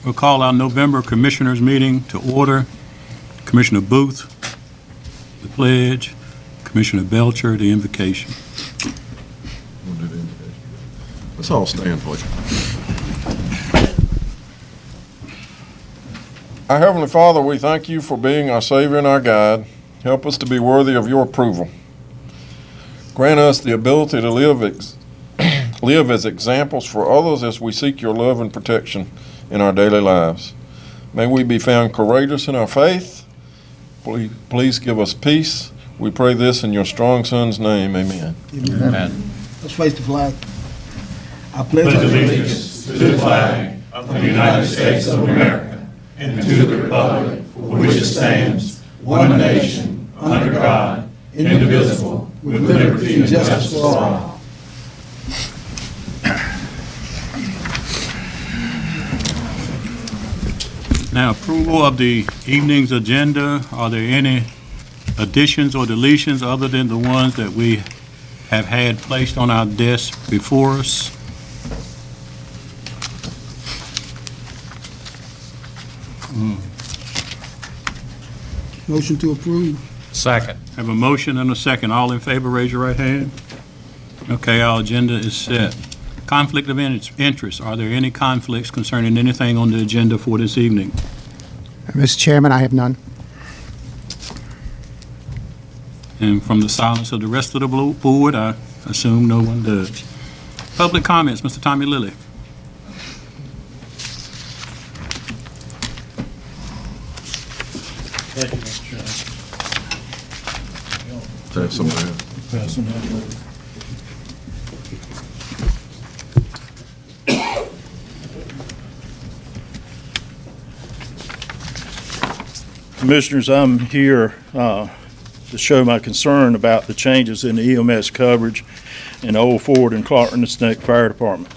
We'll call our November Commissioners meeting to order. Commissioner Booth, the pledge. Commissioner Belcher, the invocation. Let's all stand, please. Our Heavenly Father, we thank you for being our Savior and our guide. Help us to be worthy of your approval. Grant us the ability to live as examples for others as we seek your love and protection in our daily lives. May we be found courageous in our faith. Please give us peace. We pray this in your strong Son's name. Amen. Amen. Let's face the flag. I pledge allegiance to the flag of the United States of America and to the republic for which it stands, one nation, under God, indivisible, with liberty and justice for all. Now, approval of the evening's agenda. Are there any additions or deletions other than the ones that we have had placed on our desk before us? Motion to approve. Second. Have a motion and a second. All in favor, raise your right hand. Okay, our agenda is set. Conflict of interest. Are there any conflicts concerning anything on the agenda for this evening? Mr. Chairman, I have none. And from the silence of the rest of the board, I assume no one does. Public comments, Mr. Tommy Lilly. Thank you, Mr. Chairman. Have somebody else. Passing that over. Commissioners, I'm here to show my concern about the changes in the EMS coverage in Old Ford and Clark's Neck Fire Department.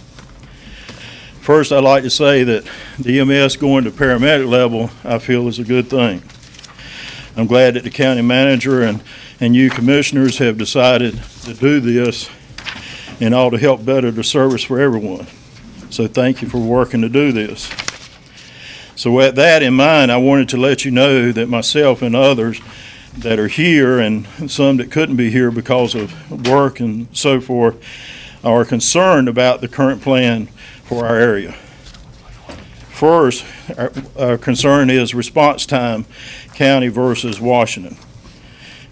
First, I'd like to say that the EMS going to paramedic level, I feel, is a good thing. I'm glad that the county manager and you commissioners have decided to do this and all to help better the service for everyone. So thank you for working to do this. So with that in mind, I wanted to let you know that myself and others that are here and some that couldn't be here because of work and so forth are concerned about the current plan for our area. First, our concern is response time, county versus Washington.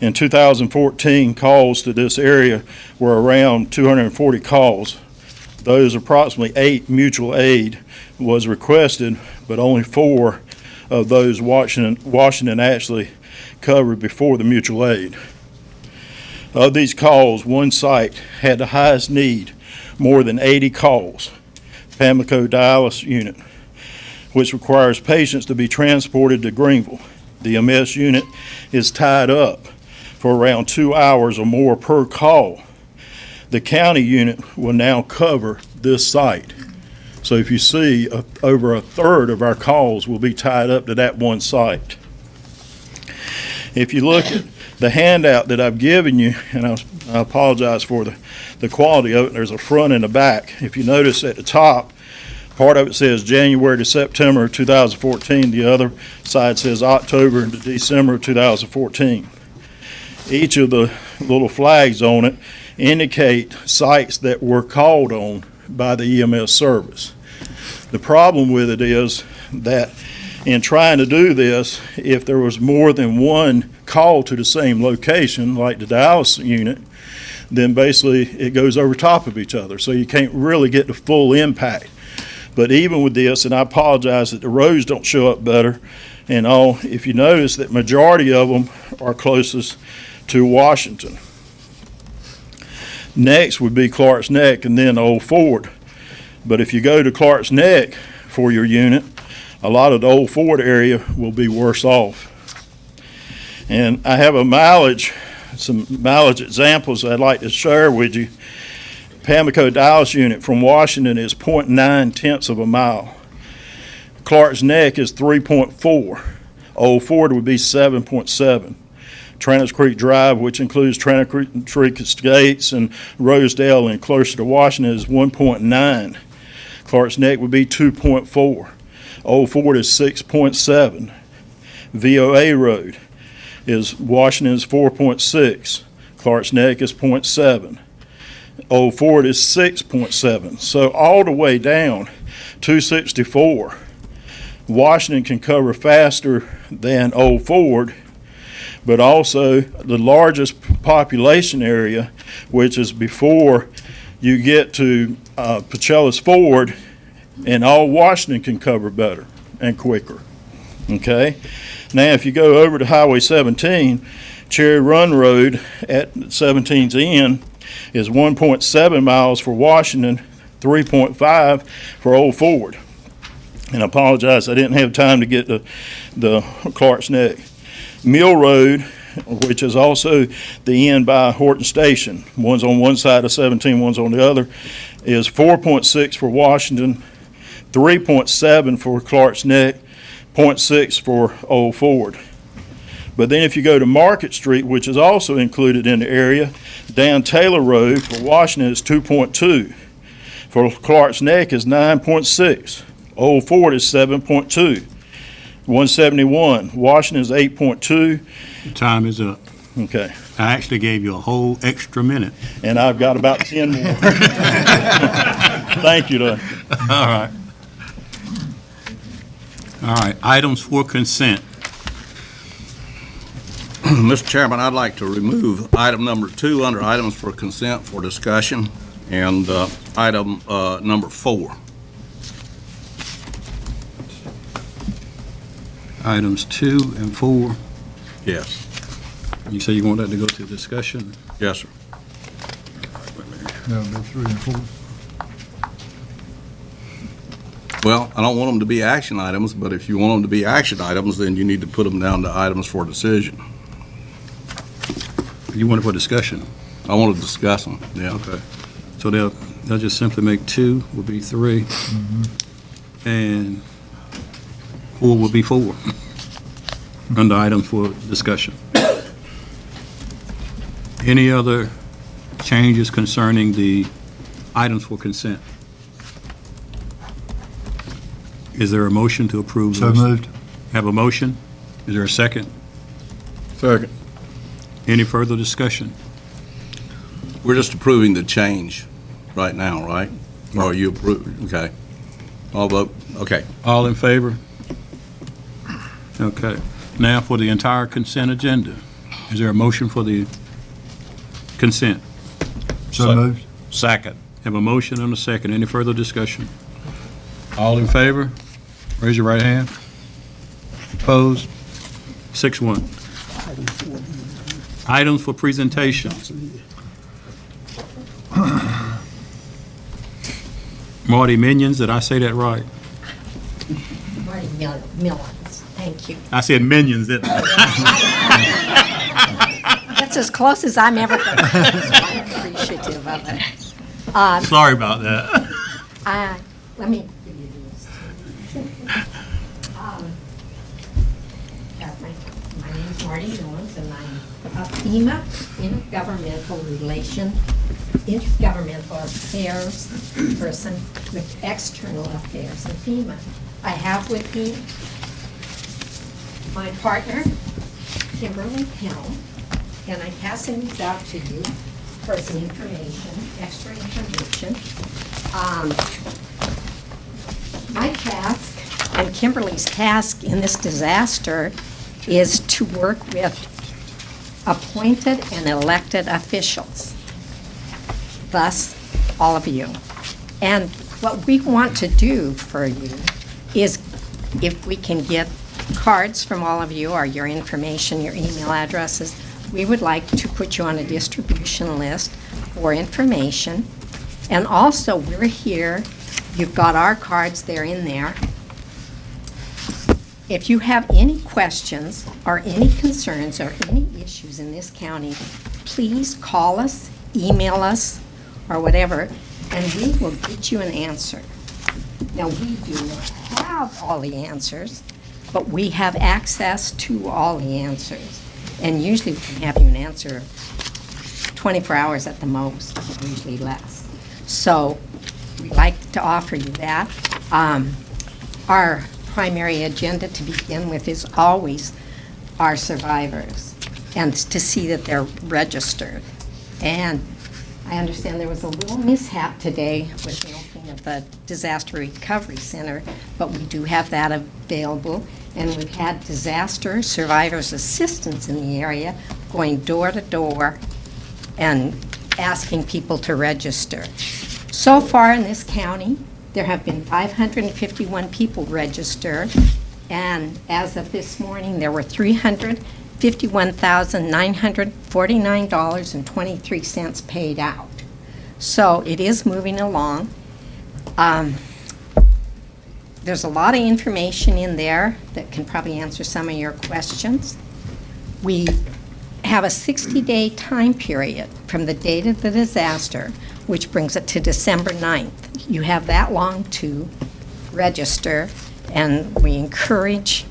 In 2014, calls to this area were around 240 calls. Those approximately 8 mutual aid was requested, but only 4 of those Washington actually covered before the mutual aid. Of these calls, one site had the highest need, more than 80 calls, Pamlico dialysis unit, which requires patients to be transported to Greenville. The MS unit is tied up for around 2 hours or more per call. The county unit will now cover this site. So if you see, over a third of our calls will be tied up to that one site. If you look at the handout that I've given you, and I apologize for the quality of it, there's a front and a back. If you notice at the top, part of it says January to September 2014. The other side says October to December 2014. Each of the little flags on it indicate sites that were called on by the EMS service. The problem with it is that in trying to do this, if there was more than one call to the same location, like the dialysis unit, then basically it goes over top of each other. So you can't really get the full impact. But even with this, and I apologize that the rows don't show up better and all, if you notice that majority of them are closest to Washington. Next would be Clark's Neck and then Old Ford. But if you go to Clark's Neck for your unit, a lot of the Old Ford area will be worse off. And I have some mileage examples I'd like to share with you. Pamlico dialysis unit from Washington is 0.9 of a mile. Clark's Neck is 3.4. Old Ford would be 7.7. Trantis Creek Drive, which includes Trantis Creek Estates and Rosedale and closer to Washington, is 1.9. Clark's Neck would be 2.4. Old Ford is 6.7. VOA Road is Washington is 4.6. Clark's Neck is 0.7. Old Ford is 6.7. So all the way down 264. Washington can cover faster than Old Ford, but also the largest population area, which is before you get to Pacellas Ford, and all Washington can cover better and quicker. Okay? Now, if you go over to Highway 17, Cherry Run Road at 17's end is 1.7 miles for Washington, 3.5 for Old Ford. And I apologize, I didn't have time to get to the Clark's Neck. Mill Road, which is also the end by Horton Station, one's on one side of 17, one's on the other, is 4.6 for Washington, 3.7 for Clark's Neck, 0.6 for Old Ford. But then if you go to Market Street, which is also included in the area, down Taylor Road for Washington is 2.2. For Clark's Neck is 9.6. Old Ford is 7.2. 171. Washington is 8.2. Time is up. Okay. I actually gave you a whole extra minute. And I've got about 10 more. Thank you, Doug. All right. All right, items for consent. Mr. Chairman, I'd like to remove item number 2 under items for consent for discussion, and item number 4. Items 2 and 4. Yes. You say you want that to go to discussion? Yes, sir. Number 3 and 4. Well, I don't want them to be action items, but if you want them to be action items, then you need to put them down to items for decision. You want it for discussion? I want to discuss them, yeah. Okay. So they'll just simply make 2 will be 3, and 4 will be 4, under items for discussion. Any other changes concerning the items for consent? Is there a motion to approve So those? moved. Have a motion? Is there a second? Second. Any further discussion? We're just approving the change right now, right? Or are you approving? Okay. All vote, okay. All in favor? Okay. Now for the entire consent agenda. Is there a motion for the consent? So moved. Second. Have a motion and a second. Any further discussion? All in favor? Raise your right hand. Opposed? 6-1. Items for presentation. Marty Minions, did I say that right? Marty Millens, thank you. I said minions, didn't I? That's as close as I'm ever going to get, so I'm appreciative of it. Sorry about that. Let me give you these. My name's Marty Millens, and I'm a FEMA intergovernmental affairs person with external affairs in FEMA. I have with me my partner, Kimberly Helm, and I'm passing these out to you for some information, extra information. My task and Kimberly's task in this disaster is to work with appointed and elected officials, thus all of you. And what we want to do for you is, if we can get cards from all of you, or your information, your email addresses, we would like to put you on a distribution list for information. And also, we're here, you've got our cards, they're in there. If you have any questions or any concerns or any issues in this county, please call us, email us, or whatever, and we will get you an answer. Now, we do not have all the answers, but we have access to all the answers. And usually we can have you an answer 24 hours at the most, usually less. So we'd like to offer you that. Our primary agenda to begin with is always our survivors and to see that they're registered. And I understand there was a little mishap today with the opening of the Disaster Recovery Center, but we do have that available. And we've had disaster survivors assistance in the area going door to door and asking people to register. So far in this county, there have been 551 people registered, and as of this morning, there were $351,949.23 paid out. So it is moving along. There's a lot of information in there that can probably answer some of your questions. We have a 60-day time period from the date of the disaster, which brings it to December 9th. You have that long to register, and we encourage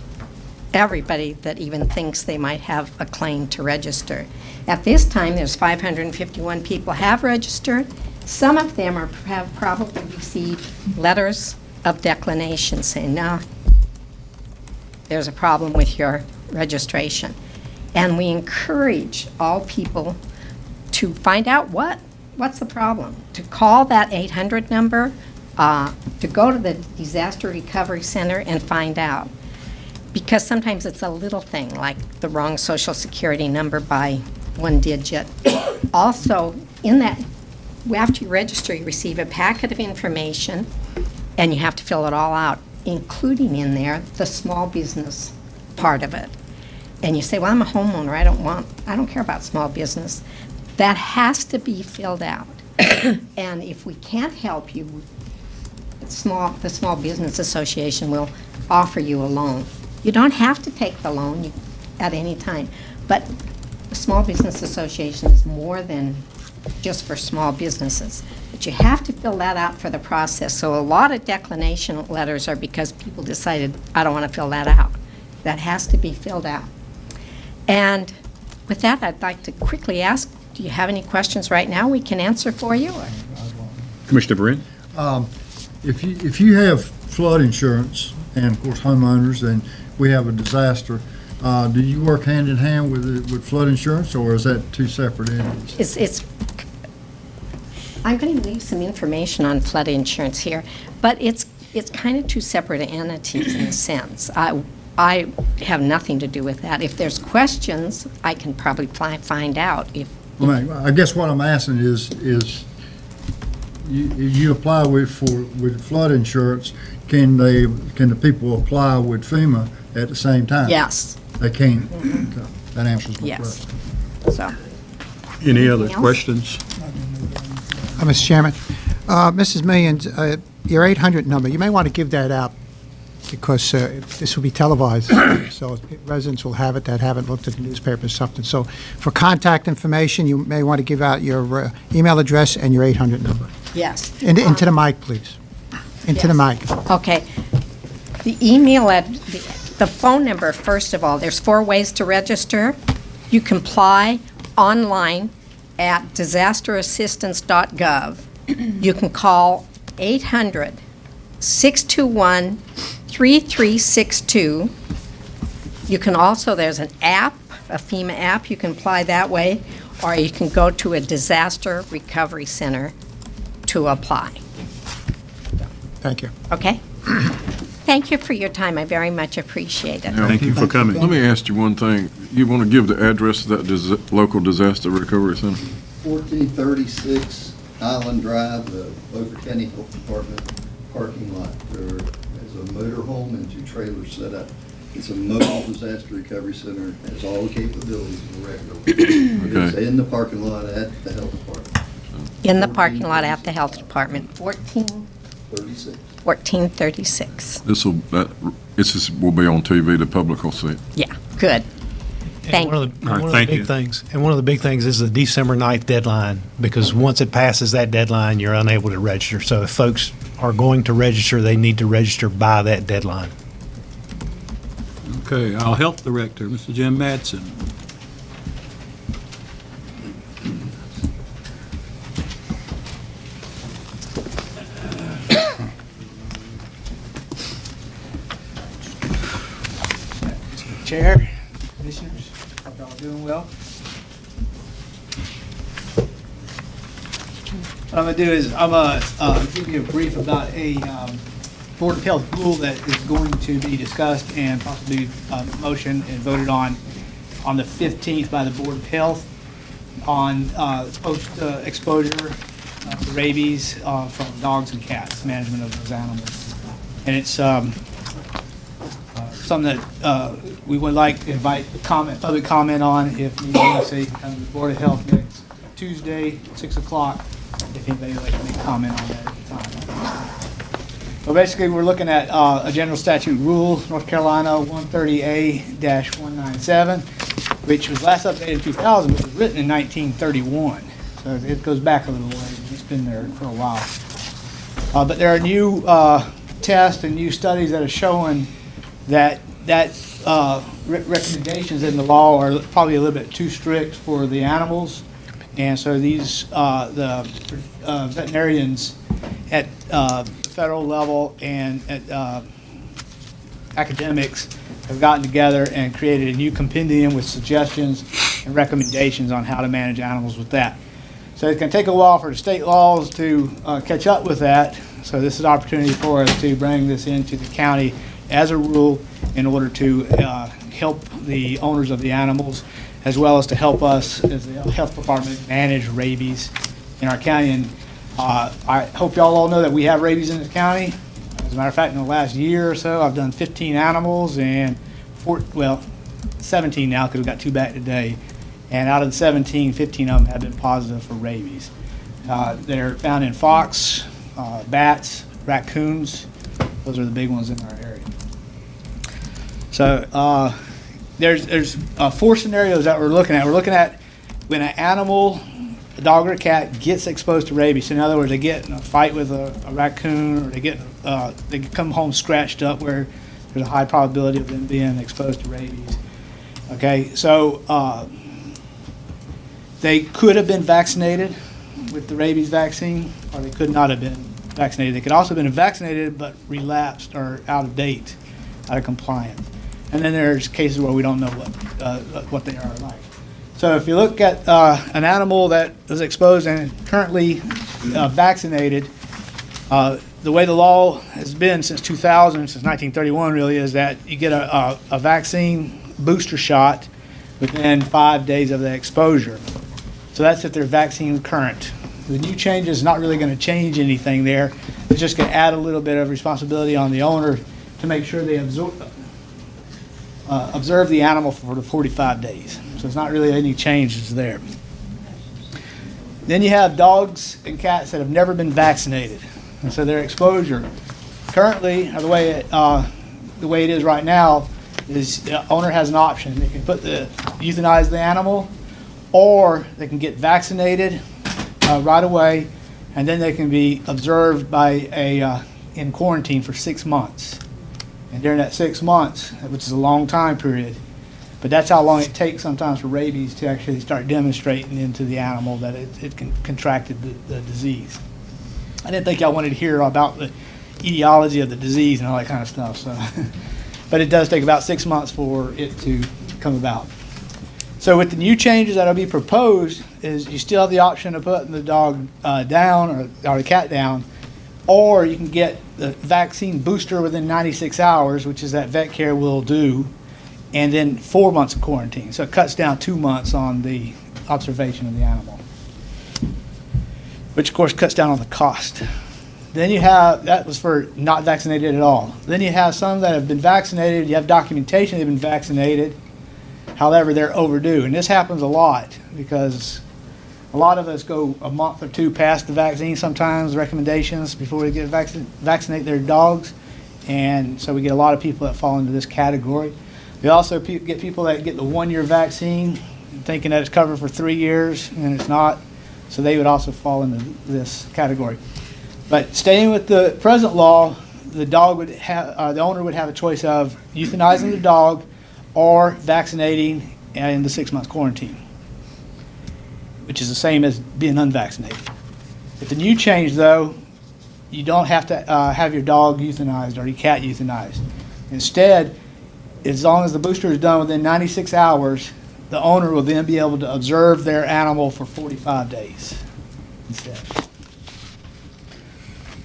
everybody that even thinks they might have a claim to register. At this time, there's 551 people have registered. Some of them have probably received letters of declination saying, no, there's a problem with your registration. And we encourage all people to find out what's the problem, to call that 800 number, to go to the Disaster Recovery Center and find out. Because sometimes it's a little thing, like the wrong Social Security number by 1 digit. Also, in that, after you register, you receive a packet of information, and you have to fill it all out, including in there the small business part of it. And you say, well, I'm a homeowner, I don't care about small business. That has to be filled out. And if we can't help you, the Small Business Association will offer you a loan. You don't have to take the loan at any time, but the Small Business Association is more than just for small businesses. But you have to fill that out for the process. So a lot of declination letters are because people decided, I don't want to fill that out. That has to be filled out. And with that, I'd like to quickly ask, do you have any questions right now we can answer for you? Or? Commissioner Brent? If you have flood insurance and of course homeowners and we have a disaster, do you work hand in hand with flood insurance, or is that two separate entities? I'm going to leave some information on flood insurance here, but it's kind of two separate entities in a sense. I have nothing to do with that. If there's questions, I can probably find out. I guess what I'm asking is you apply with flood insurance, can the people apply with FEMA at the same time? Yes. They can? Okay. That answers my Yes. question. So. Any other Anything else? questions? Mr. Chairman, Mrs. Millions, your 800 number, you may want to give that out because this will be televised, so residents will have it that haven't looked at the newspaper or something. So for contact information, you may want to give out your email address and your 800 number. Yes. Into the mic, please. Into the mic. Okay. The email the phone number, first of all, there's 4 ways to register. You can apply online at disasterassistance.gov. You can call 800-621-3362. You can also, there's an app, a FEMA app, you can apply that way, or you can go to a disaster recovery center to apply. Thank you. Okay? Thank you for your time. I very much appreciate it. Now, Thank you for coming. let me ask you one thing. You want to give the address of that local disaster recovery center? 1436 Island Drive, the Beaufort County Health Department parking lot. There is a motorhome and 2 trailers set up. It's a mobile disaster recovery center. It has all the capabilities of a regular one. It's in the parking lot at the health department. In the parking lot at the health department, 36. 1436. This will be on TV. The public will see it. Yeah, good. Thank All right, thank you. One of the big things is the December 9th deadline, because once it passes that deadline, you're unable to register. So if folks are going to register, they need to register by that deadline. Okay, our Health Director, Mr. Jim Madsen. Chair, Commissioners, hope y'all are doing well. What I'm going to do is I'm going to give you a brief about a Board of Health rule that is going to be discussed and possibly motioned and voted on the 15th by the Board of Health on post-exposure to rabies from dogs and cats, management of those animals. And it's something that we would like to invite public comment on if you want to say come to the Board of Health next Tuesday, 6 o'clock, if anybody would like to make a comment on that at the time. So basically, we're looking at a general statute rule, North Carolina 130A-197, which was last updated in 2000, but was written in 1931. So it goes back a little ways. It's been there for a while. But there are new tests and new studies that are showing that recommendations in the law are probably a little bit too strict for the animals. And so these, the veterinarians at federal level and at academics have gotten together and created a new compendium with suggestions and recommendations on how to manage animals with that. So it's going to take a while for the state laws to catch up with that. So this is an opportunity for us to bring this into the county as a rule in order to help the owners of the animals, as well as to help us as the health department manage rabies in our county. And I hope y'all all know that we have rabies in the county. As a matter of fact, in the last year or so, I've done 15 animals and 17 now because we got 2 back today. And out of the 17, 15 of them have been positive for rabies. They're found in fox, bats, raccoons. Those are the big ones in our area. So there's 4 scenarios that we're looking at. We're looking at when an animal, a dog or a cat, gets exposed to rabies. So in other words, they get in a fight with a raccoon, or they come home scratched up where there's a high probability of them being exposed to rabies. Okay, so they could have been vaccinated with the rabies vaccine, or they could not have been vaccinated. They could also have been vaccinated but relapsed or out of date, out of compliance. And then there's cases where we don't know what they are like. So if you look at an animal that was exposed and currently vaccinated, the way the law has been since 2000, since 1931 really, is that you get a vaccine booster shot within 5 days of the exposure. So that's if they're vaccine current. The new change is not really going to change anything there. It's just going to add a little bit of responsibility on the owner to make sure they observe the animal for the 45 days. So it's not really any changes there. Then you have dogs and cats that have never been vaccinated. And so their exposure currently, or the way it is right now, is the owner has an option. They can euthanize the animal, or they can get vaccinated right away, and then they can be observed in quarantine for 6 months. And during that 6 months, which is a long time period, but that's how long it takes sometimes for rabies to actually start demonstrating into the animal that it contracted the disease. I didn't think y'all wanted to hear about the etiology of the disease and all that kind of stuff. So, but it does take about 6 months for it to come about. So with the new changes that will be proposed, is you still have the option of putting the dog down or the cat down, or you can get the vaccine booster within 96 hours, which is that vet care will do, and then 4 months of quarantine. So it cuts down 2 months on the observation of the animal, which of course cuts down on the cost. Then you have, that was for not vaccinated at all. Then you have some that have been vaccinated, you have documentation they've been vaccinated, however they're overdue. And this happens a lot because a lot of us go a month or 2 past the vaccine sometimes, recommendations before we get vaccinate their dogs. And so we get a lot of people that fall into this category. We also get people that get the 1-year vaccine thinking that it's covered for 3 years, and it's not. So they would also fall into this category. But staying with the present law, the owner would have a choice of euthanizing the dog or vaccinating in the 6 month quarantine, which is the same as being unvaccinated. With the new change, though, you don't have to have your dog euthanized or your cat euthanized. Instead, as long as the booster is done within 96 hours, the owner will then be able to observe their animal for 45 days instead.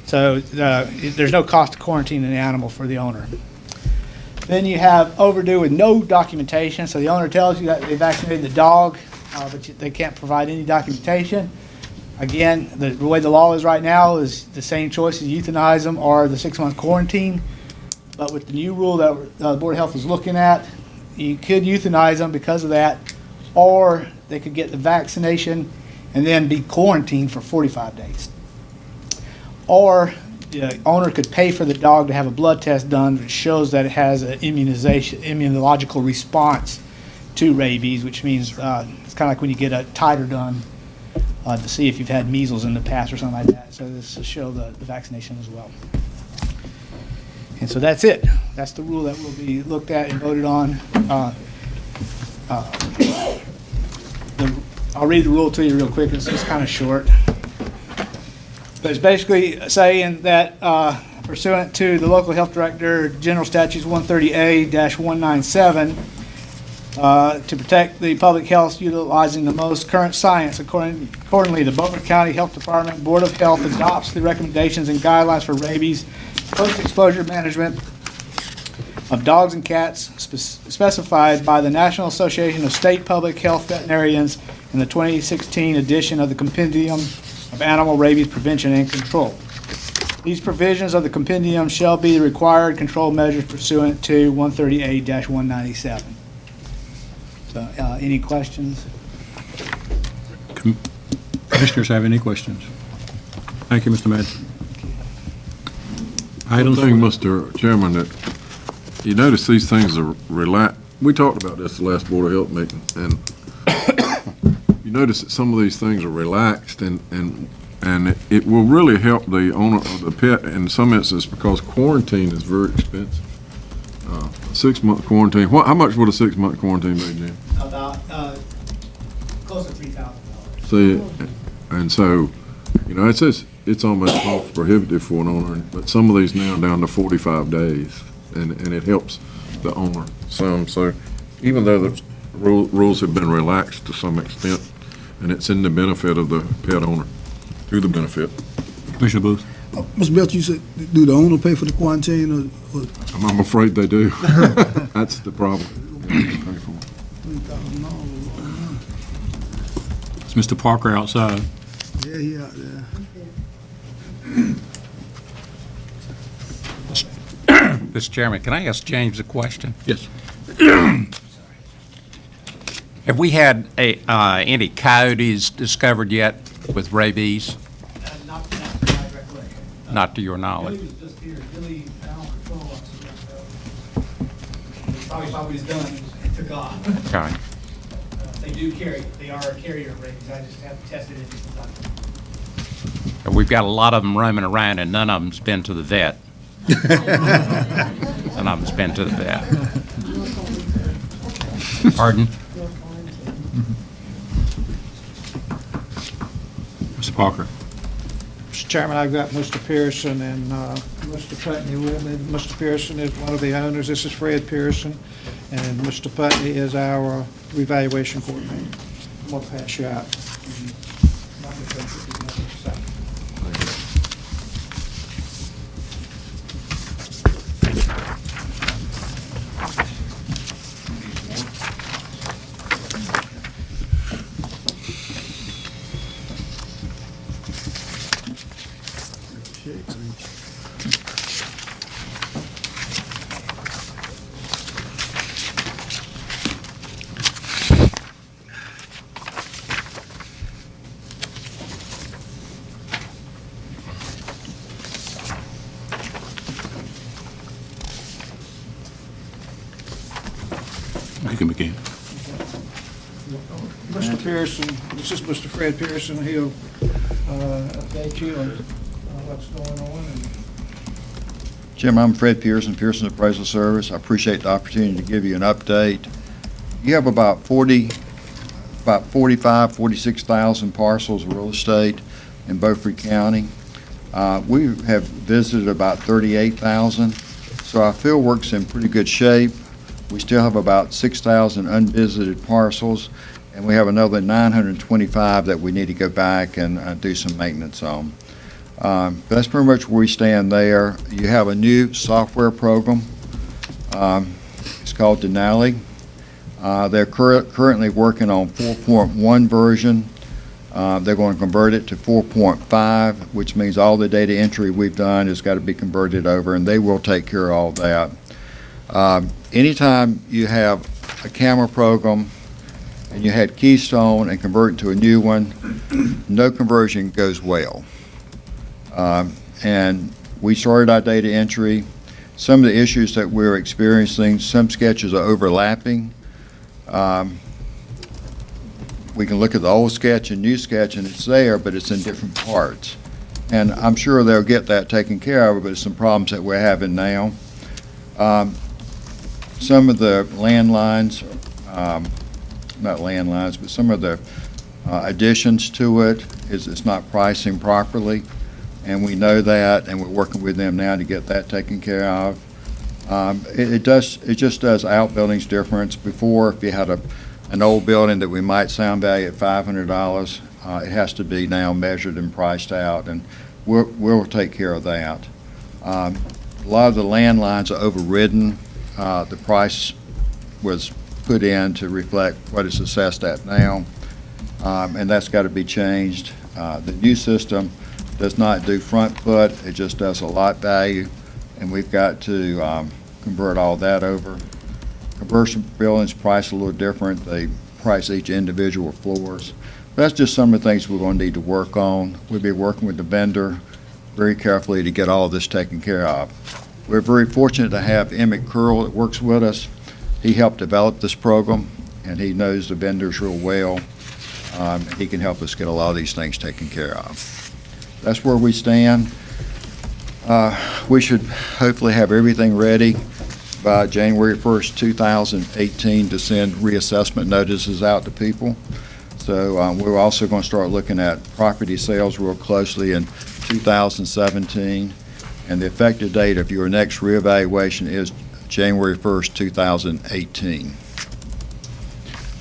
So there's no cost to quarantining the animal for the owner. Then you have overdue with no documentation. So the owner tells you that they vaccinated the dog, but they can't provide any documentation. Again, the way the law is right now is the same choices: euthanize them or the 6-month quarantine. But with the new rule that the Board of Health is looking at, you could euthanize them because of that, or they could get the vaccination and then be quarantined for 45 days. Or the owner could pay for the dog to have a blood test done which shows that it has an immunological response to rabies, which means it's kind of like when you get a titer done to see if you've had measles in the past or something like that. So this will show the vaccination as well. And so that's it. That's the rule that will be looked at and voted on. I'll read the rule to you real quick. It's just kind of short. But it's basically saying that pursuant to the local health director, General Statutes 130A-197, to protect the public health utilizing the most current science. Accordingly, the Beaufort County Health Department Board of Health adopts the recommendations and guidelines for rabies post-exposure management of dogs and cats specified by the National Association of State Public Health Veterinarians in the 2016 edition of the Compendium of Animal Rabies Prevention and Control. These provisions of the compendium shall be the required control measures pursuant to 138-197. So, any questions? Commissioners have any questions? Thank you, Mr. Madsen. One thing, Mr. Chairman, that you notice these things are we talked about this the last Board of Health meeting, and you notice that some of these things are relaxed, and it will really help the owner of the pet in some instances because quarantine is very expensive. 6-month quarantine. How much would a 6-month quarantine be, Jim? About close to $3,000. See, and so, it's almost cost prohibitive for an owner, but some of these now down to 45 days, and it helps the owner some. So even though the rules have been relaxed to some extent, and it's in the benefit of the pet owner, to the benefit. Commissioner Booth? Mr. Belcher, you said, do the owner pay for the quarantine or? I'm afraid they do. That's the problem. Is Mr. Parker outside? Yeah, he out there. Mr. Chairman, can I ask James a question? Yes. Have we had any coyotes discovered yet with rabies? Not to my recollection. Not to your knowledge. Billy was just here. Billy, I don't control us. Probably thought he was done and took off. Okay. They are a carrier of rabies. I just haven't tested it since I've We've got a lot of them roaming around, and none of them's been to the vet. None of them's been to the vet. Pardon? Mr. Parker? Mr. Chairman, I've got Mr. Pearson and Mr. Putney with me. Mr. Pearson is one of the owners. This is Fred Pearson, and Mr. Putney is our revaluation coordinator. I'm going to pass you out. You can begin. Mr. Pearson, this is Mr. Fred Pearson. He'll update you on what's going on. Jim, I'm Fred Pearson, Pearson Appraisal Service. I appreciate the opportunity to give you an update. You have about 46,000 parcels of real estate in Beaufort County. We have visited about 38,000, so our field work's in pretty good shape. We still have about 6,000 unvisited parcels, and we have another 925 that we need to go back and do some maintenance on. That's pretty much where we stand there. You have a new software program. It's called Denali. They're currently working on 4.1 version. They're going to convert it to 4.5, which means all the data entry we've done has got to be converted over, and they will take care of all that. Anytime you have a camera program and you had Keystone and convert it to a new one, no conversion goes well. And we started our data entry. Some of the issues that we're experiencing, some sketches are overlapping. We can look at the old sketch and new sketch, and it's there, but it's in different parts. And I'm sure they'll get that taken care of, but it's some problems that we're having now. Some of the landlines, not landlines, but some of the additions to it it's not pricing properly, and we know that, and we're working with them now to get that taken care of. It just does outbuildings difference. Before, if you had an old building that we might sound value at $500, it has to be now measured and priced out, and we'll take care of that. A lot of the landlines are overridden. The price was put in to reflect what it's assessed at now, and that's got to be changed. The new system does not do front foot, it just does a lot value, and we've got to convert all that over. Commercial buildings price a little different. They price each individual floors. That's just some of the things we're going to need to work on. We'll be working with the vendor very carefully to get all of this taken care of. We're very fortunate to have Emmett Curl that works with us. He helped develop this program, and he knows the vendors real well. He can help us get a lot of these things taken care of. That's where we stand. We should hopefully have everything ready by January 1st, 2018 to send reassessment notices out to people. So we're also going to start looking at property sales real closely in 2017. And the effective date of your next reevaluation is January 1st, 2018.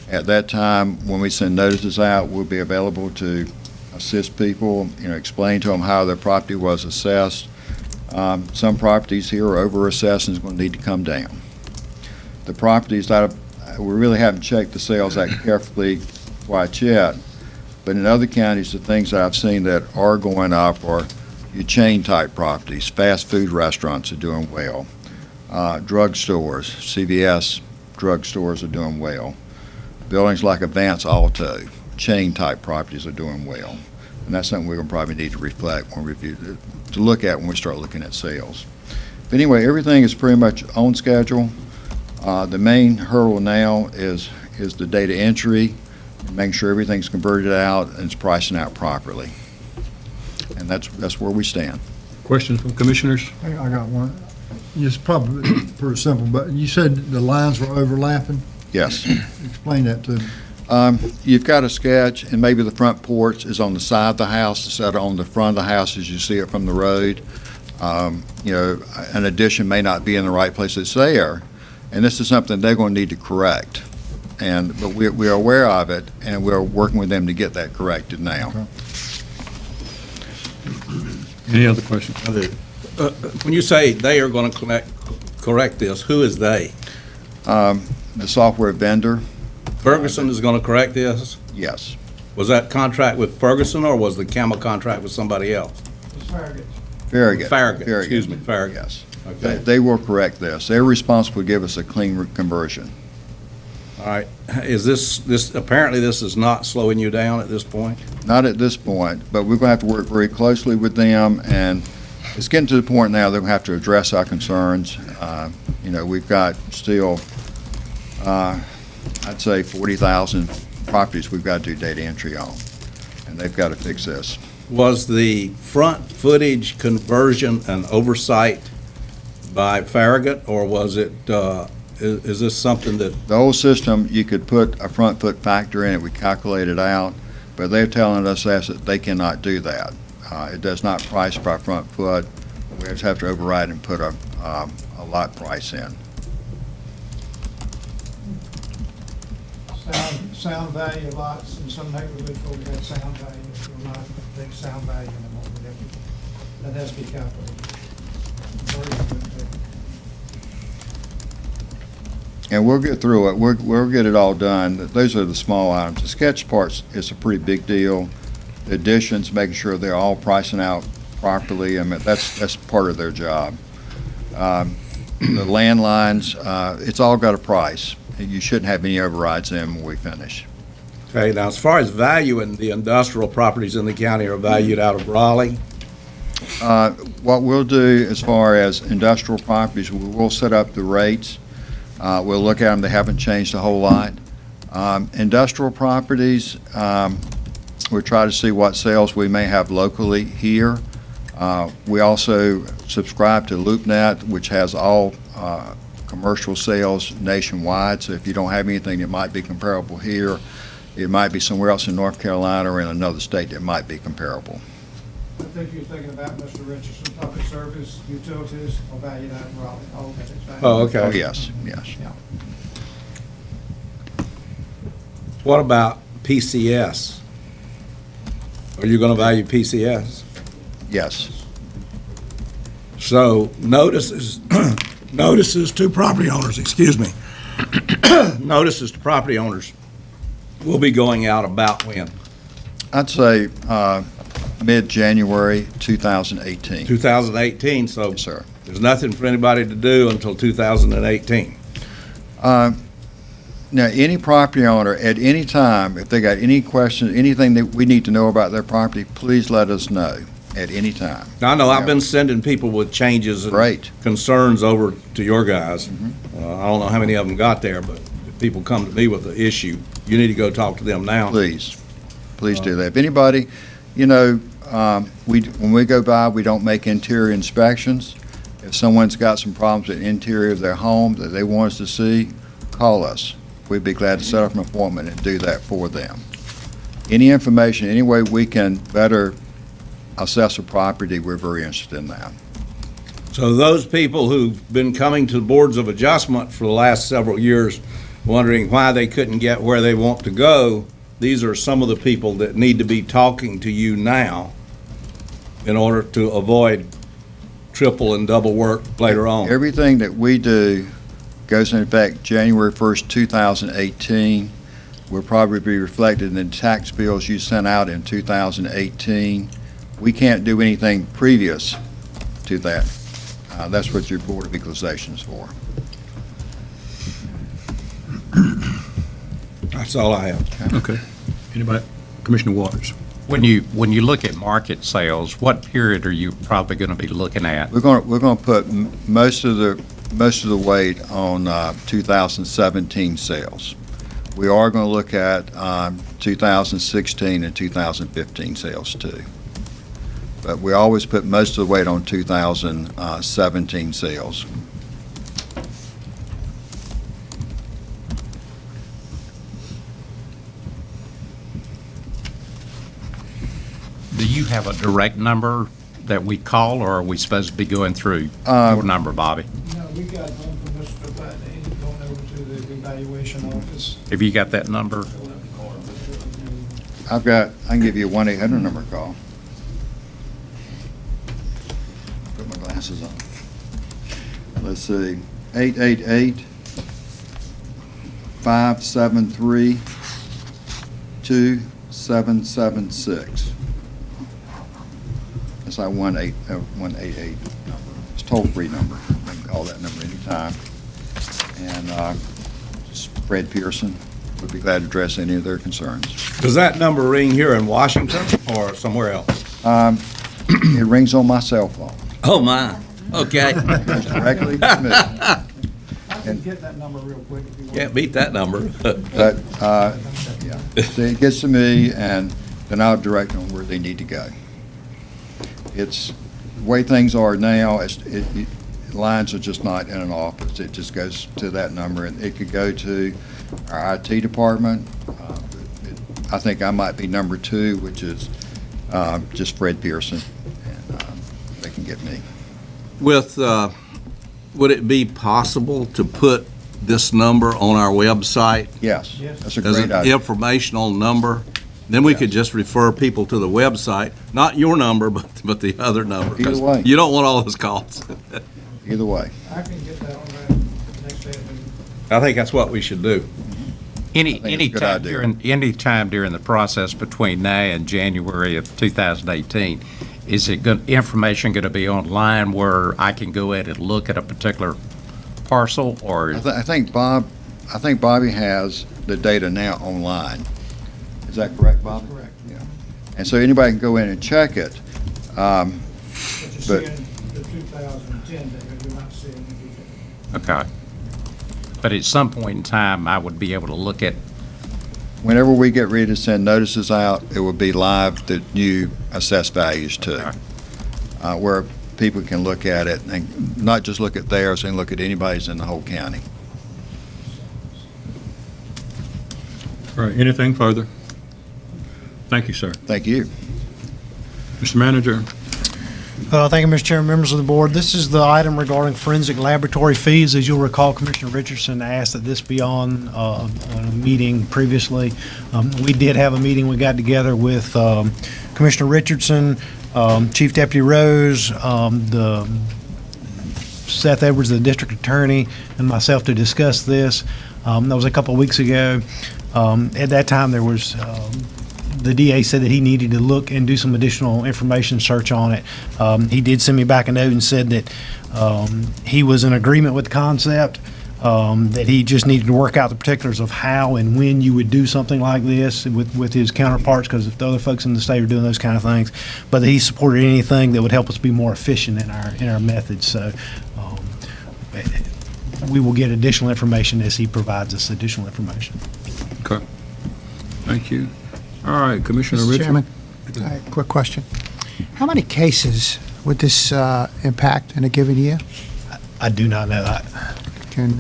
At that time, when we send notices out, we'll be available to assist people, explain to them how their property was assessed. Some properties here are over-assessed and is going to need to come down. The properties that we really haven't checked the sales that carefully quite yet, but in other counties, the things that I've seen that are going up are your chain-type properties. Fast food restaurants are doing well. Drugstores, CVS drugstores are doing well. Buildings like Advance Auto, chain-type properties are doing well. And that's something we're going to probably need to reflect when to look at when we start looking at sales. But anyway, everything is pretty much on schedule. The main hurdle now is the data entry, making sure everything's converted out and it's pricing out properly. And that's where we stand. Questions from commissioners? I got one. It's probably pretty simple, but you said the lines were overlapping? Yes. Explain that to me. You've got a sketch, and maybe the front porch is on the side of the house instead of on the front of the house as you see it from the road. An addition may not be in the right place it's there, and this is something they're going to need to correct. But we're aware of it, and we're working with them to get that corrected now. Okay. Any other questions? When you say they are going to correct this, who is they? The software vendor. Ferguson is going to correct this? Yes. Was that contract with Ferguson, or was the CAMA contract with somebody else? Farragut. Excuse me, Farragut. Yes. Okay. They will correct this. They're responsible to give us a clean conversion. All right. Is this apparently this is not slowing you down at this point? Not at this point, but we're going to have to work very closely with them, and it's getting to the point now they're going to have to address our concerns. We've got still, I'd say 40,000 properties we've got to do data entry on, and they've got to fix this. Was the front footage conversion an oversight by Farragut, or was it, is this something that? The old system, you could put a front foot factor in it, we calculate it out, but they're telling us that they cannot do that. It does not price by front foot. We just have to override and put a lot price in. Sound value lots in some neighborhoods where we had sound value, we're not a big sound value anymore. That has to be calculated. And we'll get through it. We'll get it all done. Those are the small items. The sketch parts is a pretty big deal. The additions, making sure they're all pricing out properly. I mean, that's part of their job. The landlines, it's all got a price. You shouldn't have any overrides in when we finish. Okay, now as far as valuing the industrial properties in the county are valued out of Raleigh, What we'll do as far as industrial properties, we will set up the rates. We'll look at them. They haven't changed a whole lot. Industrial properties, we'll try to see what sales we may have locally here. We also subscribe to LoopNet, which has all commercial sales nationwide. So if you don't have anything that might be comparable here, it might be somewhere else in North Carolina or in another state that might be comparable. I think you're thinking about Mr. Richardson, public service, utilities, or valued out in Raleigh. All of it's valued. Oh, okay. Oh, yes, yes. Yeah. what about PCS? Are you going to value PCS? Yes. So notices, notices to property owners, excuse me, notices to property owners will be going out about when? I'd say mid-January 2018. 2018, so Yes, sir. there's nothing for anybody to do until 2018. Now, any property owner at any time, if they got any questions, anything that we need to know about their property, please let us know at any time. Now, I know I've been sending people with changes and Great. concerns over to your guys. I don't know how many of them got there, but if people come to me with an issue, you need to go talk to them now. Please do that. If anybody, you know, when we go by, we don't make interior inspections. If someone's got some problems with the interior of their home that they want us to see, call us. We'd be glad to set up an appointment and do that for them. Any information, any way we can better assess a property, we're very interested in that. So those people who've been coming to boards of adjustment for the last several years, wondering why they couldn't get where they want to go, these are some of the people that need to be talking to you now in order to avoid triple and double work later on. Everything that we do goes into effect January 1st, 2018. Will probably be reflected in the tax bills you sent out in 2018. We can't do anything previous to that. That's what your Board of Equalization is for. That's all I have. Okay. Anybody? Commissioner Waters. When you look at market sales, what period are you probably going to be looking at? We're going to put most of the weight on 2017 sales. We are going to look at 2016 and 2015 sales too. But we always put most of the weight on 2017 sales. Do you have a direct number that we call, or are we supposed to be going through your number, Bobby? No, we got one from Mr. Putney going over to the evaluation office. Have you got that number? I can give you a 1-800 number call. Put my glasses on. Let's see, 888-573-2776. That's our 188 number. It's a toll-free number. You can call that number anytime. And just Fred Pearson would be glad to address any of their concerns. Does that number ring here in Washington or somewhere else? It rings on my cell phone. Oh, my. Okay. Directly to me. I can get that number real quick if you want. Can't beat that number. But, yeah, so it gets to me, and then I'll direct them where they need to go. It's, the way things are now, lines are just not in an office. It just goes to that number, and it could go to our IT department. I think I might be number 2, which is just Fred Pearson, and they can get me. Would it be possible to put this number on our website Yes, that's a as great an idea. informational number? Then we could just refer people to the website, not your number, but the other number. 'cause Either way. You don't want all those calls. Either way. I can get that on there next day. I think that's what we should do. Any think it's a good any time during the process between now and January of 2018, is it information going to be online where I can go in and look at a particular parcel, or? I think Bobby has the data now online. Is that correct, Bobby? Correct. Yeah. And so anybody can go in and check it. But you see But- in the 2010 data, you're not seeing the detail. Okay. But at some point in time, I would be able to look at, Whenever we get ready to send notices out, it will be live, the new assessed values too, where people can look at it and not just look at theirs and look at anybody's in the whole county. All right, anything further? Thank you, sir. Thank you. Mr. Manager? Thank you, Mr. Chairman, members of the board. This is the item regarding forensic laboratory fees. As you'll recall, Commissioner Richardson asked that this be on a meeting previously. We did have a meeting. We got together with Commissioner Richardson, Chief Deputy Rose, the Seth Edwards, the district attorney, and myself to discuss this. That was a couple of weeks ago. At that time, there was the DA said that he needed to look and do some additional information search on it. He did send me back a note and said that he was in agreement with the concept, that he just needed to work out the particulars of how and when you would do something like this with his counterparts, because if the other folks in the state are doing those kind of things, but that he supported anything that would help us be more efficient in our methods. So we will get additional information as he provides us additional information. Okay. Thank you. All right, Commissioner Mr. Richard? Chairman, quick question. How many cases would this impact in a given year? I do not know that. Can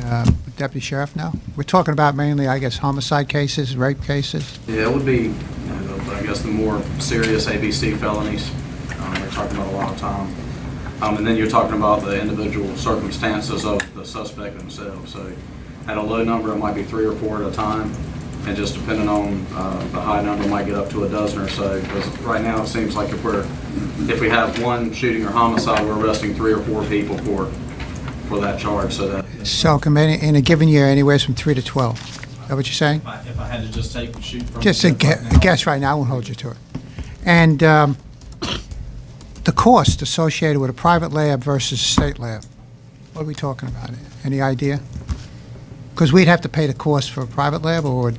Deputy Sheriff know? We're talking about mainly, I guess, homicide cases, rape cases? Yeah, it would be, I guess, the more serious ABC felonies. We're talking about a lot of time. And then you're talking about the individual circumstances of the suspect themselves. So at a low number, it might be 3 or 4 at a time. And just depending on the high number, might get up to a dozen or so. Because right now, it seems like if we have one shooting or homicide, we're arresting 3 or 4 people for that charge. So in a given year, anywhere from 3 to 12. Is that what you're saying? If I had to just take the shoot from Just a guess right now, I won't hold you to it. And the cost associated with a private lab versus a state lab, what are we talking about? Any idea? Because we'd have to pay the cost for a private lab, or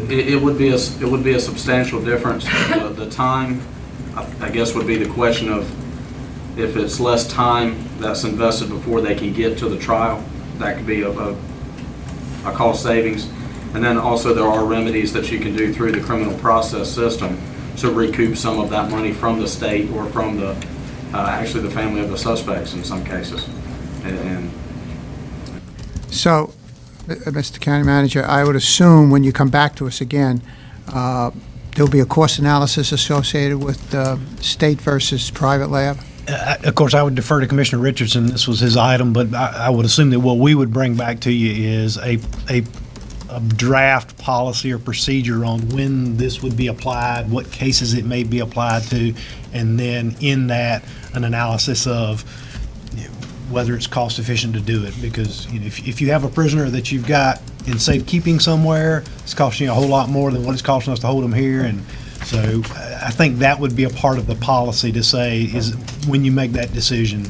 it would be a substantial difference. The time, I guess, would be the question of if it's less time that's invested before they can get to the trial. That could be a cost savings. And then also there are remedies that you can do through the criminal process system to recoup some of that money from the state or from actually the family of the suspects in some cases. So, Mr. County Manager, I would assume when you come back to us again, there'll be a cost analysis associated with state versus private lab? Of course, I would defer to Commissioner Richardson. This was his item, but I would assume that what we would bring back to you is a draft policy or procedure on when this would be applied, what cases it may be applied to, and then in that, an analysis of whether it's cost efficient to do it. Because if you have a prisoner that you've got in safekeeping somewhere, it's costing you a whole lot more than what it's costing us to hold them here. And so I think that would be a part of the policy to say is when you make that decision.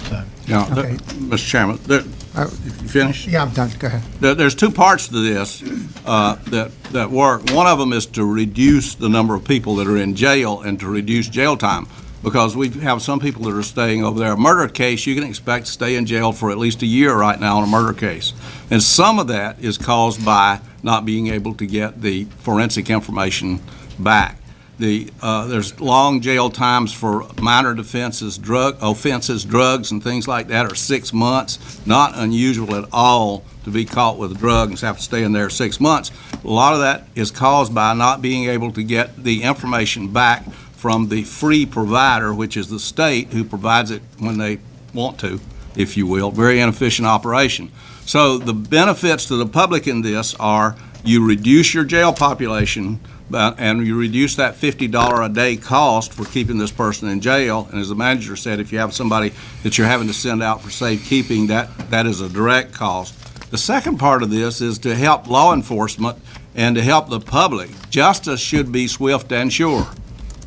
So. Yeah, Okay. Mr. Chairman, you finished? Yeah, I'm done. Go ahead. There's 2 parts to this that work. One of them is to reduce the number of people that are in jail and to reduce jail time, because we have some people that are staying over there. A murder case, you can expect to stay in jail for at least a year right now on a murder case. And some of that is caused by not being able to get the forensic information back. There's long jail times for minor offenses, drugs, and things like that are 6 months. Not unusual at all to be caught with drugs and have to stay in there 6 months. A lot of that is caused by not being able to get the information back from the free provider, which is the state, who provides it when they want to, if you will. Very inefficient operation. So the benefits to the public in this are you reduce your jail population and you reduce that $50 a day cost for keeping this person in jail. And as the manager said, if you have somebody that you're having to send out for safekeeping, that is a direct cost. The second part of this is to help law enforcement and to help the public. Justice should be swift and sure.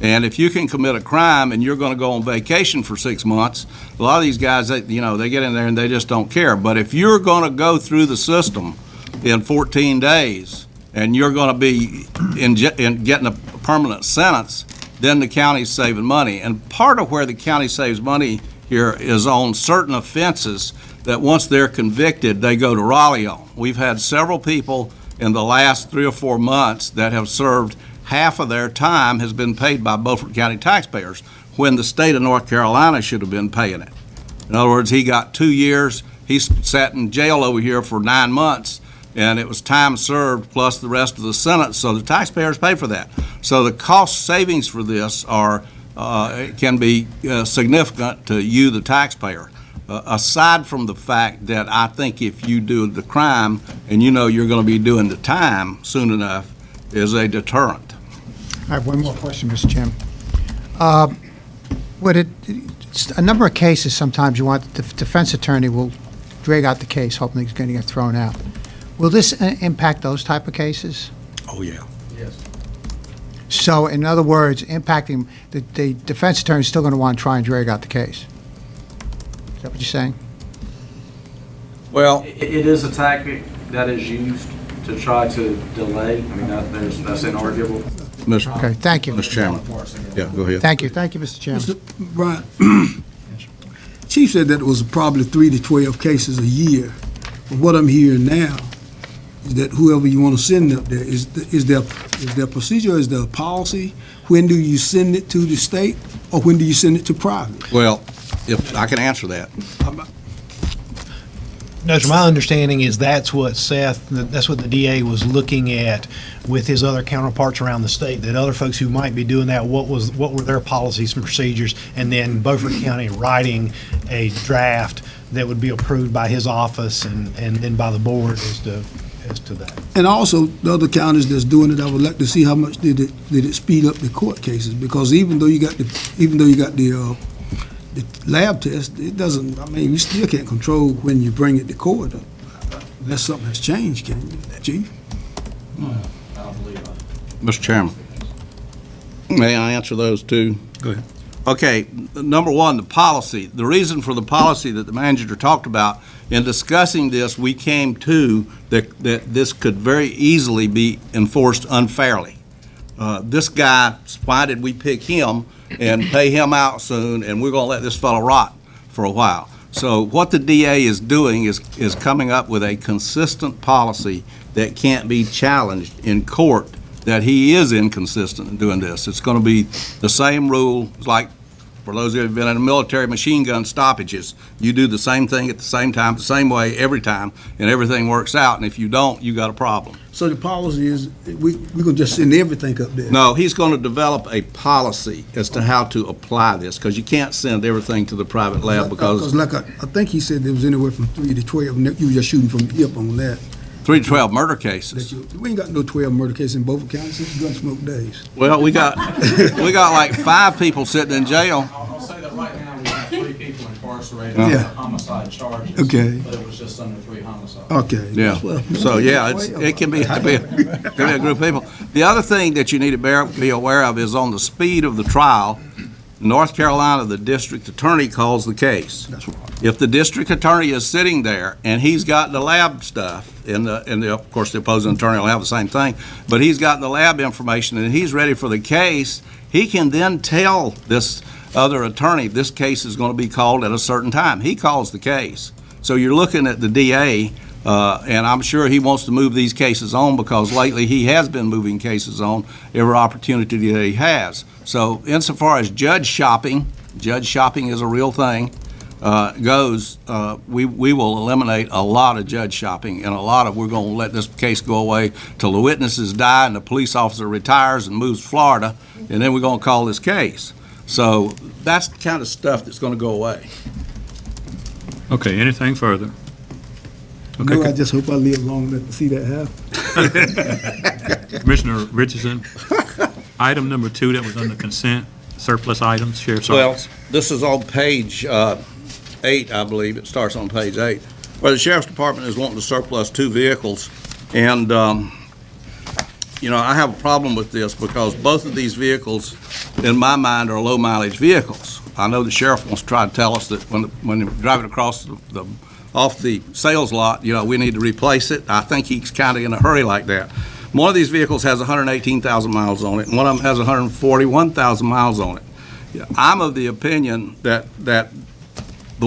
And if you can commit a crime and you're going to go on vacation for 6 months, a lot of these guys, they get in there and they just don't care. But if you're going to go through the system in 14 days and you're going to be in getting a permanent sentence, then the county's saving money. And part of where the county saves money here is on certain offenses that once they're convicted, they go to Raleigh on. We've had several people in the last 3 or 4 months that have served half of their time has been paid by Beaufort County taxpayers when the state of North Carolina should have been paying it. In other words, he got 2 years. He sat in jail over here for 9 months, and it was time served plus the rest of the sentence, so the taxpayers pay for that. So the cost savings for this can be significant to you, the taxpayer. Aside from the fact that I think if you do the crime and you know you're going to be doing the time soon enough, is a deterrent. I have one more question, Mr. Chairman. A number of cases, sometimes you want, the defense attorney will drag out the case, hoping he's going to get thrown out. Will this impact those type of cases? Oh, yeah. Yes. So, in other words, impacting, the defense attorney is still going to want to try and drag out the case? Is that what you're saying? Well, It is a tactic that is used to try to delay. I mean, that's inarguable. Okay, thank you. Mr. Chairman. Yeah, go ahead. Thank you, Mr. Chairman. Mr. Brian, Chief said that it was probably 3 to 12 cases a year. But what I'm hearing now is that whoever you want to send up there, is there procedure, is there a policy? When do you send it to the state, or when do you send it to private? Well, if I can answer that. No, sir, my understanding is that's what the DA was looking at with his other counterparts around the state, that other folks who might be doing that, what were their policies and procedures, and then Beaufort County writing a draft that would be approved by his office and then by the board as to that. And also, the other counties that's doing it, I would like to see how much did it speed up the court cases, because even though you got the lab test, it doesn't, I mean, you still can't control when you bring it to court unless something has changed, can you, Chief? I don't believe that. Mr. Chairman, may I answer those too? Go ahead. Okay, number one, the policy. The reason for the policy that the manager talked about, in discussing this, we came to that this could very easily be enforced unfairly. This guy, why did we pick him and pay him out soon, and we're going to let this fellow rot for a while? So what the DA is doing is coming up with a consistent policy that can't be challenged in court, that he is inconsistent in doing this. It's going to be the same rule, like for those who have been in the military, machine gun stoppages. You do the same thing at the same time, the same way every time, and everything works out. And if you don't, you got a problem. So the policy is, we're going to just send everything up there? No, he's going to develop a policy as to how to apply this, because you can't send everything to the private lab because like I think he said there was anywhere from 3 to 12, and you were just shooting from the hip on that. 3 to 12 murder cases. We ain't got no 12 murder cases in Beaufort County since Gunsmoke days. Well, we got like 5 people sitting in jail. I'll say that right now we have 3 people incarcerated Yeah. for homicide charges. Okay. But it was just under 3 homicides. Okay. Yeah. So yeah, it can be a group of people. The other thing that you need to be aware of is on the speed of the trial. North Carolina, the district attorney calls the case. That's right. If the district attorney is sitting there and he's got the lab stuff, and of course the opposing attorney will have the same thing, but he's got the lab information and he's ready for the case, he can then tell this other attorney this case is going to be called at a certain time. He calls the case. So you're looking at the DA, and I'm sure he wants to move these cases on, because lately he has been moving cases on every opportunity that he has. So insofar as judge shopping is a real thing, goes, we will eliminate a lot of judge shopping, and we're going to let this case go away till the witnesses die and the police officer retires and moves to Florida, and then we're going to call this case. So that's the kind of stuff that's going to go away. Okay, anything further? Okay, No, I just hope I live long enough to see that happen. Commissioner Richardson, item number 2 that was under consent, surplus items, Sheriff's Well, Office. this is on page 8, I believe. It starts on page 8, where the Sheriff's Department is wanting to surplus 2 vehicles. And, I have a problem with this because both of these vehicles, in my mind, are low-mileage vehicles. I know the sheriff wants to try to tell us that when they're driving across off the sales lot, we need to replace it. I think he's kind of in a hurry like that. One of these vehicles has 118,000 miles on it, and one of them has 141,000 miles on it. I'm of the opinion that the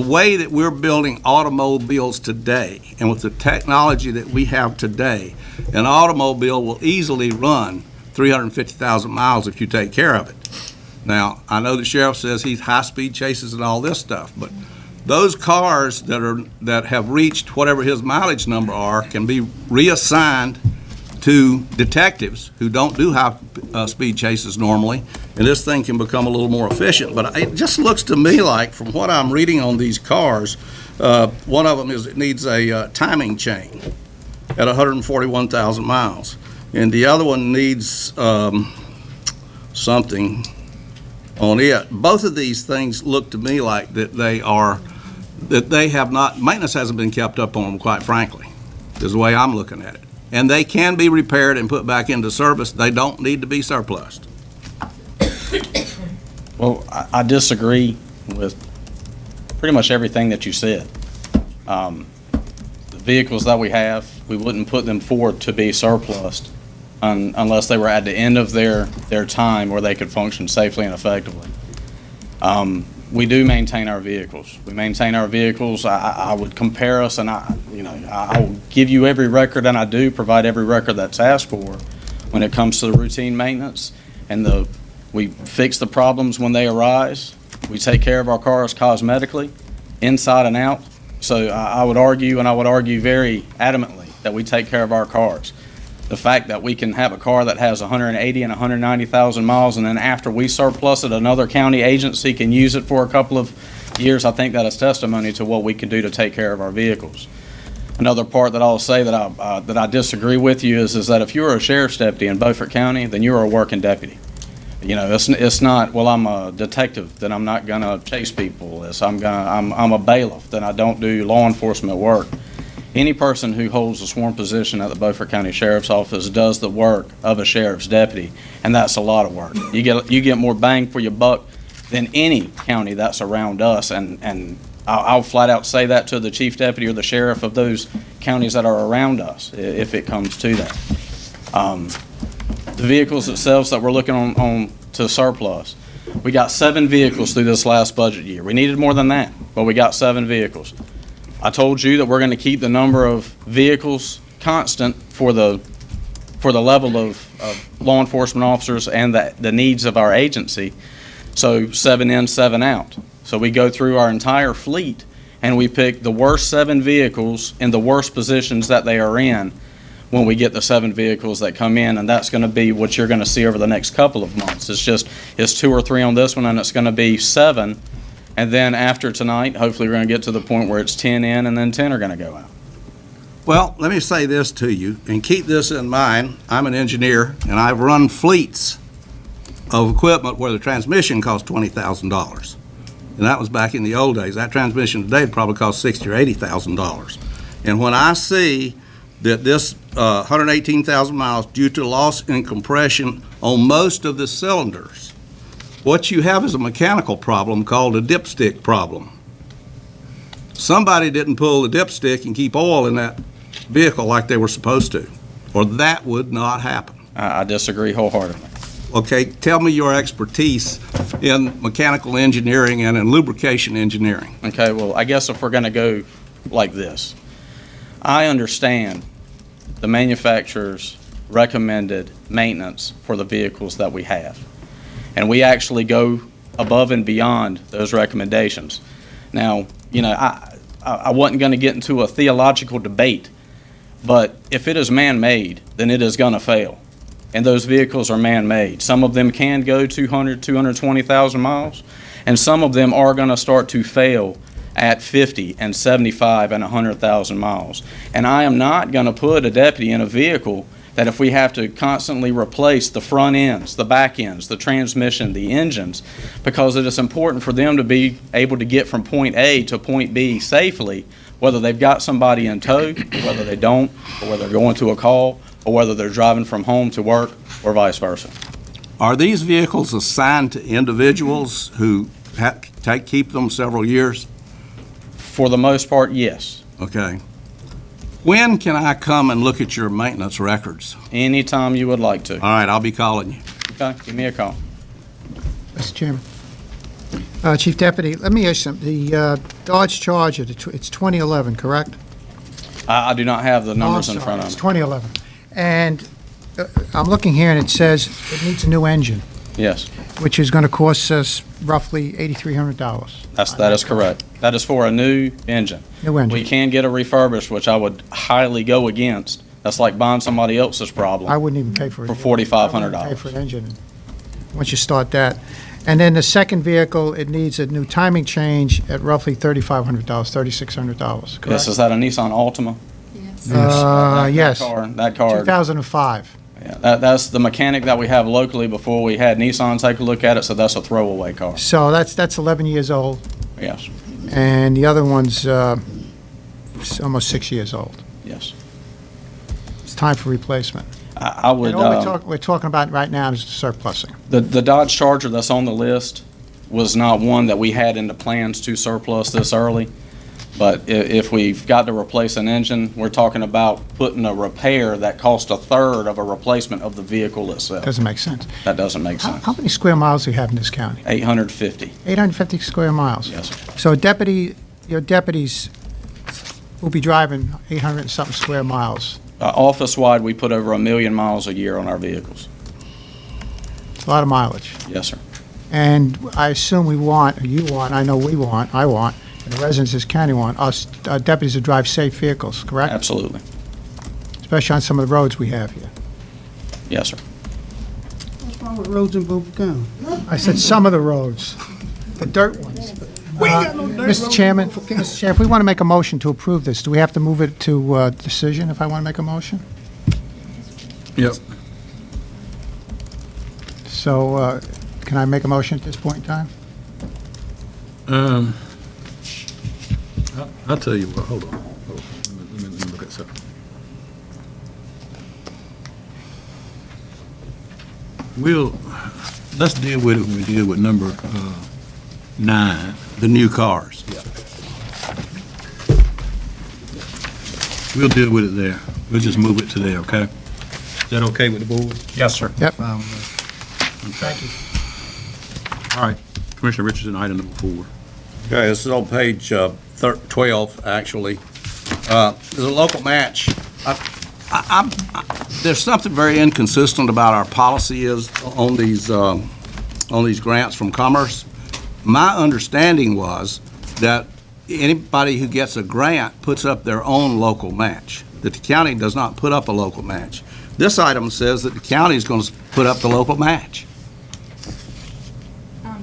way that we're building automobiles today, and with the technology that we have today, an automobile will easily run 350,000 miles if you take care of it. Now, I know the sheriff says he's high-speed chases and all this stuff, but those cars that have reached whatever his mileage number are can be reassigned to detectives who don't do high-speed chases normally, and this thing can become a little more efficient. But it just looks to me like, from what I'm reading on these cars, one of them it needs a timing chain at 141,000 miles, and the other one needs something on it. Both of these things look to me like that they have not, maintenance hasn't been kept up on them, quite frankly, is the way I'm looking at it. And they can be repaired and put back into service. They don't need to be surplused. Well, I disagree with pretty much everything that you said. The vehicles that we have, we wouldn't put them forward to be surplused unless they were at the end of their time where they could function safely and effectively. We do maintain our vehicles. We maintain our vehicles. I would compare us, and I will give you every record, and I do provide every record that's asked for when it comes to the routine maintenance. And we fix the problems when they arise. We take care of our cars cosmetically, inside and out. So I would argue, and I would argue very adamantly, that we take care of our cars. The fact that we can have a car that has 180 and 190,000 miles, and then after we surplus it, another county agency can use it for a couple of years, I think that is testimony to what we can do to take care of our vehicles. Another part that I'll say that I disagree with you is that if you're a sheriff's deputy in Beaufort County, then you're a working deputy. It's not, well, I'm a detective, then I'm not gonna chase people. I'm a bailiff, then I don't do law enforcement work. Any person who holds a sworn position at the Beaufort County Sheriff's Office does the work of a sheriff's deputy, and that's a lot of work. You get more bang for your buck than any county that's around us, and I'll flat out say that to the chief deputy or the sheriff of those counties that are around us, if it comes to that. The vehicles themselves that we're looking on to surplus, we got 7 vehicles through this last budget year. We needed more than that, but we got 7 vehicles. I told you that we're going to keep the number of vehicles constant for the level of law enforcement officers and the needs of our agency. So 7 in, 7 out. So we go through our entire fleet and we pick the worst 7 vehicles in the worst positions that they are in when we get the 7 vehicles that come in, and that's going to be what you're going to see over the next couple of months. It's 2 or 3 on this one, and it's going to be 7. And then after tonight, hopefully we're going to get to the point where it's 10 in and then 10 are going to go out. Well, let me say this to you, and keep this in mind. I'm an engineer, and I've run fleets of equipment where the transmission cost $20,000. And that was back in the old days. That transmission today would probably cost $60,000 or $80,000. And when I see that this 118,000 miles due to loss in compression on most of the cylinders, what you have is a mechanical problem called a dipstick problem. Somebody didn't pull the dipstick and keep oil in that vehicle like they were supposed to, or that would not happen. I disagree wholeheartedly. Okay, tell me your expertise in mechanical engineering and in lubrication engineering. Okay, well, I guess if we're going to go like this, I understand the manufacturer's recommended maintenance for the vehicles that we have. And we actually go above and beyond those recommendations. Now, I wasn't going to get into a theological debate, but if it is man-made, then it is going to fail. And those vehicles are man-made. Some of them can go 200, 220,000 miles, and some of them are going to start to fail at 50 and 75 and 100,000 miles. And I am not going to put a deputy in a vehicle that if we have to constantly replace the front ends, the back ends, the transmission, the engines, because it is important for them to be able to get from point A to point B safely, whether they've got somebody in tow, whether they don't, or whether they're going to a call, or whether they're driving from home to work, or vice versa. Are these vehicles assigned to individuals who keep them several years? For the most part, yes. Okay. When can I come and look at your maintenance records? Anytime you would like to. All right, I'll be calling you. Okay, give me a call. Mr. Chairman. Chief Deputy, let me ask you something. The Dodge Charger, it's 2011, correct? I do not have the numbers in front of It's me. 2011. And I'm looking here, and it says it needs a new engine, Yes, which is going to cost us roughly $8,300. that is correct. That is for a new engine. New engine. We can get a refurbished, which I would highly go against. That's like buying somebody else's problem. I wouldn't even pay for it. For $4,500. I wouldn't pay for an engine, once you start that. And then the second vehicle, it needs a new timing change at roughly $3,500, $3,600, correct? Yes, is that a Nissan Altima? Yes. That car. 2005. Yeah, that's the mechanic that we have locally before we had Nissan take a look at it, so that's a throwaway car. So that's 11 years old, Yes, and the other one's almost 6 years old. yes. It's time for replacement. I would, And all we're talking about right now is surplusing. the Dodge Charger that's on the list was not one that we had in the plans to surplus this early. But if we've got to replace an engine, we're talking about putting a repair that costs a third of a replacement of the vehicle itself. Doesn't make sense. That doesn't make sense. How many square miles do you have in this county? 850, 850 square miles. yes, sir. So your deputies will be driving 800 and something square miles. Office-wide, we put over 1 million miles a year on our vehicles. It's a lot of mileage. Yes, sir. And I assume we want, or you want, I know we want, I want, and the residents of this county want, us deputies to drive safe vehicles, correct? Absolutely. Especially on some of the roads we have here. Yes, sir. What's wrong with roads in Beaufort County? I said some of the roads, the dirt ones. We ain't got no dirt Mr. roads. Chairman, if we want to make a motion to approve this, do we have to move it to decision if I want to make a motion? Yep. So, can I make a motion at this point in time? I'll tell you what, hold on. Let me look at something. Let's deal with it when we deal with number 9, the new cars. We'll deal with it there. We'll just move it to there, okay? Is that okay with the board? Yes, sir. Yep. Thank you. All right, Commissioner Richardson, item number 4. Okay, this is on page 12, actually. There's a local match. There's something very inconsistent about our policy is on these grants from Commerce. My understanding was that anybody who gets a grant puts up their own local match, that the county does not put up a local match. This item says that the county is going to put up the local match.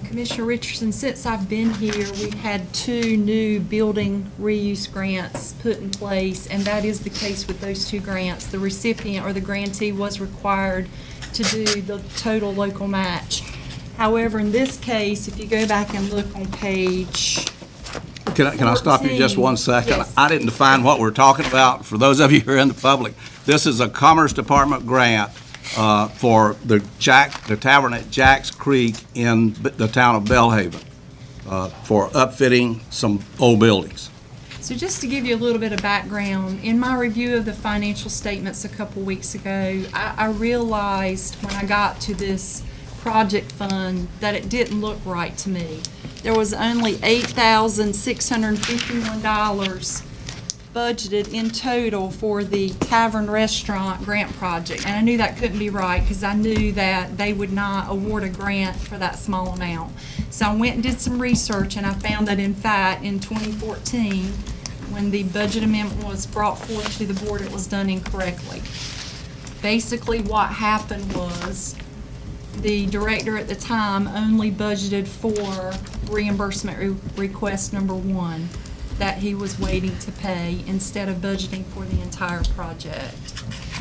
Commissioner Richardson, since I've been here, we've had 2 new building reuse grants put in place, and that is the case with those 2 grants. The recipient or the grantee was required to do the total local match. However, in this case, if you go back and look on page Can I stop you just 1 second? Yes. I didn't define what we're talking about. For those of you who are in the public, this is a Commerce Department grant for the tavern at Jack's Creek in the town of Bellhaven for upfitting some old buildings. So just to give you a little bit of background, in my review of the financial statements a couple weeks ago, I realized when I got to this project fund that it didn't look right to me. There was only $8,651 budgeted in total for the Tavern Restaurant grant project. And I knew that couldn't be right because I knew that they would not award a grant for that small amount. So I went and did some research, and I found that in fact in 2014, when the budget amendment was brought forth to the board, it was done incorrectly. Basically what happened was the director at the time only budgeted for reimbursement request number 1 that he was waiting to pay instead of budgeting for the entire project.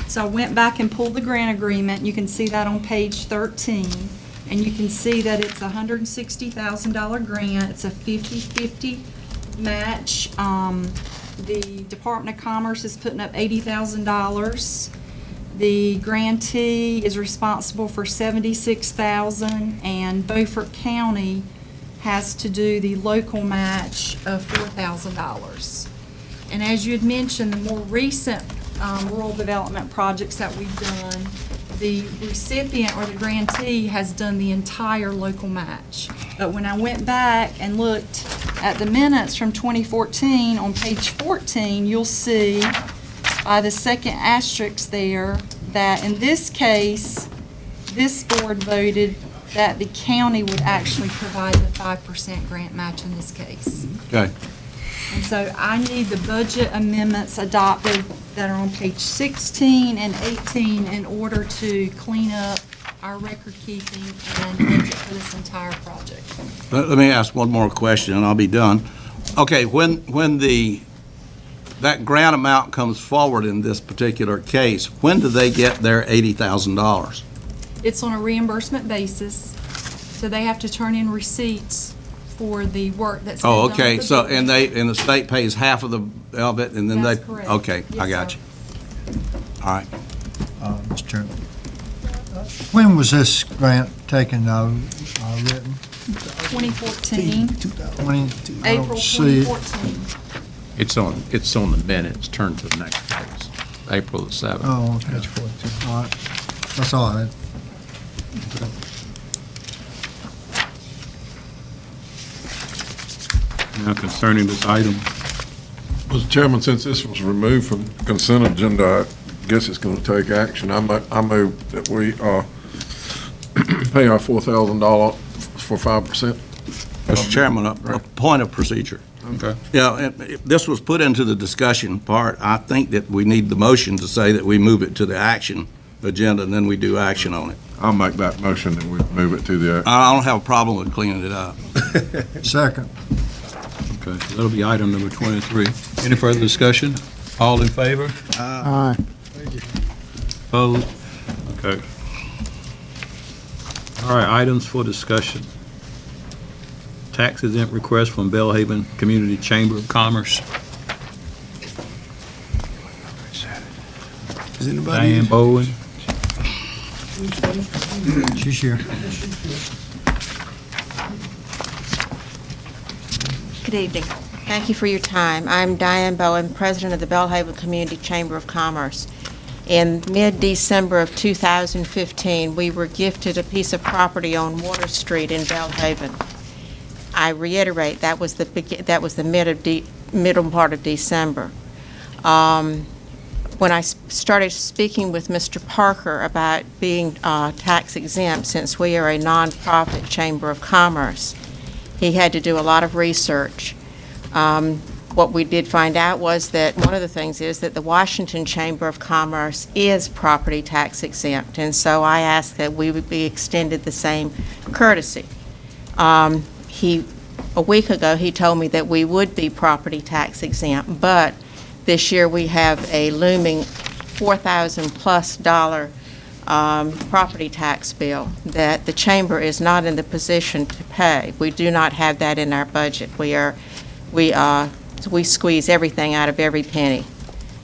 So I went back and pulled the grant agreement. You can see that on page 13. And you can see that it's a $160,000 grant. It's a 50-50 match. The Department of Commerce is putting up $80,000. The grantee is responsible for $76,000, and Beaufort County has to do the local match of $4,000. And as you had mentioned, the more recent rural development projects that we've done, the recipient or the grantee has done the entire local match. But when I went back and looked at the minutes from 2014, on page 14, you'll see by the second asterisk there that in this case, this board voted that the county would actually provide the 5% grant match in this case. Okay. And so I need the budget amendments adopted that are on page 16 and 18 in order to clean up our record keeping and budget for this entire project. Let me ask one more question and I'll be done. Okay, when that grant amount comes forward in this particular case, when do they get their $80,000? It's on a reimbursement basis, so they have to turn in receipts for the work that's been done. Oh, okay, with the so, building. and the state pays half of it, and then they... That's correct. Okay, I Yes, got sir. you. All right. Mr. Chairman. When was this grant taken, written? 2014, 20, I April don't see it. 2014. It's on the minutes. Turn to the next page. April the 7th. Oh, okay. All right. That's all right. Now concerning this item, Mr. Chairman, since this was removed from the consent agenda, I guess it's going to take action. I move that we pay our $4,000 for 5%. Mr. Chairman, a point of procedure. okay. Yeah, and this was put into the discussion part. I think that we need the motion to say that we move it to the action agenda, and then we do action on it. I'll make that motion and we move it to the... I don't have a problem with cleaning it up. Second. Okay, so that'll be item number 23. Any further discussion? All in favor? Aye. Opposed? Okay. All right, items for discussion. Tax exempt request from Bellhaven Community Chamber of Commerce. Is anybody? Diane Bowen. She's here. Good evening. Thank you for your time. I'm Diane Bowen, President of the Bellhaven Community Chamber of Commerce. In mid-December of 2015, we were gifted a piece of property on Water Street in Bellhaven. I reiterate, that was the middle part of December. When I started speaking with Mr. Parker about being tax exempt, since we are a nonprofit chamber of commerce, he had to do a lot of research. What we did find out was that one of the things is that the Washington Chamber of Commerce is property tax exempt, and so I asked that we would be extended the same courtesy. A week ago, he told me that we would be property tax exempt, but this year we have a looming $4,000+ property tax bill that the chamber is not in the position to pay. We do not have that in our budget. We squeeze everything out of every penny.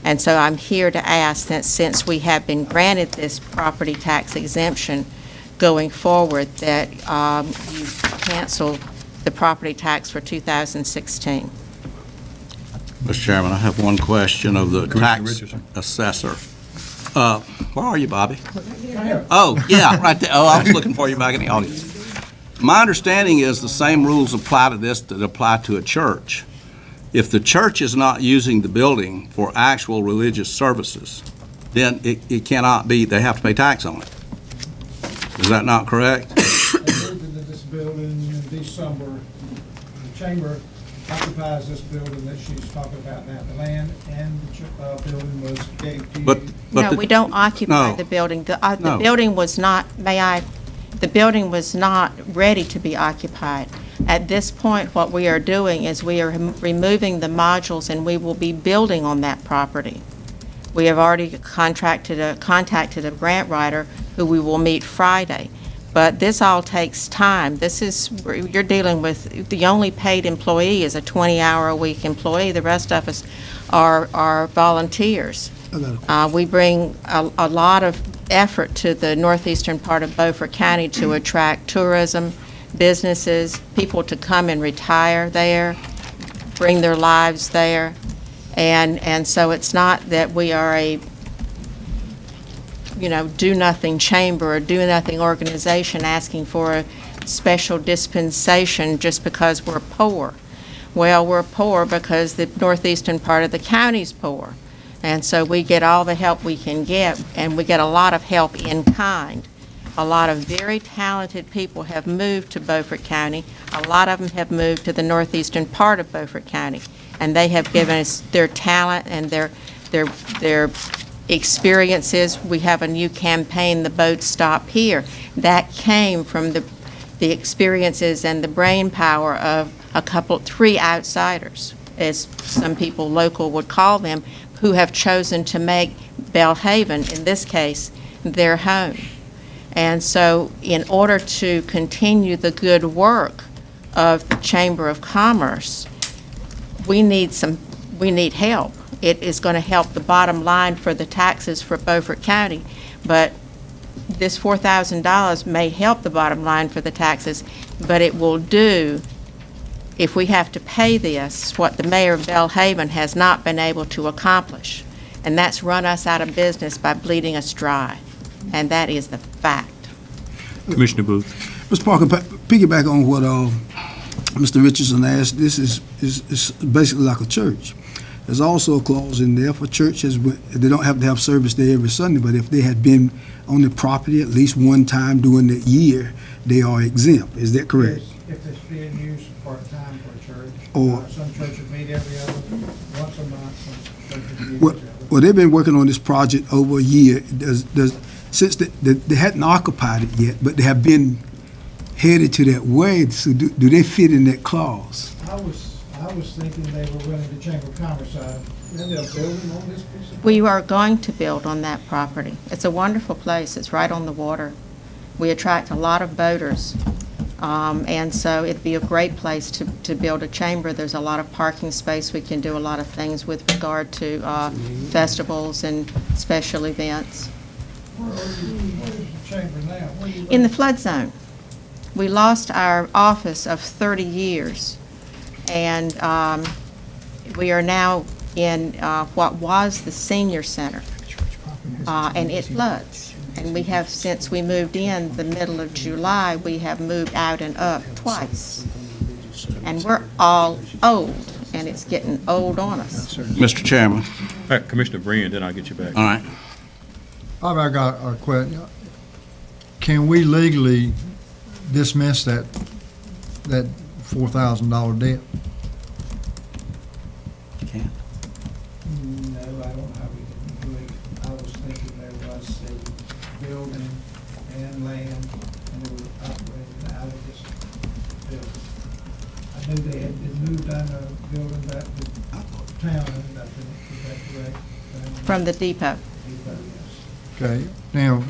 And so I'm here to ask that since we have been granted this property tax exemption going forward, that you cancel the property tax for 2016. Mr. Chairman, I have one question of the tax Richardson. assessor. Where are you, Bobby? Oh, yeah, right there. Oh, I was looking for you back in the audience. My understanding is the same rules apply to this that apply to a church. If the church is not using the building for actual religious services, then it cannot be, they have to pay tax on it. Is that not correct? They moved into this building in December. The chamber occupies this building that she's talking about now. The land and the building was gave to you. No, we don't occupy the building. The No. building was not, may I the building was not ready to be occupied. At this point, what we are doing is we are removing the modules, and we will be building on that property. We have already contacted a grant writer who we will meet Friday. But this all takes time. You're dealing with, the only paid employee is a 20-hour-a-week employee. The rest of us are volunteers. We bring a lot of effort to the northeastern part of Beaufort County to attract tourism, businesses, people to come and retire there, bring their lives there. And so it's not that we are a do-nothing chamber or do-nothing organization asking for a special dispensation just because we're poor. Well, we're poor because the northeastern part of the county's poor. And so we get all the help we can get, and we get a lot of help in kind. A lot of very talented people have moved to Beaufort County. A lot of them have moved to the northeastern part of Beaufort County, and they have given us their talent and their experiences. We have a new campaign, The Boat Stop Here. That came from the experiences and the brain power of three outsiders, as some people local would call them, who have chosen to make Belhaven, in this case, their home. And so in order to continue the good work of the Chamber of Commerce, we need help. It is going to help the bottom line for the taxes for Beaufort County, but this $4,000 may help the bottom line for the taxes, but it will do, if we have to pay this, what the mayor of Belhaven has not been able to accomplish, and that's run us out of business by bleeding us dry, and that is the fact. Commissioner Booth. Mr. Parker, piggyback on what Mr. Richardson asked, this is basically like a church. There's also a clause in there for churches, they don't have to have service there every Sunday, but if they had been on the property at least one time during the year, they are exempt. Is that correct? If it's being used part-time for a church. Or some churches meet every other, once a month, some churches meet well, every other. well, they've been working on this project over a year. Since they hadn't occupied it yet, but they have been headed to that way. So do they fit in that clause? I was thinking they were running the Chamber of Commerce side. Then they're building on this piece of We are going to build on that property. It's a wonderful place. It's right on the water. We attract a lot of boaters. And so it'd be a great place to build a chamber. There's a lot of parking space. We can do a lot of things with regard to festivals and special events. Where is the chamber now? Where you In the flood zone. We lost our office of 30 years, and we are now in what was the senior center, and it floods. And we have, since we moved in the middle of July, we have moved out and up twice. And we're all old, and it's getting old on us. Mr. Chairman. All right, Commissioner Brand, then I'll get you back. All right. I got a question. Can we legally dismiss that $4,000 debt? No, I don't know how we can do it. I was thinking there was a building and land, and they were operating out of this building. I knew they had been moved out of the building back to town, I think, is that correct? From the depot. Depot, yes. Okay, now,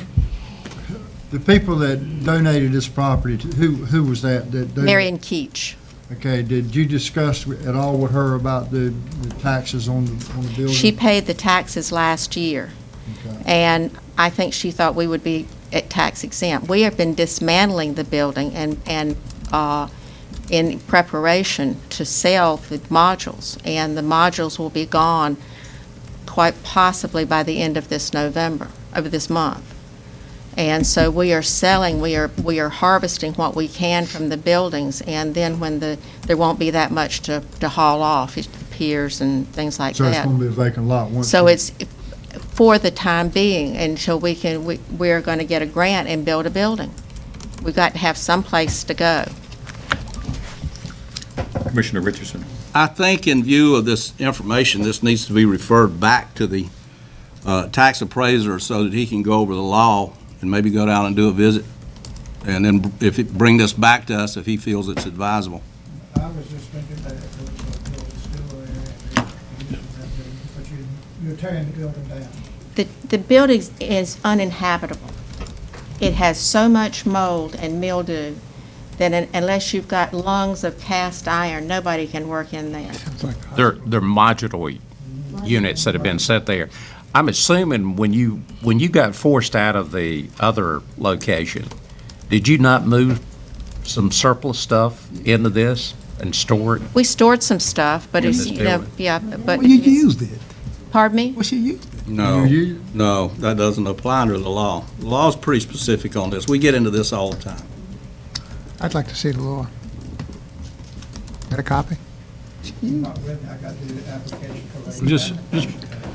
the people that donated this property, who was that? Marion Keach. Okay, did you discuss at all with her about the taxes on the building? She paid the taxes last year, Okay. and I think she thought we would be tax exempt. We have been dismantling the building and in preparation to sell the modules, and the modules will be gone quite possibly by the end of this month. And so we are selling, we are harvesting what we can from the buildings, and then when there won't be that much to haul off, piers and things like So that. it's going to be a vacant lot once. So it's for the time being until we're going to get a grant and build a building. We've got to have some place to go. Commissioner Richardson. I think in view of this information, this needs to be referred back to the tax appraiser so that he can go over the law and maybe go down and do a visit and then if it, bring this back to us if he feels it's advisable. I was just thinking that it was a building still there, and using that building, but you're tearing the building down. The building is uninhabitable. It has so much mold and mildew that unless you've got lungs of cast iron, nobody can work in there. They're modular units that have been set there. I'm assuming when you got forced out of the other location, did you not move some surplus stuff into this and store it? We stored some stuff, but In it's, this you know, building? yeah, but. Well, you used it. Pardon me? What's you used? No, no, that doesn't apply under the law. The law is pretty specific on this. We get into this all the time. I'd like to see the law. Got a copy? Not with me, I got the application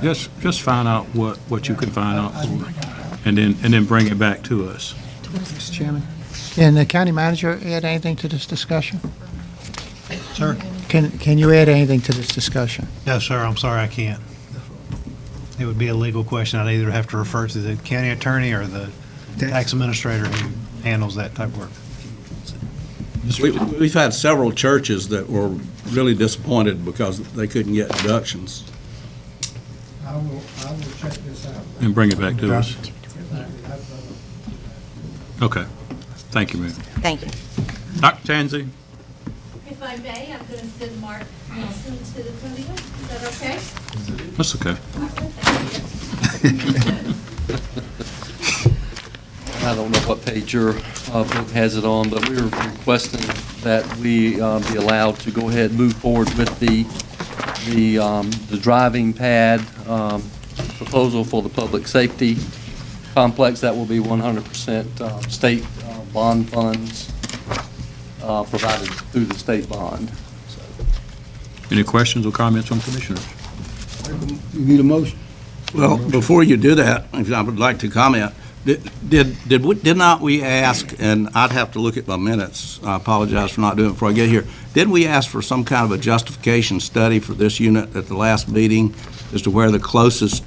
correct. Just find out what you can find out for, and then bring it back to us. Mr. Chairman. Can the county manager add anything to this discussion? Sir? Can you add anything to this discussion? No, sir, I'm sorry, I can't. It would be a legal question. I'd either have to refer to the county attorney or the tax administrator who handles that type of work. We've had several churches that were really disappointed because they couldn't get deductions. I will check this out. And bring it back to us. Okay. Thank you, ma'am. Thank you. Dr. Tansey? If I may, I'm going to send Mark Nelson to the podium. Is that okay? That's okay. I don't know what page your book has it on, but we're requesting that we be allowed to go ahead and move forward with the driving pad proposal for the public safety complex. That will be 100% state bond funds provided through the state bond. Any questions or comments from commissioners? You need a motion? Well, before you do that, if I would like to comment, did not we ask, and I'd have to look at my minutes, I apologize for not doing it before I get here, did we ask for some kind of a justification study for this unit at the last meeting as to where the closest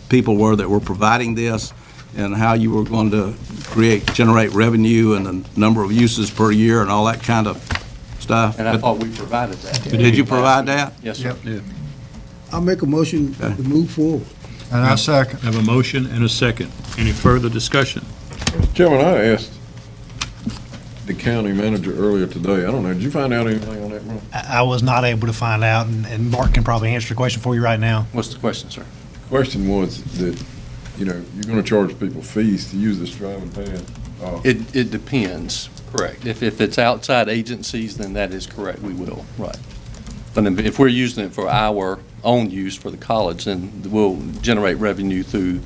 people were that were providing this, and how you were going to generate revenue and the number of uses per year and all that kind of stuff? And I thought we provided that. Did you provide that? Yes, sir. Yeah. I'll make a motion to move forward. And I second. Have a motion and a second. Any further discussion? Mr. Chairman, I asked the county manager earlier today, I don't know, did you find out anything on that, Ron? I was not able to find out, and Mark can probably answer the question for you right now. What's the question, sir? The question was that, you're going to charge people fees to use this driving pad. It depends, correct. If it's outside agencies, then that is correct, we will, right. But if we're using it for our own use for the college, then we'll generate revenue through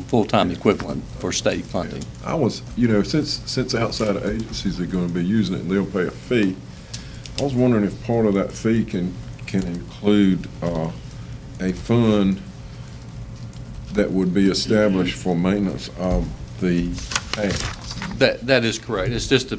full-time equivalent for state funding. I was, since outside agencies are going to be using it and they'll pay a fee, I was wondering if part of that fee can include a fund that would be established for maintenance of the pad. That is correct. It's just,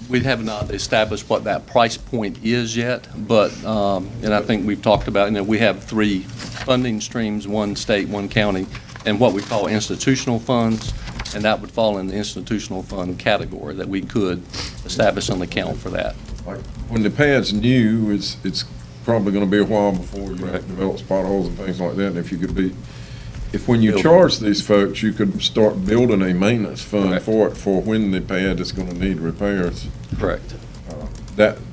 we have not established what that price point is yet, but, and I think we've talked about, we have 3 funding streams, 1 state, 1 county, and what we call institutional funds, and that would fall in the institutional fund category that we could establish an account for that. Like, when the pad's new, it's probably going to be a while before you develop potholes and things like that, and if when you charge these folks, you could start building a maintenance fund for it for when the pad is going to need repairs. Correct.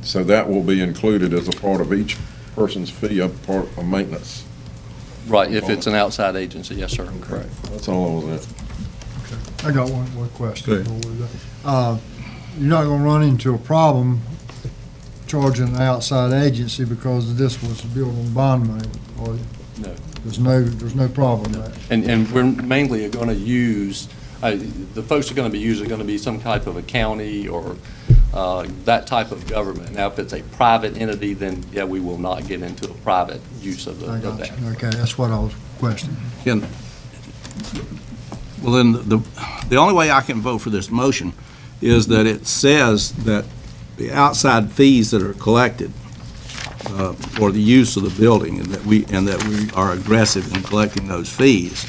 So that will be included as a part of each person's fee, a part of maintenance. Right, if it's an outside agency, yes, sir, correct. That's all I was at. I got one more question. You're not going to run into a problem charging an outside agency because this was built on bond money, or No. There's no problem with that. And we're mainly going to use, the folks are going to be usually going to be some type of a county or that type of government. Now, if it's a private entity, then, yeah, we will not get into a private use of I got that. you. Okay, that's what I was questioning. Well, then, the only way I can vote for this motion is that it says that the outside fees that are collected for the use of the building, and that we are aggressive in collecting those fees,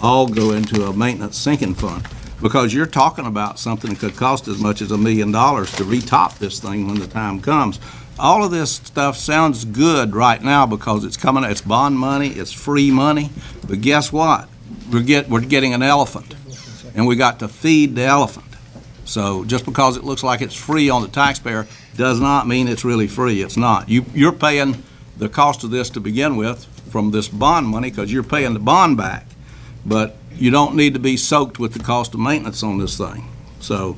all go into a maintenance sinking fund. because you're talking about something that could cost as much as $1 million to retop this thing when the time comes. All of this stuff sounds good right now because it's coming, it's bond money, it's free money, but guess what? We're getting an elephant, and we got to feed the elephant. So just because it looks like it's free on the taxpayer does not mean it's really free. It's not. You're paying the cost of this to begin with from this bond money because you're paying the bond back, but you don't need to be soaked with the cost of maintenance on this thing. So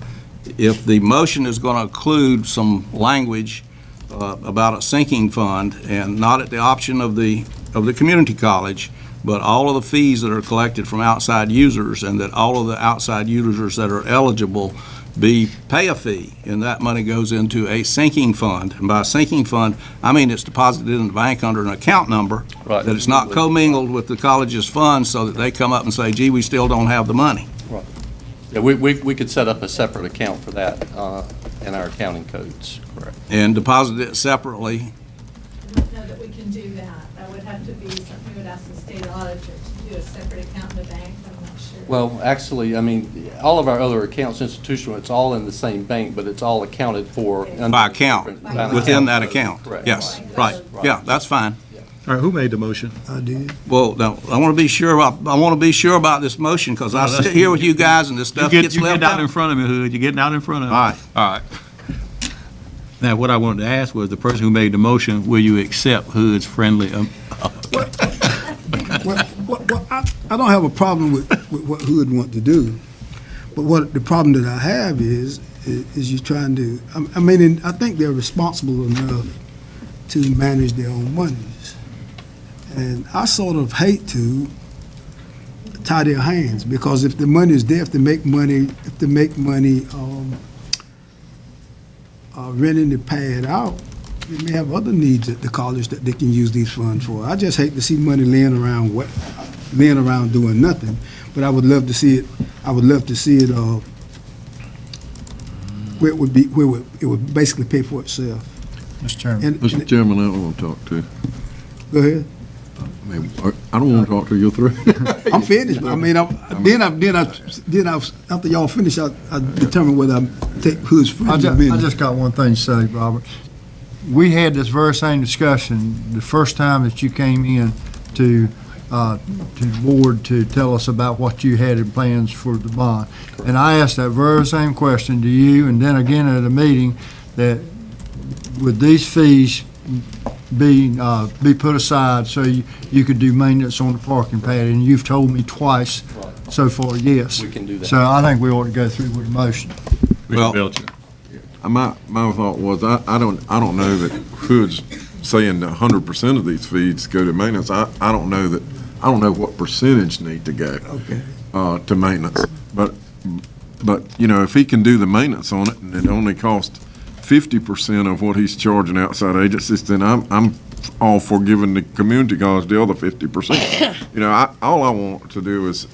if the motion is going to include some language about a sinking fund and not at the option of the community college, but all of the fees that are collected from outside users, and that all of the outside users that are eligible pay a fee, and that money goes into a sinking fund. And by a sinking fund, I mean it's deposited in the bank under an account number, Right. that it's not commingled with the college's funds so that they come up and say, gee, we still don't have the money. Right. Yeah, we could set up a separate account for that in our accounting codes, correct. And deposit it separately. I don't know that we can do that. That would have to be something we would ask the state auditor to do, a separate account in the bank. I'm not sure. Well, actually, I mean, all of our other accounts, institutional, it's all in the same bank, but it's all accounted for. By account, within that account. Correct. Yes, right. Yeah, that's fine. All right, who made the motion? I did. Well, now, I want to be sure about this motion, because I sit here with you guys and this stuff gets You're left getting out in out. front of me, Hood. You're getting out in front of me. All right. All right. Now, what I wanted to ask was, the person who made the motion, will you accept Hood's friendly? Well, I don't have a problem with what Hood want to do, but what the problem that I have is you trying to, I mean, I think they're responsible enough to manage their own monies. And I sort of hate to tie their hands, because if the money is there, if they make money renting the pad out, they may have other needs at the college that they can use these funds for. I just hate to see money laying around doing nothing, but I would love to see it, where it would basically pay for itself. Mr. Chairman. And- Mr. Chairman, I don't want to talk to. Go ahead. I don't want to talk to you through. I'm finished. I mean, after y'all finish, I determine whether I take Hood's I friendly. just got one thing to say, Robert. We had this very same discussion the first time that you came in to the board to tell us about what you had in plans for the bond. And I asked that very same question to you, and then again at a meeting, that would these fees be put aside so you could do maintenance on the parking pad? And you've told me twice so far, yes. We can do that. So I think we ought to go through with a motion. Well, My thought was, I don't know that Hood's saying that 100% of these fees go to maintenance. I don't know what percentage need to go to maintenance. But you know, if he can do the maintenance on it and it only costs 50% of what he's charging outside agencies, then I'm all for giving the community college the other 50%. You know, all I want to do is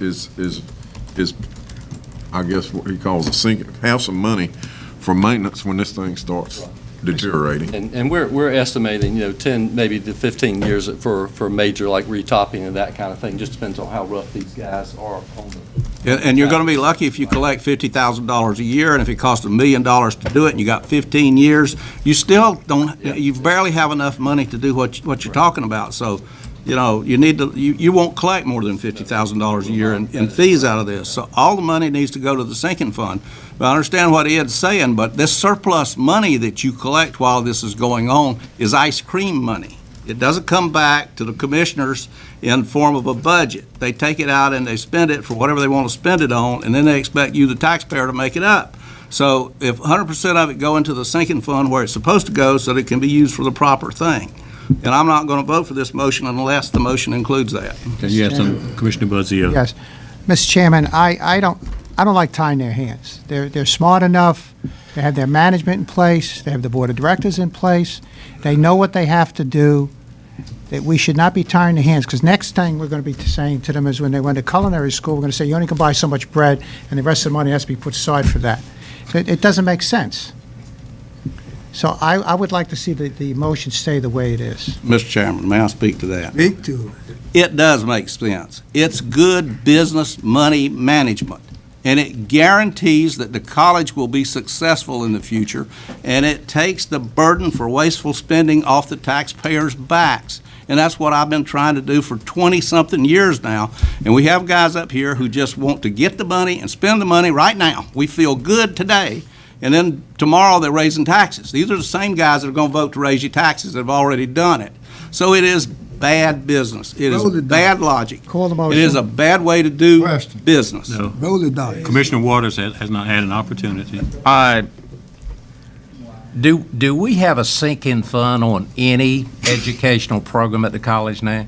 I guess what he calls a sink, have some money for maintenance when this thing starts deteriorating. And we're estimating, 10, maybe to 15 years for major, like retopping and that kind of thing. Just depends on how rough these guys are on the. and you're going to be lucky if you collect $50,000 a year, and if it costs $1 million to do it, and you got 15 years, you still don't. You barely have enough money to do what you're talking about. So, you need to. You won't collect more than $50,000 a year in fees out of this. So all the money needs to go to the sinking fund. But I understand what Ed's saying, but this surplus money that you collect while this is going on is ice cream money. It doesn't come back to the commissioners in form of a budget. They take it out and they spend it for whatever they want to spend it on, and then they expect you, the taxpayer, to make it up. So if 100% of it go into the sinking fund where it's supposed to go so that it can be used for the proper thing. And I'm not going to vote for this motion unless the motion includes that. Okay, you have some, Commissioner Buzzio. Yes. Mr. Chairman, I don't like tying their hands. They're smart enough. They have their management in place. They have the board of directors in place. They know what they have to do. That we should not be tying their hands, because next thing we're going to be saying to them is when they went to culinary school, we're going to say you only can buy so much bread, and the rest of the money has to be put aside for that. So it doesn't make sense. So I would like to see the motion stay the way it is. Mr. Chairman, may I speak to that? Speak to it. It does make sense. It's good business money management. and it guarantees that the college will be successful in the future, and it takes the burden for wasteful spending off the taxpayers' backs. And that's what I've been trying to do for 20-something years now. And we have guys up here who just want to get the money and spend the money right now. We feel good today, and then tomorrow they're raising taxes. These are the same guys that are going to vote to raise your taxes that have already done it. So it is bad business. It is bad logic. Call the It motion. is a bad way to do business. No. Roll the dice. Commissioner Waters has not had an opportunity. Do we have a sinking fund on any educational program at the college now?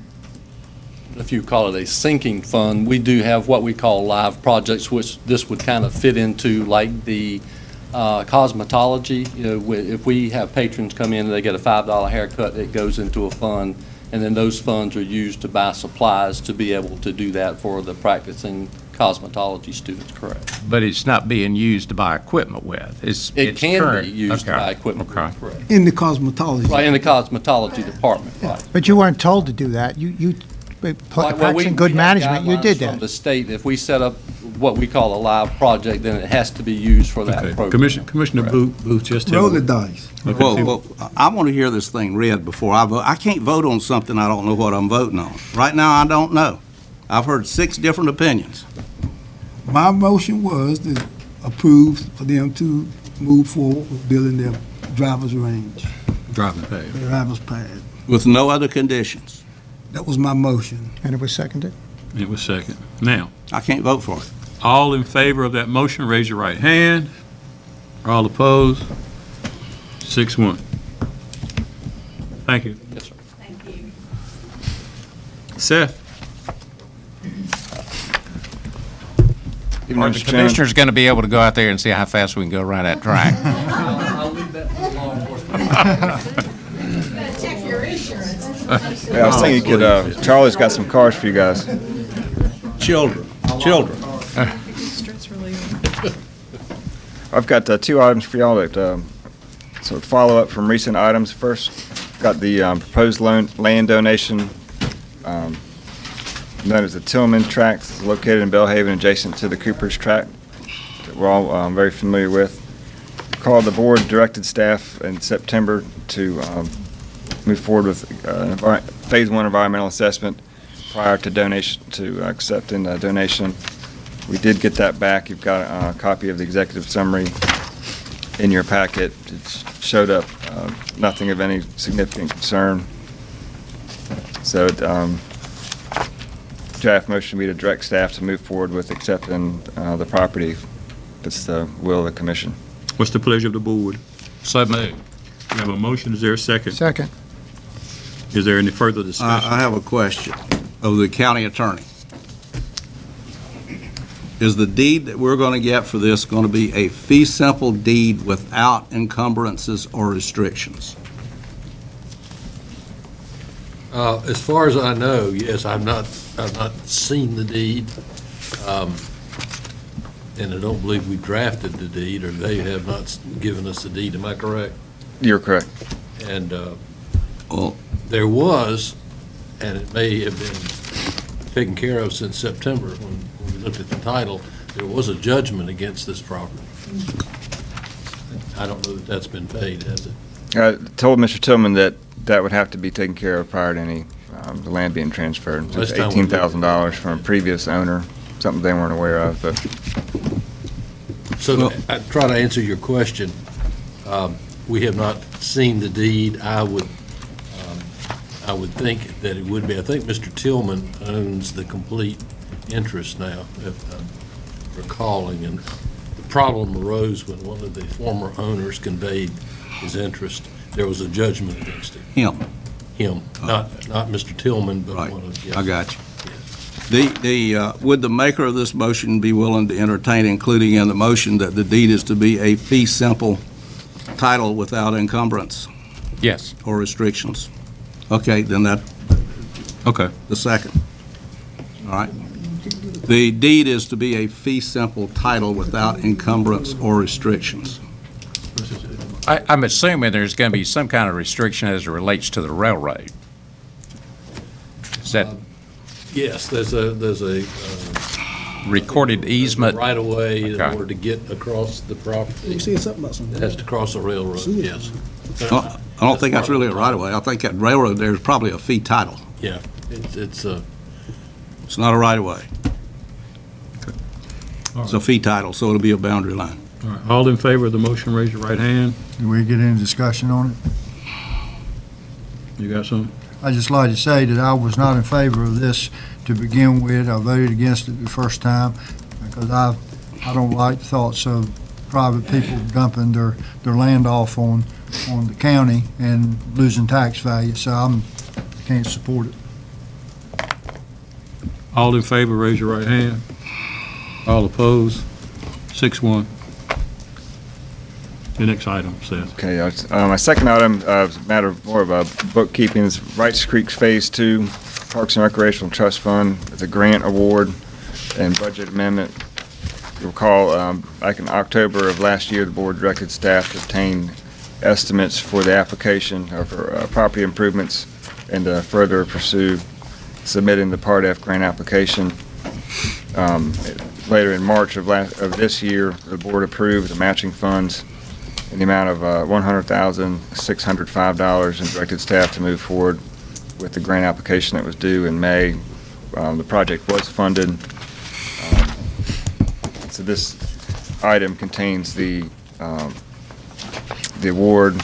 If you call it a sinking fund, we do have what we call live projects, which this would kind of fit into, like the cosmetology. You know, if we have patrons come in and they get a $5 haircut, it goes into a fund, and then those funds are used to buy supplies to be able to do that for the practicing cosmetology students, correct? But it's not being used to buy equipment with. It can current. be used to Okay. buy equipment, Okay. correct? In the cosmetology. Right, in the cosmetology department, right. But you weren't told to do that. You practicing good management, you did From that. the state, if we set up what we call a live project, then it has to be used for that Okay. program. Commissioner Booth just tell Roll me. the dice. Okay. Well, I want to hear this thing read before I vote. I can't vote on something I don't know what I'm voting on. Right now, I don't know. I've heard 6 different opinions. My motion was to approve for them to move forward with building their driver's range, Driving pay. their driver's pad. With no other conditions. That was my motion. And it was seconded? It was second. Now, I can't vote for it. all in favor of that motion, raise your right hand. All opposed? 6-1. Thank you. Yes, sir. Thank you. Seth? Are the commissioners going to be able to go out there and see how fast we can go around that track? I'll leave that for the law enforcement. Gotta check your insurance. Yeah, I was thinking you could, Charlie's got some cars for you guys. Children. Stress reliever. I've got 2 items for y'all that sort of follow up from recent items. First, got the proposed land donation known as the Tillman Tract. It's located in Bellhaven, adjacent to the Cooper's Tract that we're all very familiar with. Called the board, directed staff in September to move forward with Phase 1 environmental assessment prior to donation, to accepting the donation. We did get that back. You've got a copy of the executive summary in your packet. It showed up nothing of any significant concern. So draft motion would be to direct staff to move forward with accepting the property if it's the will of the commission. What's the pleasure of the board? So moved. We have a motion. Is there a second? Second. Is there any further discussion? I have a question of the county attorney. Is the deed that we're going to get for this going to be a fee simple deed without encumbrances or restrictions? As far as I know, yes, I've not seen the deed, and I don't believe we drafted the deed, or they have not given us the deed. Am I correct? You're correct. And there was, and it may have been taken care of since September, when we looked at the title, there was a judgment against this property. I don't know that that's been paid, has it? I told Mr. Tillman that that would have to be taken care of prior to any, the land being transferred. It's $18,000 from a previous owner, something they weren't aware of, but. So I try to answer your question. We have not seen the deed. I would think that it would be. I think Mr. Tillman owns the complete interest now, if I'm recalling. And the problem arose when one of the former owners conveyed his interest. There was a judgment against him. Him, not Mr. Tillman, but one of, yes. I got you. Would the maker of this motion be willing to entertain, including in the motion, that the deed is to be a fee simple title without encumbrance? Yes. Or restrictions? Okay, then okay. The second. All right. The deed is to be a fee simple title without encumbrance or restrictions. I'm assuming there's going to be some kind of restriction as it relates to the railroad. Is that? Yes, there's a recorded easement. Right away in Okay. order to get across the property. You said something about It something. has to cross a railroad, yes. I don't think that's really a right-of-way. I think that railroad, there's probably a fee title. Yeah, it's It's not a right-of-way. It's a fee title, so it'll be a boundary line. All right, all in favor of the motion, raise your right hand. Do we get any discussion on it? You got something? I'd just like to say that I was not in favor of this to begin with. I voted against it the first time because I don't like thoughts of private people dumping their land off on the county and losing tax value, so I can't support it. All in favor, raise your right hand. All opposed? 6-1. The next item, Seth. Okay, my second item is a matter of more of a bookkeeping. Is Wrights Creek Phase 2 Parks and Recreational Trust Fund. It's a grant award and budget amendment. You'll recall, back in October of last year, the board directed staff to obtain estimates for the application for property improvements and to further pursue submitting the Part F grant application. Later in March of this year, the board approved the matching funds in the amount of $100,605 and directed staff to move forward with the grant application that was due in May. The project was funded. So this item contains the award,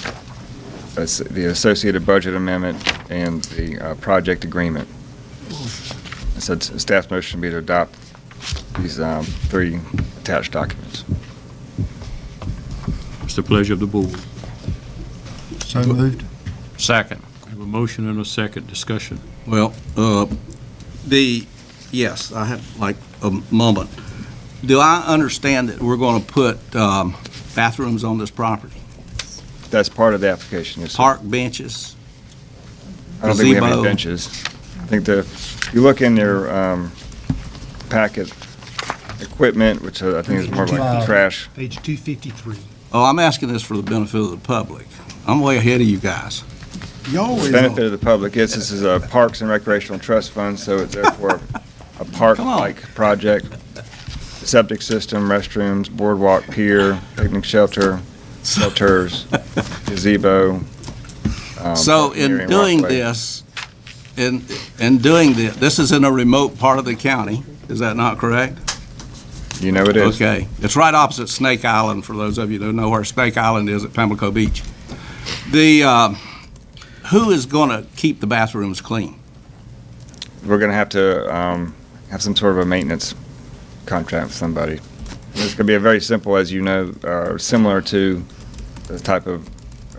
the associated budget amendment, and the project agreement. So staff's motion would be to adopt these 3 attached documents. It's the pleasure of the board. So moved. Second. I have a motion and a second. Discussion. Well, yes, I have like a moment. Do I understand that we're going to put bathrooms on this property? That's part of the application, yes, sir. Park benches? I don't think we have any gazebo? benches. I think you look in your packet, equipment, which I think is more like trash. Page 253. Oh, I'm asking this for the benefit of the public. I'm way ahead of you guys. You always Benefit of the public, yes, this is a Parks and Recreational Trust Fund, so it's therefore a park-like project. Septic system, restrooms, boardwalk, pier, picnic shelter, shelters, gazebo. So in doing this, this is in a remote part of the county, is that not correct? You know it is. Okay. It's right opposite Snake Island, for those of you who know where Snake Island is at Pamlico Beach. Who is going to keep the bathrooms clean? We're going to have some sort of a maintenance contract with somebody. It's going to be a very simple, as you know, similar to the type of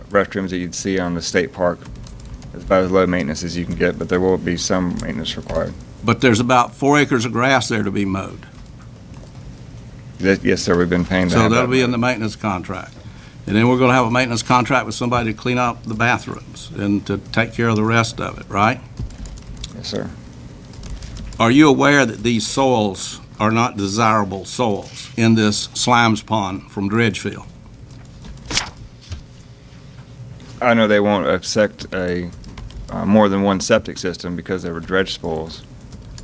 restrooms that you'd see on the state park. It's about as low maintenance as you can get, but there will be some maintenance required. But there's about 4 acres of grass there to be mowed. Yes, sir, we've been paying that. So that'll be in the maintenance contract. And then we're going to have a maintenance contract with somebody to clean up the bathrooms and to take care of the rest of it, right? Yes, sir. Are you aware that these soils are not desirable soils in this Slimes Pond from Dredgefield? I know they won't accept more than one septic system because they were dredge spoils.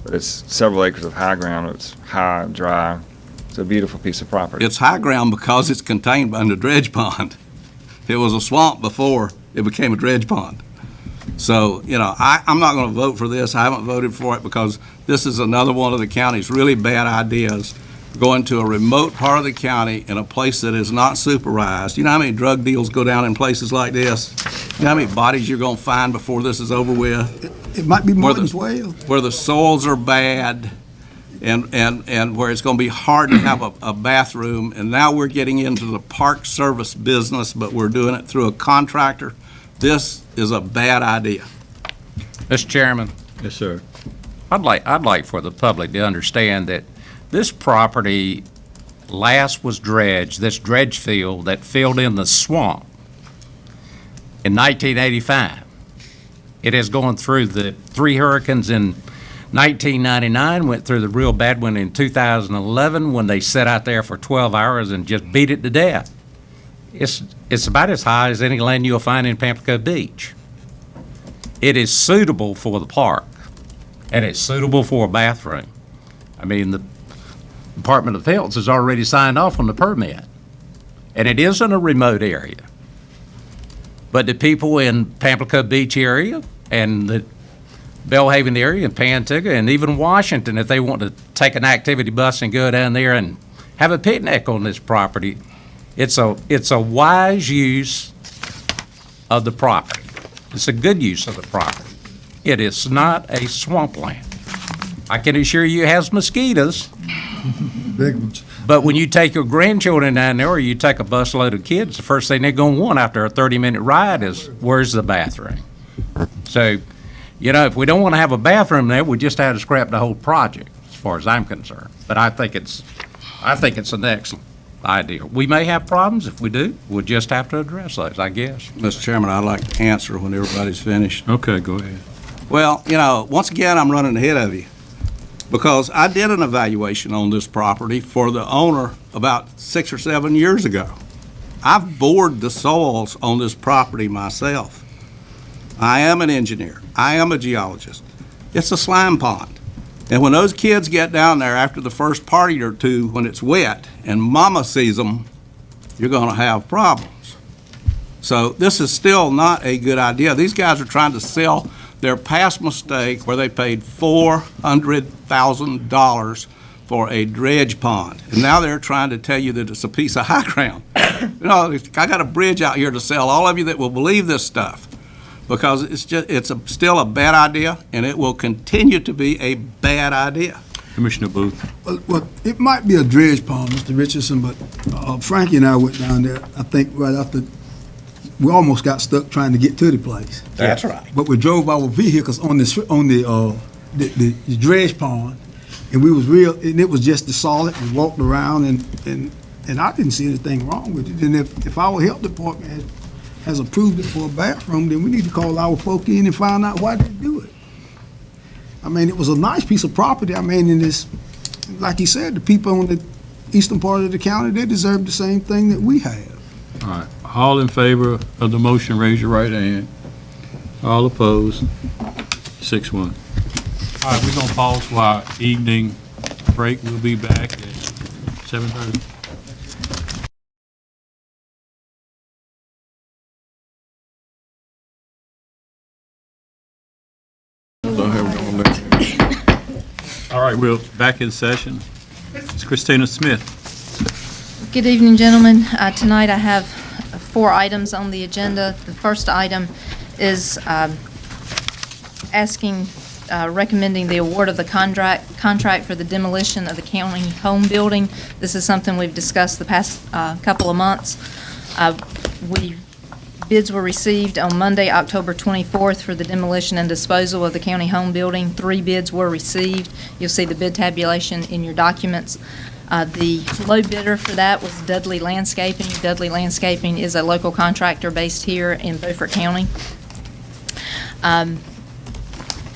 But it's several acres of high ground. It's high, dry. It's a beautiful piece of property. It's high ground because it's contained by the dredge pond. It was a swamp before it became a dredge pond. So, I'm not going to vote for this. I haven't voted for it because this is another one of the county's really bad ideas, going to a remote part of the county in a place that is not supervised. You know how many drug deals go down in places like this? You know how many bodies you're going to find before this is over with? It might be more than 12. Where the soils are bad and where it's going to be hard to have a bathroom. And now we're getting into the park service business, but we're doing it through a contractor. This is a bad idea. Mr. Chairman. Yes, sir. I'd like for the public to understand that this property last was dredged, this dredge field that filled in the swamp in 1985. It has gone through the 3 hurricanes in 1999, went through the real bad one in 2011 when they sat out there for 12 hours and just beat it to death. It's about as high as any land you'll find in Pamlico Beach. It is suitable for the park, and it's suitable for a bathroom. I mean, Department of Health has already signed off on the permit. And it is in a remote area. But the people in Pamplico Beach area and the Belhaven area and Pantigga and even Washington, if they want to take an activity bus and go down there and have a picnic on this property, it's a wise use of the property. It's a good use of the property. It is not a swampland. I can assure you it has mosquitoes. Big ones. But when you take your grandchildren down there or you take a busload of kids, the first thing they're going to want after a 30-minute ride is, where's the bathroom? So, if we don't want to have a bathroom there, we just have to scrap the whole project, as far as I'm concerned. But I think it's an excellent idea. We may have problems. If we do, we'll just have to address those, I guess. Mr. Chairman, I'd like to answer when everybody's finished. Okay, go ahead. Well, once again, I'm running ahead of you because I did an evaluation on this property for the owner about 6 or 7 years ago. I've bored the soils on this property myself. I am an engineer. I am a geologist. It's a slime pond. And when those kids get down there after the first party or two, when it's wet and mama sees them, you're going to have problems. So this is still not a good idea. These guys are trying to sell their past mistake where they paid $400,000 for a dredge pond. And now they're trying to tell you that it's a piece of high ground. I got a bridge out here to sell all of you that will believe this stuff, because it's still a bad idea, and it will continue to be a bad idea. Commissioner Booth. Well, it might be a dredge pond, Mr. Richardson, but Frankie and I went down there, I think right after, we almost got stuck trying to get to the place. That's right. But we drove our vehicles on the dredge pond, and it was just the solid. We walked around, and I didn't see anything wrong with it. And if our health department has approved it for a bathroom, then we need to call our folk in and find out why they do it. I mean, it was a nice piece of property. I mean, in this, like he said, the people on the eastern part of the county, they deserve the same thing that we have. All right. All in favor of the motion, raise your right hand. All opposed? 6-1. All right, we're going to pause for our evening break. We'll be back at 7:30. All right, we're back in session. It's Christina Smith. Good evening, gentlemen. Tonight I have 4 items on the agenda. The first item is recommending the award of the contract for the demolition of the county home building. This is something we've discussed the past couple of months. Bids were received on Monday, October 24th for the demolition and disposal of the county home building. 3 bids were received. You'll see the bid tabulation in your documents. The low bidder for that was Dudley Landscaping. Dudley Landscaping is a local contractor based here in Beaufort County.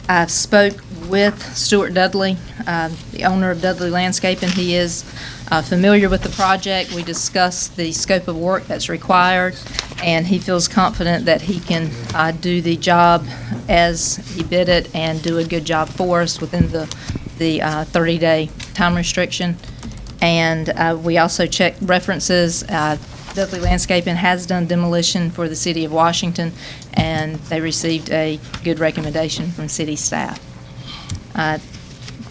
I spoke with Stuart Dudley, the owner of Dudley Landscaping. He is familiar with the project. We discussed the scope of work that's required, and he feels confident that he can do the job as he bid it and do a good job for us within the 30-day time restriction. And we also checked references. Dudley Landscaping has done demolition for the city of Washington, and they received a good recommendation from city staff.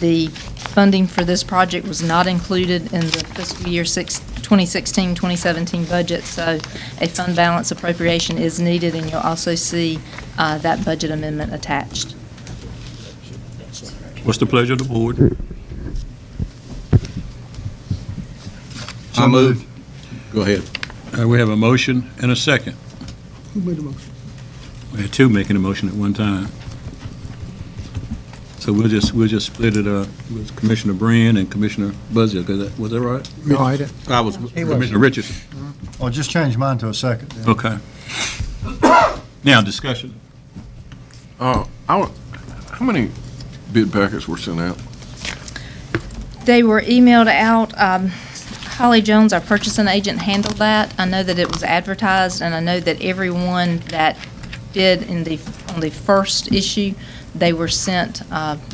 The funding for this project was not included in the fiscal year 2016-2017 budget, so a fund balance appropriation is needed, and you'll also see that budget amendment attached. What's the pleasure of the board? I move. Go ahead. We have a motion and a second. Who made the motion? We had 2 making a motion at one time. So we'll just split it with Commissioner Brand and Commissioner Buzzy. Was that right? No, I didn't. I was Commissioner Richardson. Well, just change mine to a second. Then. Okay. Now, discussion. How many bid packets were sent out? They were emailed out. Holly Jones, our purchasing agent, handled that. I know that it was advertised, and I know that everyone that bid on the first issue, they were sent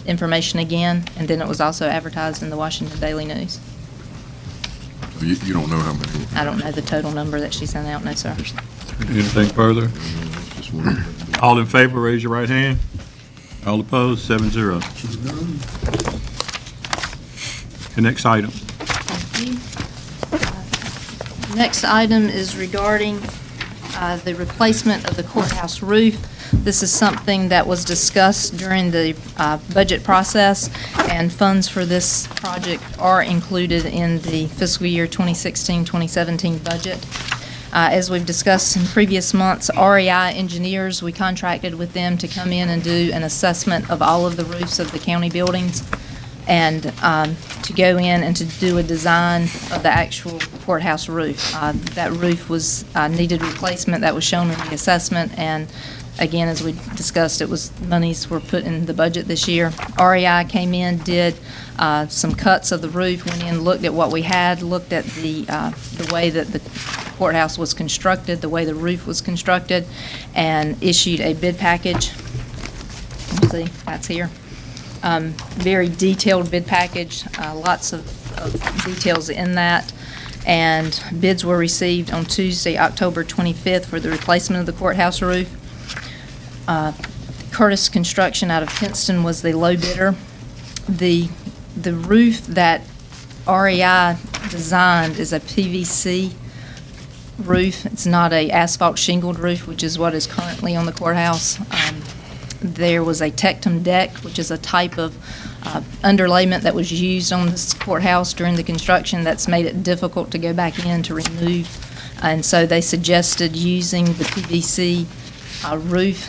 information again, and then it was also advertised in the Washington Daily News. You don't know how many? I don't know the total number that she sent out, no, sir. Anything further? All in favor, raise your right hand. All opposed, 7-0. The next item. Next item is regarding the replacement of the courthouse roof. This is something that was discussed during the budget process, and funds for this project are included in the fiscal year 2016-2017 budget. As we've discussed in previous months, REI Engineers, we contracted with them to come in and do an assessment of all of the roofs of the county buildings, and to go in and to do a design of the actual courthouse roof. That roof was needed replacement. That was shown in the assessment, and again, as we discussed, monies were put in the budget this year. REI came in, did some cuts of the roof, went in, looked at what we had, looked at the way that the courthouse was constructed, the way the roof was constructed, and issued a bid package. Let's see, that's here. Very detailed bid package, lots of details in that. And bids were received on Tuesday, October 25th for the replacement of the courthouse roof. Curtis Construction out of Kinston was the low bidder. The roof that REI designed is a PVC roof. It's not a asphalt shingled roof, which is what is currently on the courthouse. There was a tectum deck, which is a type of underlayment that was used on this courthouse during the construction that's made it difficult to go back in to remove. And so they suggested using the PVC roof.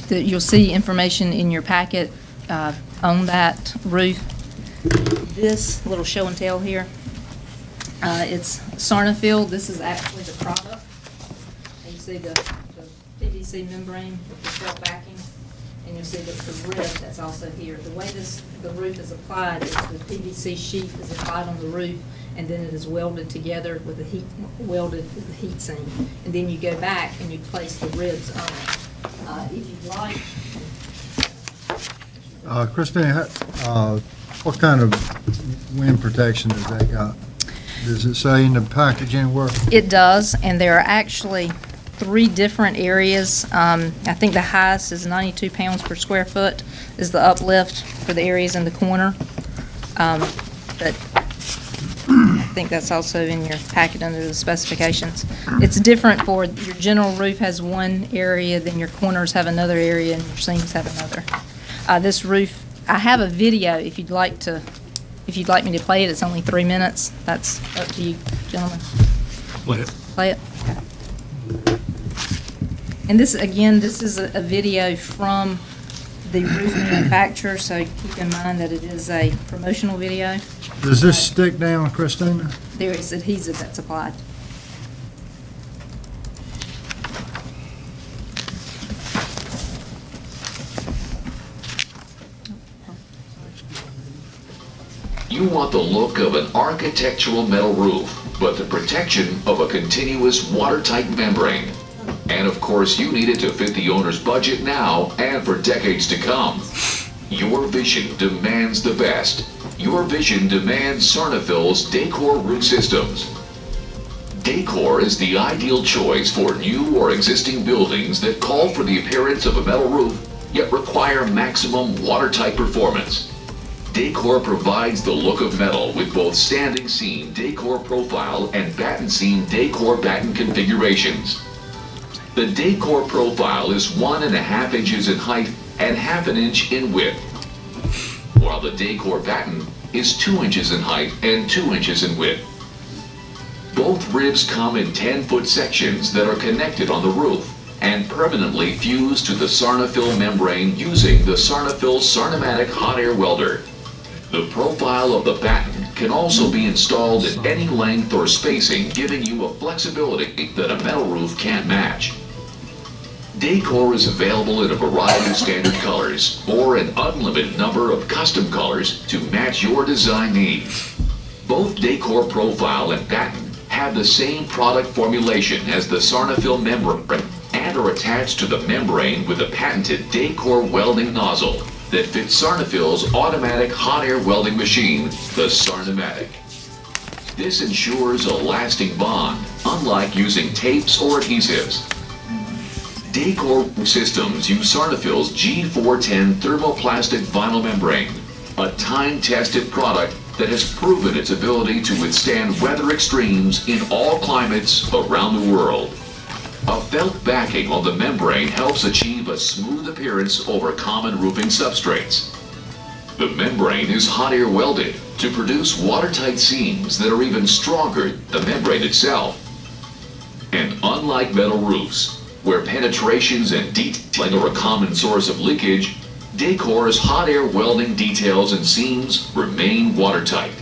You'll see information in your packet on that roof. This little show and tell here, it's Sarnafil. This is actually the product. And you see the PVC membrane with the felt backing, and you'll see the rib that's also here. The way the roof is applied is the PVC sheet is applied on the roof, and then it is welded together with the heat sink. And then you go back and you place the ribs on it. If you'd like. Christine, what kind of wind protection does that got? Does it say in the package anywhere? It does, and there are actually 3 different areas. I think the highest is 92 pounds per square foot is the uplift for the areas in the corner. But I think that's also in your packet under the specifications. It's different for your general roof has one area, then your corners have another area, and your seams have another. This roof, I have a video if you'd like me to play it. It's only 3 minutes. That's up to you, gentlemen. Play it. Play it? Okay. And this, again, this is a video from the roof manufacturer, so keep in mind that it is a promotional video. Does this stick down, Christina? There is adhesive that's applied. You want the look of an architectural metal roof, but the protection of a continuous watertight membrane. And of course, you need it to fit the owner's budget now and for decades to come. Your vision demands the best. Your vision demands Sarnafil's Decor Roof Systems. Decor is the ideal choice for new or existing buildings that call for the appearance of a metal roof, yet require maximum watertight performance. Decor provides the look of metal with both standing seam Decor profile and batten seam Decor batten configurations. The Decor profile is 1.5 inches in height and 1/2 inch in width, while the Decor batten is 2 inches in height and 2 inches in width. Both ribs come in 10-foot sections that are connected on the roof and permanently fused to the Sarnafil membrane using the Sarnafil Sarnamatic hot air welder. The profile of the batten can also be installed at any length or spacing, giving you a flexibility that a metal roof can't match. Decor is available in a variety of standard colors or an unlimited number of custom colors to match your design needs. Both Decor profile and batten have the same product formulation as the Sarnafil membrane and are attached to the membrane with a patented Decor welding nozzle that fits Sarnafil's automatic hot air welding machine, the Sarnamatic. This ensures a lasting bond, unlike using tapes or adhesives. Decor Systems use Sarnafil's G410 thermoplastic vinyl membrane, a time-tested product that has proven its ability to withstand weather extremes in all climates around the world. A felt backing on the membrane helps achieve a smooth appearance over common roofing substrates. The membrane is hot air welded to produce watertight seams that are even stronger than the membrane itself. And unlike metal roofs, where penetrations and detailing are a common source of leakage, Decor's hot air welding details and seams remain watertight.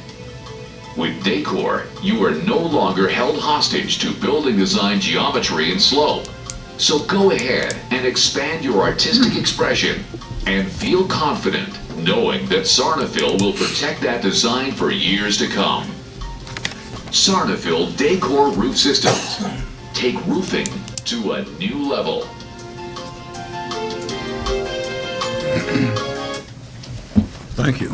With Decor, you are no longer held hostage to building design geometry and slope. So go ahead and expand your artistic expression and feel confident knowing that Sarnafil will protect that design for years to come. Sarnafil Decor Roof Systems. Take roofing to a new level. Thank you.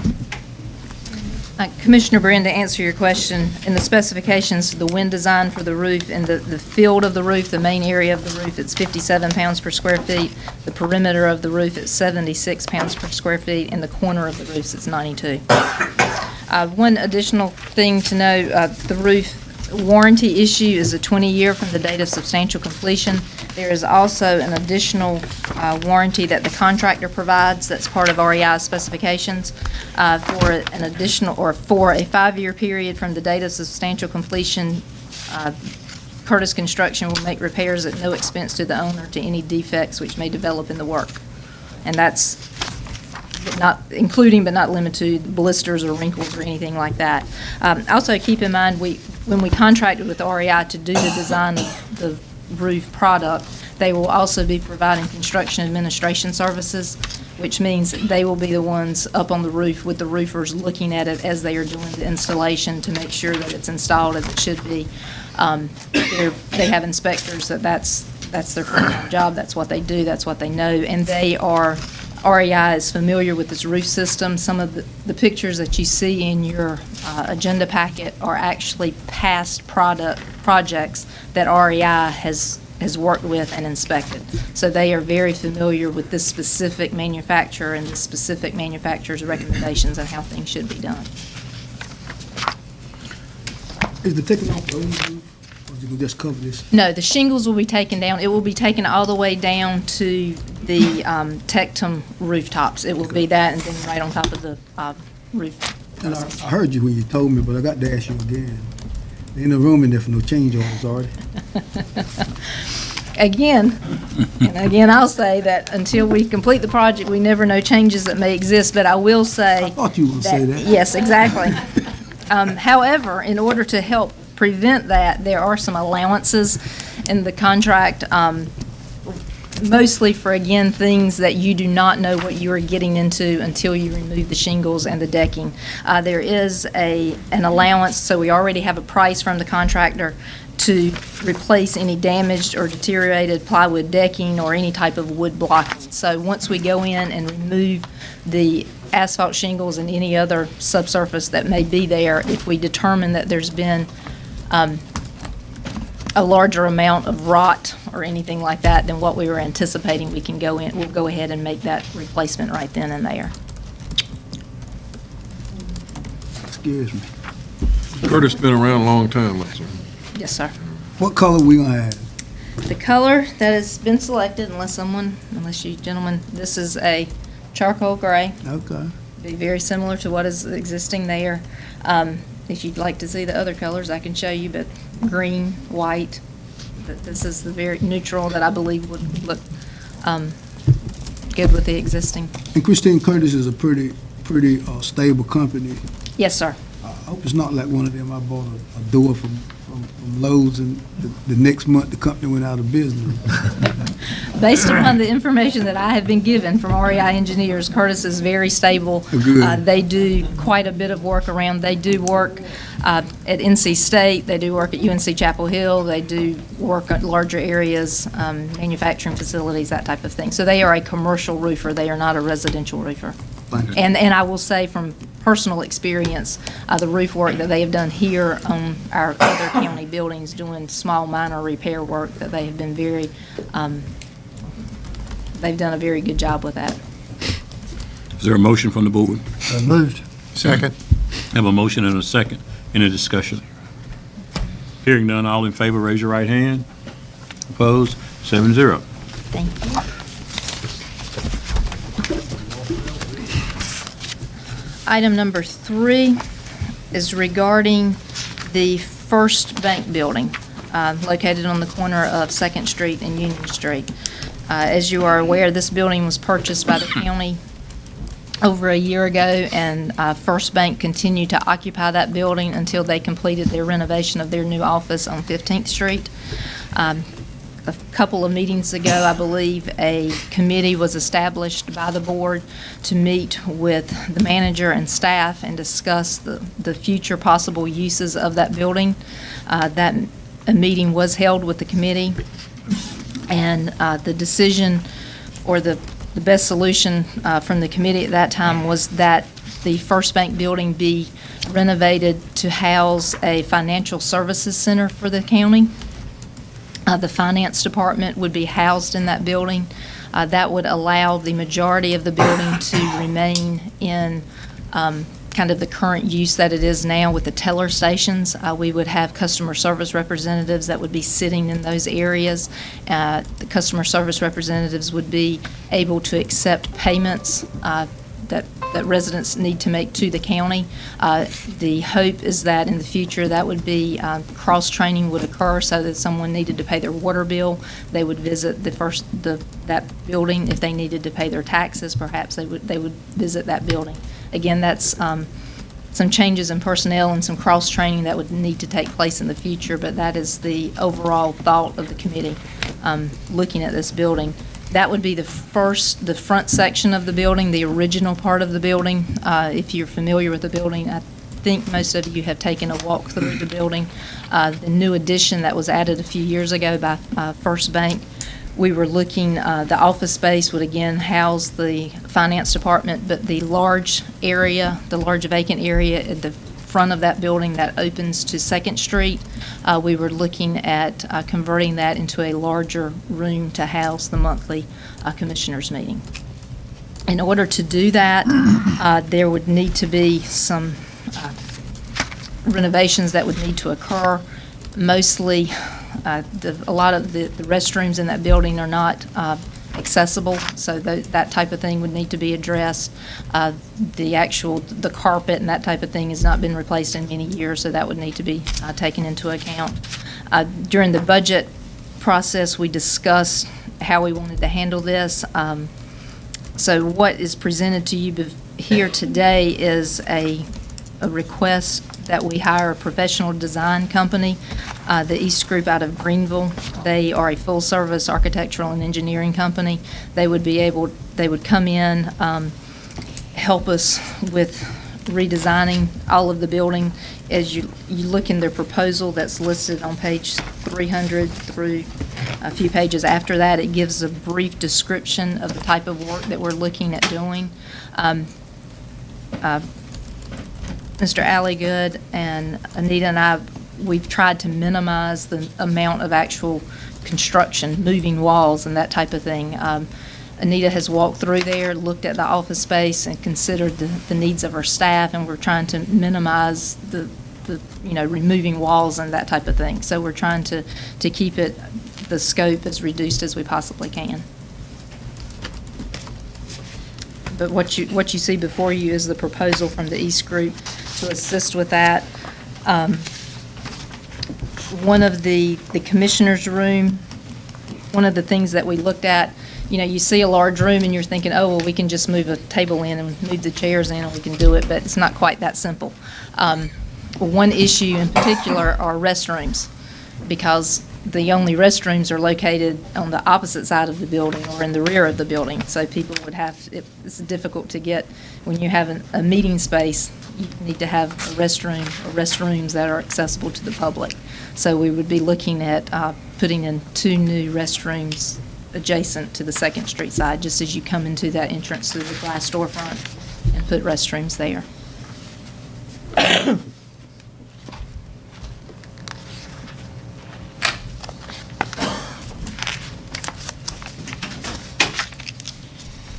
Commissioner Brand, to answer your question, in the specifications, the wind design for the roof and the field of the roof, the main area of the roof, it's 57 pounds per square feet. The perimeter of the roof is 76 pounds per square feet, and the corner of the roof is 92. One additional thing to know, the roof warranty issue is a 20-year from the date of substantial completion. There is also an additional warranty that the contractor provides that's part of REI's specifications for an additional, or for a 5-year period from the date of substantial completion. Curtis Construction will make repairs at no expense to the owner to any defects which may develop in the work. And that's not including but not limited to blisters or wrinkles or anything like that. Also, keep in mind, when we contracted with REI to do the design of the roof product, they will also be providing construction administration services, which means they will be the ones up on the roof with the roofers looking at it as they are doing the installation to make sure that it's installed as it should be. They have inspectors that's their full-time job, that's what they do, that's what they know, and REI is familiar with this roof system. Some of the pictures that you see in your agenda packet are actually past projects that REI has worked with and inspected. So they are very familiar with this specific manufacturer and the specific manufacturer's recommendations on how things should be done. Is the taking off the old roof, or you can just cover this? No, the shingles will be taken down. It will be taken all the way down to the Tectum rooftops. It will be that and then right on top of the roof. And I heard you when you told me, but I got to ask you again. There ain't no room in there for no change orders, are there? Again, I'll say that until we complete the project, we never know changes that may exist, but I will say. I thought you would say that. Yes, exactly. However, in order to help prevent that, there are some allowances in the contract, mostly for, again, things that you do not know what you are getting into until you remove the shingles and the decking. There is an allowance, so we already have a price from the contractor to replace any damaged or deteriorated plywood decking or any type of wood blocking. So once we go in and remove the asphalt shingles and any other subsurface that may be there, if we determine that there's been a larger amount of rot or anything like that than what we were anticipating, we'll go ahead and make that replacement right then and there. Scares me. Curtis been around a long time, that's all. Yes, sir. What color we gonna have? The color that has been selected, unless you gentlemen, this is a charcoal gray. Okay. Be very similar to what is existing there. If you'd like to see the other colors, I can show you, but green, white, but this is the very neutral that I believe would look good with the existing. And Christine Curtis is a pretty stable company. Yes, sir. I hope it's not like one of them I bought a door from Lowe's and the next month the company went out of business. Based upon the information that I have been given from REI engineers, Curtis is very stable. Good. They do quite a bit of work around. They do work at NC State. They do work at UNC Chapel Hill. They do work at larger areas, manufacturing facilities, that type of thing. So they are a commercial roofer. They are not a residential roofer. And I will say from personal experience, the roof work that they have done here on our other county buildings, doing small minor repair work, that they have been they've done a very good job with that. Is there a motion from the board? Moved. Second. Have a motion and a second. Any discussion? Hearing none, all in favor, raise your right hand. Opposed? 7-0. Thank you. Item number 3 is regarding the First Bank Building, located on the corner of 2nd Street and Union Street. As you are aware, this building was purchased by the county over a year ago, and First Bank continued to occupy that building until they completed their renovation of their new office on 15th Street. A couple of meetings ago, I believe, a committee was established by the board to meet with the manager and staff and discuss the future possible uses of that building. A meeting was held with the committee, and the decision, or the best solution from the committee at that time, was that the First Bank Building be renovated to house a financial services center for the county. The finance department would be housed in that building. That would allow the majority of the building to remain in kind of the current use that it is now with the teller stations. We would have customer service representatives that would be sitting in those areas. The customer service representatives would be able to accept payments that residents need to make to the county. The hope is that in the future that would be cross-training would occur, so that someone needed to pay their water bill, they would visit that building. If they needed to pay their taxes, perhaps they would visit that building. Again, that's some changes in personnel and some cross-training that would need to take place in the future, but that is the overall thought of the committee looking at this building. That would be the front section of the building, the original part of the building. If you're familiar with the building, I think most of you have taken a walk through the building. The new addition that was added a few years ago by First Bank, we were looking, the office space would again house the finance department, but the large area, the large vacant area at the front of that building that opens to 2nd Street, we were looking at converting that into a larger room to house the monthly commissioners meeting. In order to do that, there would need to be some renovations that would need to occur. Mostly, a lot of the restrooms in that building are not accessible, so that type of thing would need to be addressed. The carpet and that type of thing has not been replaced in many years, so that would need to be taken into account. During the budget process, we discussed how we wanted to handle this. So what is presented to you here today is a request that we hire a professional design company, the East Group out of Greenville. They are a full-service architectural and engineering company. They would come in, help us with redesigning all of the building. As you look in their proposal that's listed on page 300 through a few pages after that, it gives a brief description of the type of work that we're looking at doing. Mr. Alligood and Anita and I, we've tried to minimize the amount of actual construction, moving walls and that type of thing. Anita has walked through there, looked at the office space, and considered the needs of her staff, and we're trying to minimize the removing walls and that type of thing. So we're trying to keep the scope as reduced as we possibly can. But what you see before you is the proposal from the East Group to assist with that. One of the commissioner's room, one of the things that we looked at, you see a large room and you're thinking, oh, well, we can just move a table in and move the chairs in and we can do it, but it's not quite that simple. One issue in particular are restrooms, because the only restrooms are located on the opposite side of the building or in the rear of the building. So people would it's difficult to get, when you have a meeting space, you need to have a restroom or restrooms that are accessible to the public. So we would be looking at putting in 2 new restrooms adjacent to the 2nd Street side, just as you come into that entrance through the glass storefront. put restrooms there.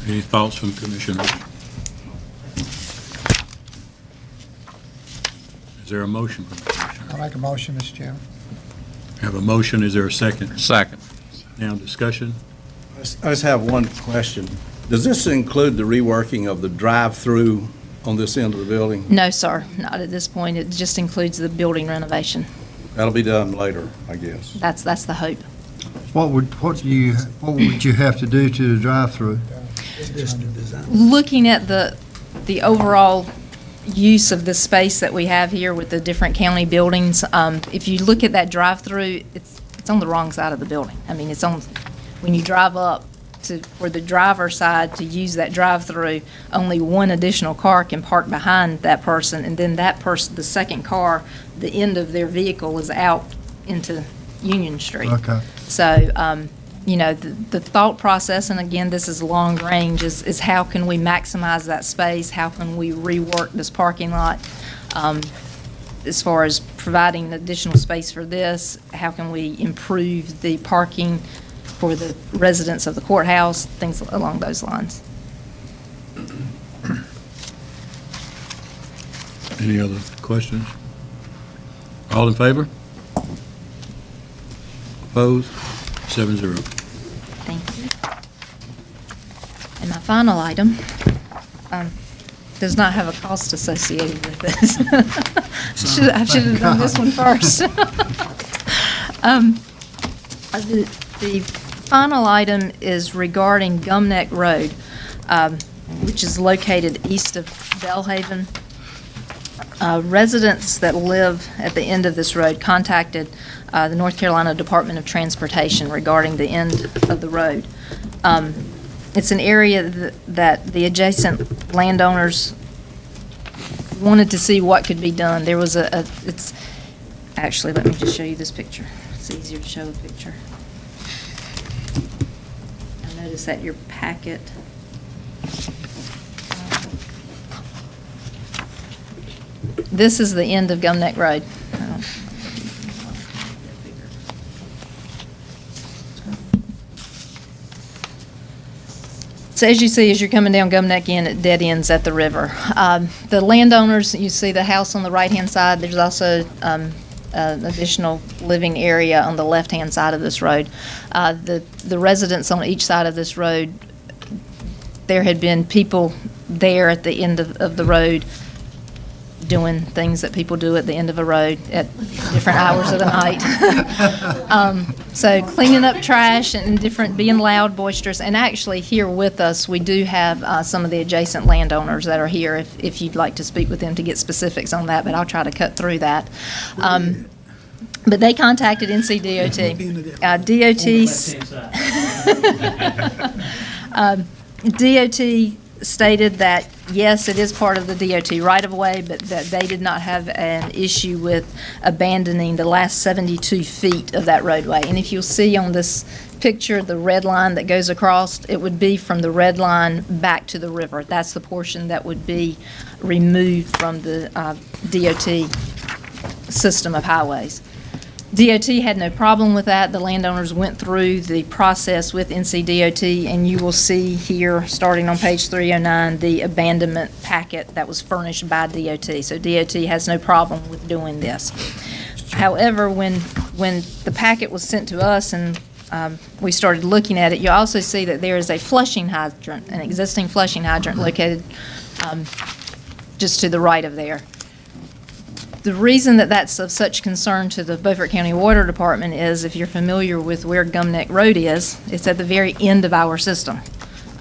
Any thoughts from commissioners? Is there a motion from the commissioner? I'll make a motion, Mr. Chairman. Have a motion, is there a second? Second. Now discussion? I just have one question. Does this include the reworking of the drive-through on this end of the building? No, sir, not at this point. It just includes the building renovation. That'll be done later, I guess. That's the hope. What would you have to do to the drive-through? Looking at the overall use of the space that we have here with the different county buildings, if you look at that drive-through, it's on the wrong side of the building. I mean, it's on, when you drive up for the driver's side to use that drive-through, only one additional car can park behind that person, and then that person, the second car, the end of their vehicle is out into Union Street. Okay. So, you know, the thought process, and again, this is long range, is how can we maximize that space? How can we rework this parking lot? As far as providing additional space for this, how can we improve the parking for the residents of the courthouse, things along those lines. Any other questions? All in favor? Opposed? 7-0. Thank you. And my final item does not have a cost associated with this. I should have done this one first. The final item is regarding Gumneck Road, which is located east of Belhaven. Residents that live at the end of this road contacted the North Carolina Department of Transportation regarding the end of the road. It's an area that the adjacent landowners wanted to see what could be done. There was it's actually, let me just show you this picture. It's easier to show a picture. I noticed that your packet. This is the end of Gumneck Road. So as you see, as you're coming down Gumneck End, it dead ends at the river. The landowners, you see the house on the right-hand side. There's also an additional living area on the left-hand side of this road. The residents on each side of this road, there had been people there at the end of the road doing things that people do at the end of a road at different hours of the night. So cleaning up trash and being loud, boisterous, and actually here with us, we do have some of the adjacent landowners that are here if you'd like to speak with them to get specifics on that, but I'll try to cut through that. But they contacted NCDOT. DOT stated that, yes, it is part of the DOT right-of-way, but that they did not have an issue with abandoning the last 72 feet of that roadway. And if you'll see on this picture, the red line that goes across, it would be from the red line back to the river. That's the portion that would be removed from the DOT system of highways. DOT had no problem with that. The landowners went through the process with NCDOT, and you will see here, starting on page 309, the abandonment packet that was furnished by DOT. So DOT has no problem with doing this. However, when the packet was sent to us and we started looking at it, you also see that there is a flushing hydrant, an existing flushing hydrant located just to the right of there. The reason that that's of such concern to the Beaufort County Water Department is, if you're familiar with where Gumneck Road is, it's at the very end of our system.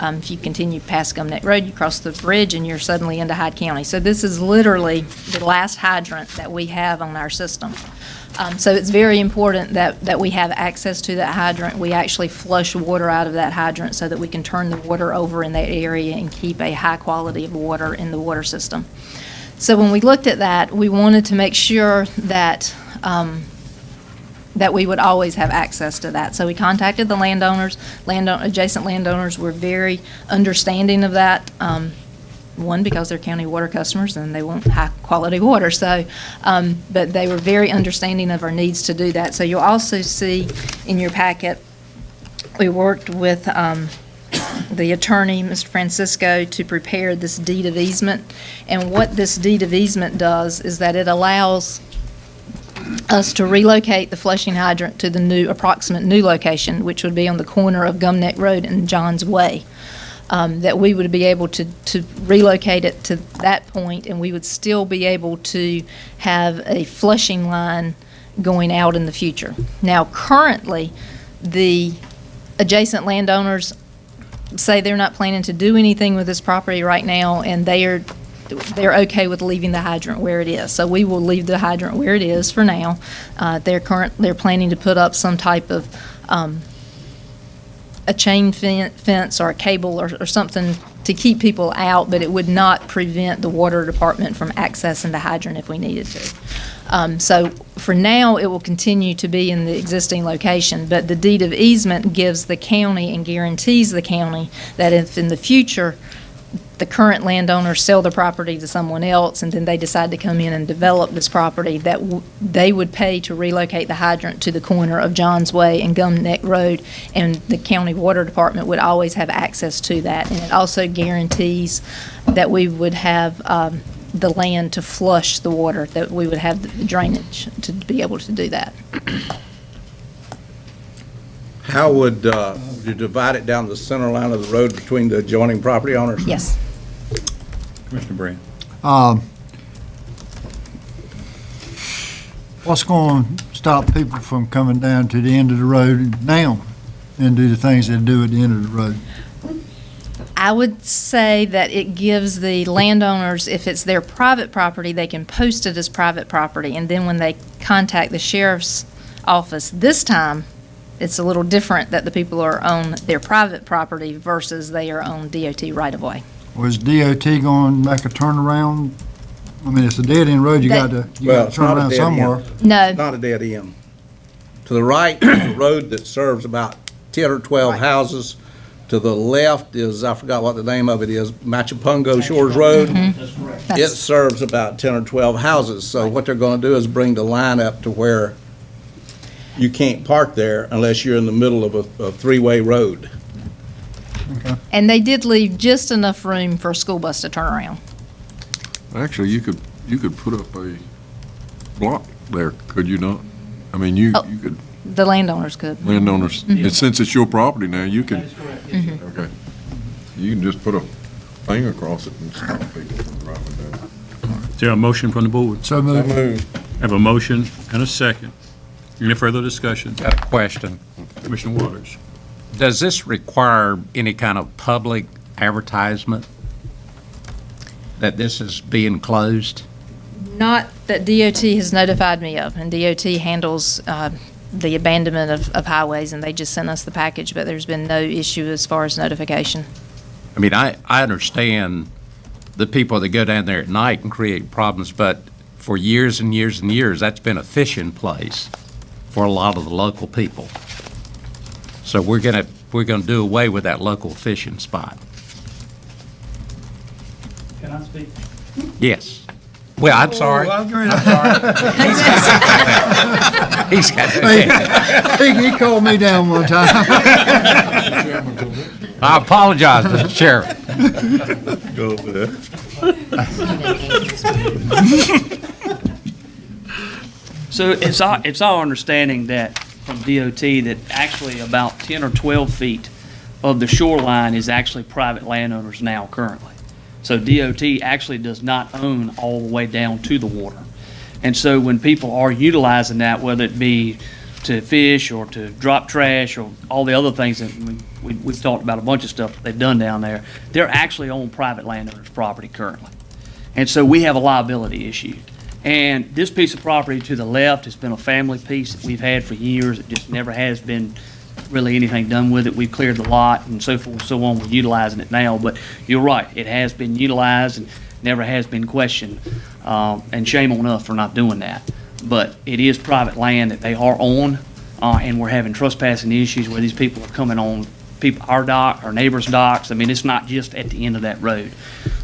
If you continue past Gumneck Road, you cross the bridge and you're suddenly into Hyde County. So this is literally the last hydrant that we have on our system. So it's very important that we have access to that hydrant. We actually flush water out of that hydrant so that we can turn the water over in that area and keep a high quality of water in the water system. So when we looked at that, we wanted to make sure that that we would always have access to that. So we contacted the landowners. Adjacent landowners were very understanding of that. one, because they're county water customers and they want high-quality water. So, but they were very understanding of our needs to do that. So you'll also see in your packet, we worked with the attorney, Mr. Francisco, to prepare this deed of easement. And what this deed of easement does is that it allows us to relocate the flushing hydrant to the new, approximate new location, which would be on the corner of Gum Neck Road and Johns Way. That we would be able to relocate it to that point, and we would still be able to have a flushing line going out in the future. Now, currently, the adjacent landowners say they're not planning to do anything with this property right now, and they're okay with leaving the hydrant where it is. So we will leave the hydrant where it is for now. They're planning to put up some type of a chain fence or a cable or something to keep people out, but it would not prevent the water department from accessing the hydrant if we needed to. So for now, it will continue to be in the existing location, but the deed of easement gives the county and guarantees the county that if in the future the current landowners sell the property to someone else and then they decide to come in and develop this property, that they would pay to relocate the hydrant to the corner of Johns Way and Gum Neck Road, and the county water department would always have access to that. And it also guarantees that we would have the land to flush the water, that we would have the drainage to be able to do that. How would you divide it down the center line of the road between the adjoining property owners? Yes. Commissioner Brand. What's going to stop people from coming down to the end of the road now and do the things they do at the end of the road? I would say that it gives the landowners, if it's their private property, they can post it as private property, and then when they contact the sheriff's office this time, it's a little different that the people are on their private property versus they are on DOT right-of-way. Was DOT going to make a turnaround? I mean, it's a dead-end road, you got to It's turn not a around dead somewhere. end. No. It's not a dead end. To the right is a road that serves about 10 or 12 houses. To the left is, I forgot what the name of it is, Machapungo Shores Road. That's correct. It serves about 10 or 12 houses. So what they're going to do is bring the line up to where you can't park there unless you're in the middle of a three-way road. And they did leave just enough room for a school bus to turn around. Actually, you could put up a block there, could you not? I mean, you could, The landowners could. landowners, and since it's your property now, you can, Mhm. okay. You can just put a thing across it and stop people from driving down. Is there a motion from the board? So moved. Have a motion and a second. Any further discussion? Got a question. Commissioner Waters. Does this require any kind of public advertisement that this is being closed? Not that DOT has notified me of, and DOT handles the abandonment of highways, and they just sent us the package, but there's been no issue as far as notification. I mean, I understand the people that go down there at night and create problems, but for years and years and years, that's been a fishing place for a lot of the local people. So we're gonna do away with that local fishing spot. Can I speak? Yes. Well, I'm sorry. I'm sorry. He's got He called me down one time. I apologize, Mr. Chairman. Go there. So it's our understanding that from DOT that actually about 10 or 12 feet of the shoreline is actually private landowners now currently. So DOT actually does not own all the way down to the water. And so when people are utilizing that, whether it be to fish or to drop trash or all the other things that we've talked about, a bunch of stuff that they've done down there, they're actually on private landowners' property currently. And so we have a liability issue. And this piece of property to the left has been a family piece that we've had for years. It just never has been really anything done with it. We've cleared the lot and so forth and so on. We're utilizing it now. But you're right, it has been utilized and never has been questioned. And shame on us for not doing that. But it is private land that they are on, and we're having trespassing issues where these people are coming on our dock, our neighbors' docks. I mean, it's not just at the end of that road.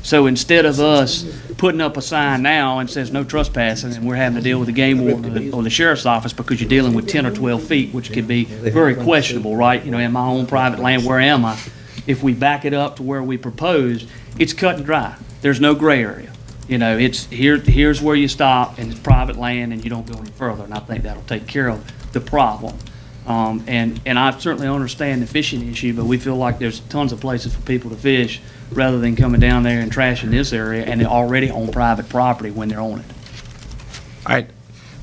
So instead of us putting up a sign now and says no trespassing, and we're having to deal with the game warden or the sheriff's office because you're dealing with 10 or 12 feet, which could be very questionable, right? You know, in my own private land, where am I? If we back it up to where we proposed, it's cut and dry. There's no gray area. You know, it's here's where you stop, and it's private land, and you don't go any further. And I think that'll take care of the problem. And I certainly understand the fishing issue, but we feel like there's tons of places for people to fish rather than coming down there and trashing this area, and they're already on private property when they're on it.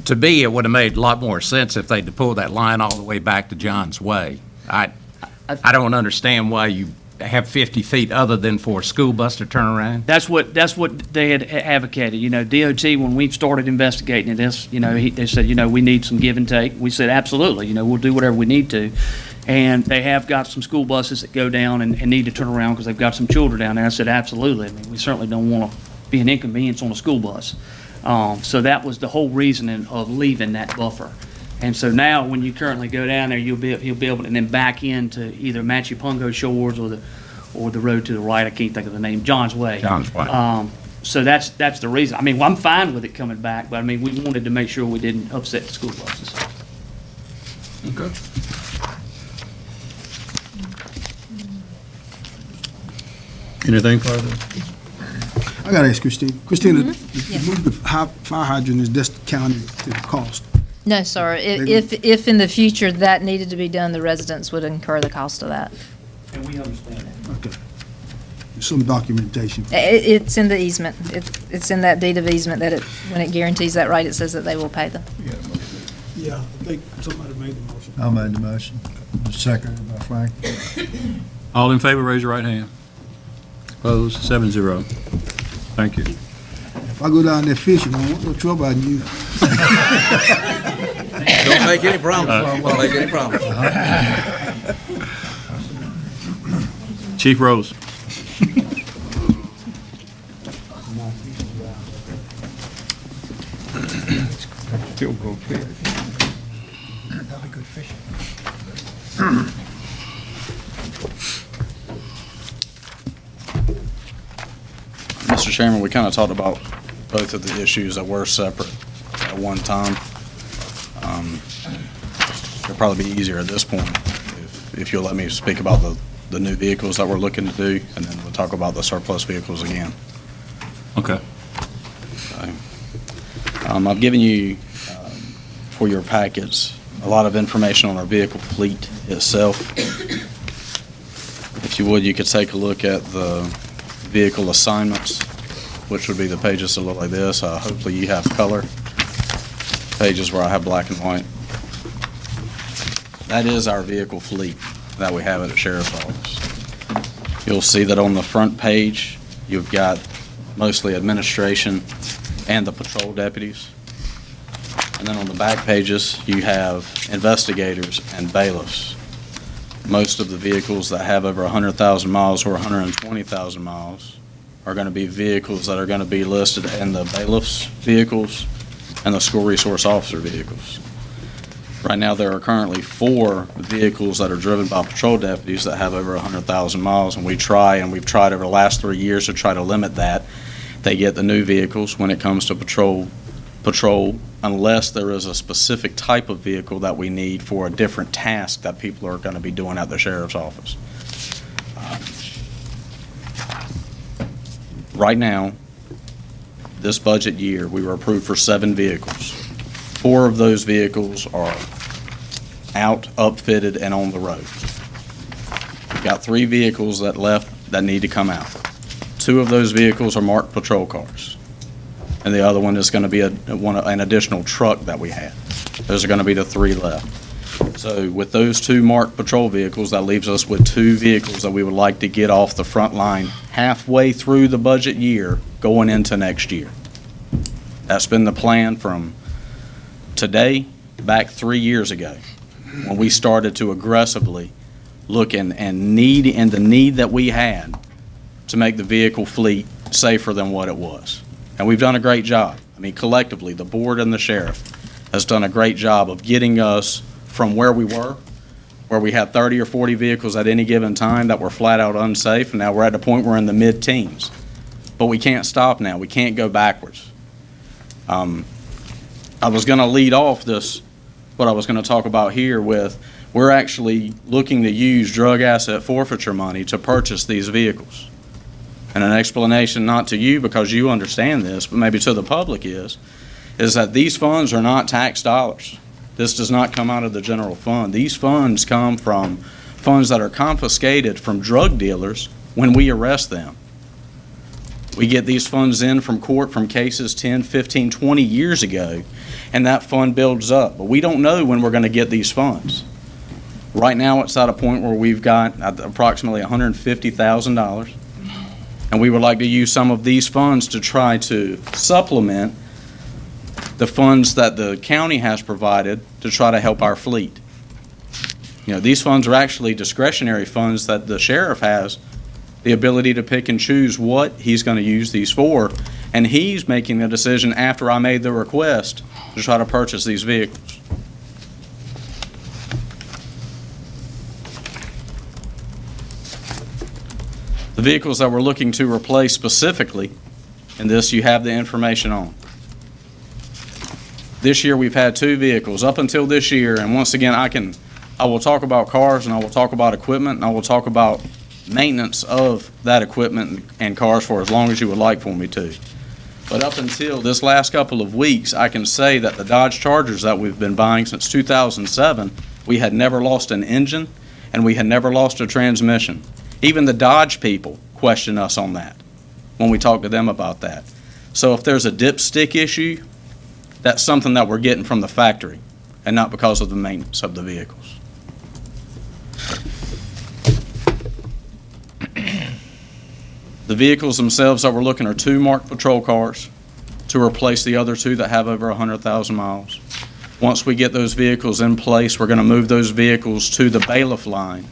To me, it would have made a lot more sense if they'd pulled that line all the way back to John's Way. I don't understand why you have 50 feet other than for a school bus to turn around. That's what they had advocated. You know, DOT, when we started investigating this, you know, they said, you know, we need some give and take. We said, absolutely, you know, we'll do whatever we need to. And they have got some school buses that go down and need to turn around because they've got some children down there. I said, absolutely. I mean, we certainly don't want to be an inconvenience on a school bus. So that was the whole reasoning of leaving that buffer. And so now, when you currently go down there, you'll be able to, and then back into either Machipungo Shores or the road to the right. I can't think of the name. John's Way. John's Way. So that's the reason. I mean, I'm fine with it coming back, but I mean, we wanted to make sure we didn't upset the school buses. Okay. Anything further? I got to ask Christina. Christina, to move the fire hydrant, is this county to the cost? No, sir. If in the future that needed to be done, the residents would incur the cost of that. And we understand that. Okay. Some documentation. It's in the easement. It's in that deed of easement that when it guarantees that right, it says that they will pay them. Yeah, I think somebody made the motion. I made the motion. Seconded by Frank. All in favor, raise your right hand. Opposed, 7-0. Thank you. If I go down there fishing, I don't want no trouble out of you. Don't make any promises. Don't make any promises. Chief Rose. Still go fish. That'll be good fishing. Mr. Chairman, we kind of talked about both of the issues that were separate at one time. It'll probably be easier at this point if you'll let me speak about the new vehicles that we're looking to do, and then we'll talk about the surplus vehicles again. Okay. I've given you, for your packets, a lot of information on our vehicle fleet itself. If you would, you could take a look at the vehicle assignments, which would be the pages that look like this. Hopefully you have color pages where I have black and white. That is our vehicle fleet that we have at the Sheriff's Office. You'll see that on the front page, you've got mostly administration and the patrol deputies. And then on the back pages, you have investigators and bailiffs. Most of the vehicles that have over 100,000 miles or 120,000 miles are going to be vehicles that are going to be listed in the bailiff's vehicles and the school resource officer vehicles. Right now, there are currently 4 vehicles that are driven by patrol deputies that have over 100,000 miles, and we've tried over the last 3 years to try to limit that. They get the new vehicles when it comes to patrol, unless there is a specific type of vehicle that we need for a different task that people are going to be doing at the Sheriff's Office. Right now, this budget year, we were approved for 7 vehicles. 4 of those vehicles are out, upfitted, and on the road. We've got 3 vehicles that need to come out. 2 of those vehicles are marked patrol cars, and the other one is going to be an additional truck that we have. Those are going to be the 3 left. So with those 2 marked patrol vehicles, that leaves us with 2 vehicles that we would like to get off the front line halfway through the budget year going into next year. That's been the plan from today back 3 years ago, when we started to aggressively look and the need that we had to make the vehicle fleet safer than what it was. And we've done a great job. I mean, collectively, the board and the sheriff has done a great job of getting us from where we were, where we had 30 or 40 vehicles at any given time that were flat out unsafe, and now we're at the point we're in the mid-teens. But we can't stop now. We can't go backwards. I was going to lead off what I was going to talk about here with, we're actually looking to use drug asset forfeiture money to purchase these vehicles. And an explanation, not to you because you understand this, but maybe to the public is that these funds are not tax dollars. This does not come out of the general fund. These funds come from funds that are confiscated from drug dealers when we arrest them. We get these funds in from court from cases 10, 15, 20 years ago, and that fund builds up. But we don't know when we're going to get these funds. Right now, it's at a point where we've got approximately $150,000, and we would like to use some of these funds to try to supplement the funds that the county has provided to try to help our fleet. You know, these funds are actually discretionary funds that the sheriff has the ability to pick and choose what he's going to use these for, and he's making the decision after I made the request to try to purchase these vehicles. The vehicles that we're looking to replace specifically, and this you have the information on. This year we've had 2 vehicles up until this year, and once again I will talk about cars, and I will talk about equipment, and I will talk about maintenance of that equipment and cars for as long as you would like for me to. But up until this last couple of weeks, I can say that the Dodge Chargers that we've been buying since 2007, we had never lost an engine and we had never lost a transmission. Even the Dodge people question us on that when we talk to them about that. So if there's a dipstick issue, that's something that we're getting from the factory and not because of the maintenance of the vehicles. The vehicles themselves that we're looking are 2 marked patrol cars to replace the other 2 that have over 100,000 miles. Once we get those vehicles in place, we're going to move those vehicles to the bailiff line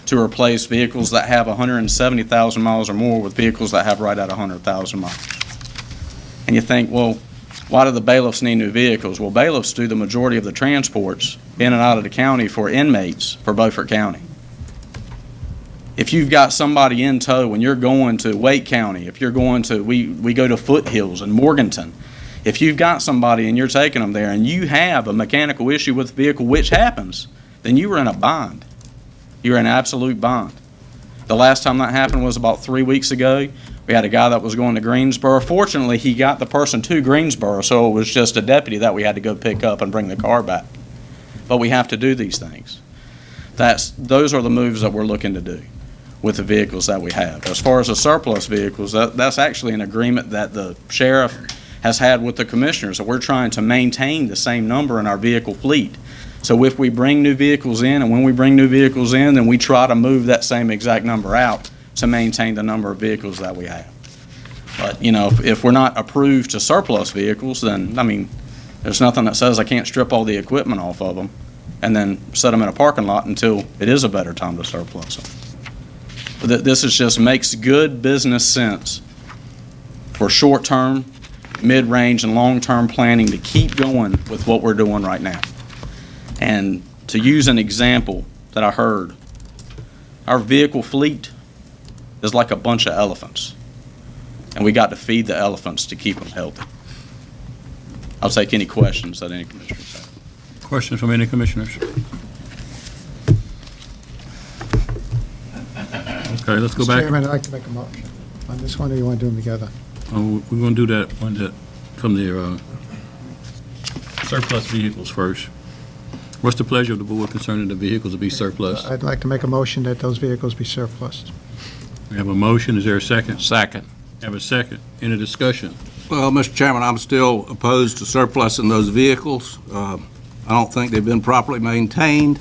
to replace vehicles that have 170,000 miles or more with vehicles that have right at 100,000 miles. And you think, well, why do the bailiffs need new vehicles? Well, bailiffs do the majority of the transports in and out of the county for inmates for Beaufort County. If you've got somebody in tow when you're going to Wake County, if you're going to, we go to Foothills and Morganton, if you've got somebody and you're taking them there and you have a mechanical issue with the vehicle, which happens, then you were in a bond. You're in absolute bond. The last time that happened was about 3 weeks ago. We had a guy that was going to Greensboro. Fortunately, he got the person to Greensboro, so it was just a deputy that we had to go pick up and bring the car back. But we have to do these things. Those are the moves that we're looking to do with the vehicles that we have. As far as the surplus vehicles, that's actually an agreement that the sheriff has had with the commissioners, that we're trying to maintain the same number in our vehicle fleet. So if we bring new vehicles in, and when we bring new vehicles in, then we try to move that same exact number out to maintain the number of vehicles that we have. But, you know, if we're not approved to surplus vehicles, then, I mean, there's nothing that says I can't strip all the equipment off of them and then set them in a parking lot until it is a better time to surplus them. But this is just makes good business sense for short-term, mid-range, and long-term planning to keep going with what we're doing right now. And to use an example that I heard, our vehicle fleet is like a bunch of elephants, and we got to feed the elephants to keep them healthy. I'll take any questions that any commissioners have. Questions from any commissioners? Okay, let's go Mr. back. Chairman, I'd like to make a motion on this one, or you want to do them together? We're going to do that one from the surplus vehicles first. What's the pleasure of the board concerning the vehicles to be surplus? I'd like to make a motion that those vehicles be surplus. We have a motion. Is there a second? Second. Have a second. Any discussion? Well, Mr. Chairman, I'm still opposed to surplusing those vehicles. I don't think they've been properly maintained.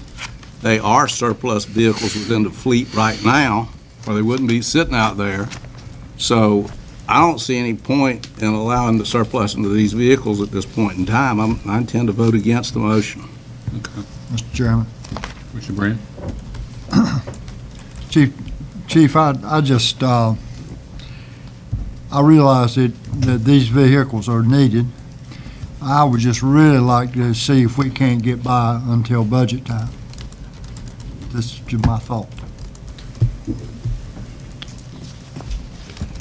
They are surplus vehicles within the fleet right now, or they wouldn't be sitting out there. So I don't see any point in allowing the surplusing of these vehicles at this point in time. I intend to vote against the motion. Okay. Mr. Chairman. Mr. Brand? Chief, I just, I realize that these vehicles are needed. I would just really like to see if we can't get by until budget time. This is just my thought.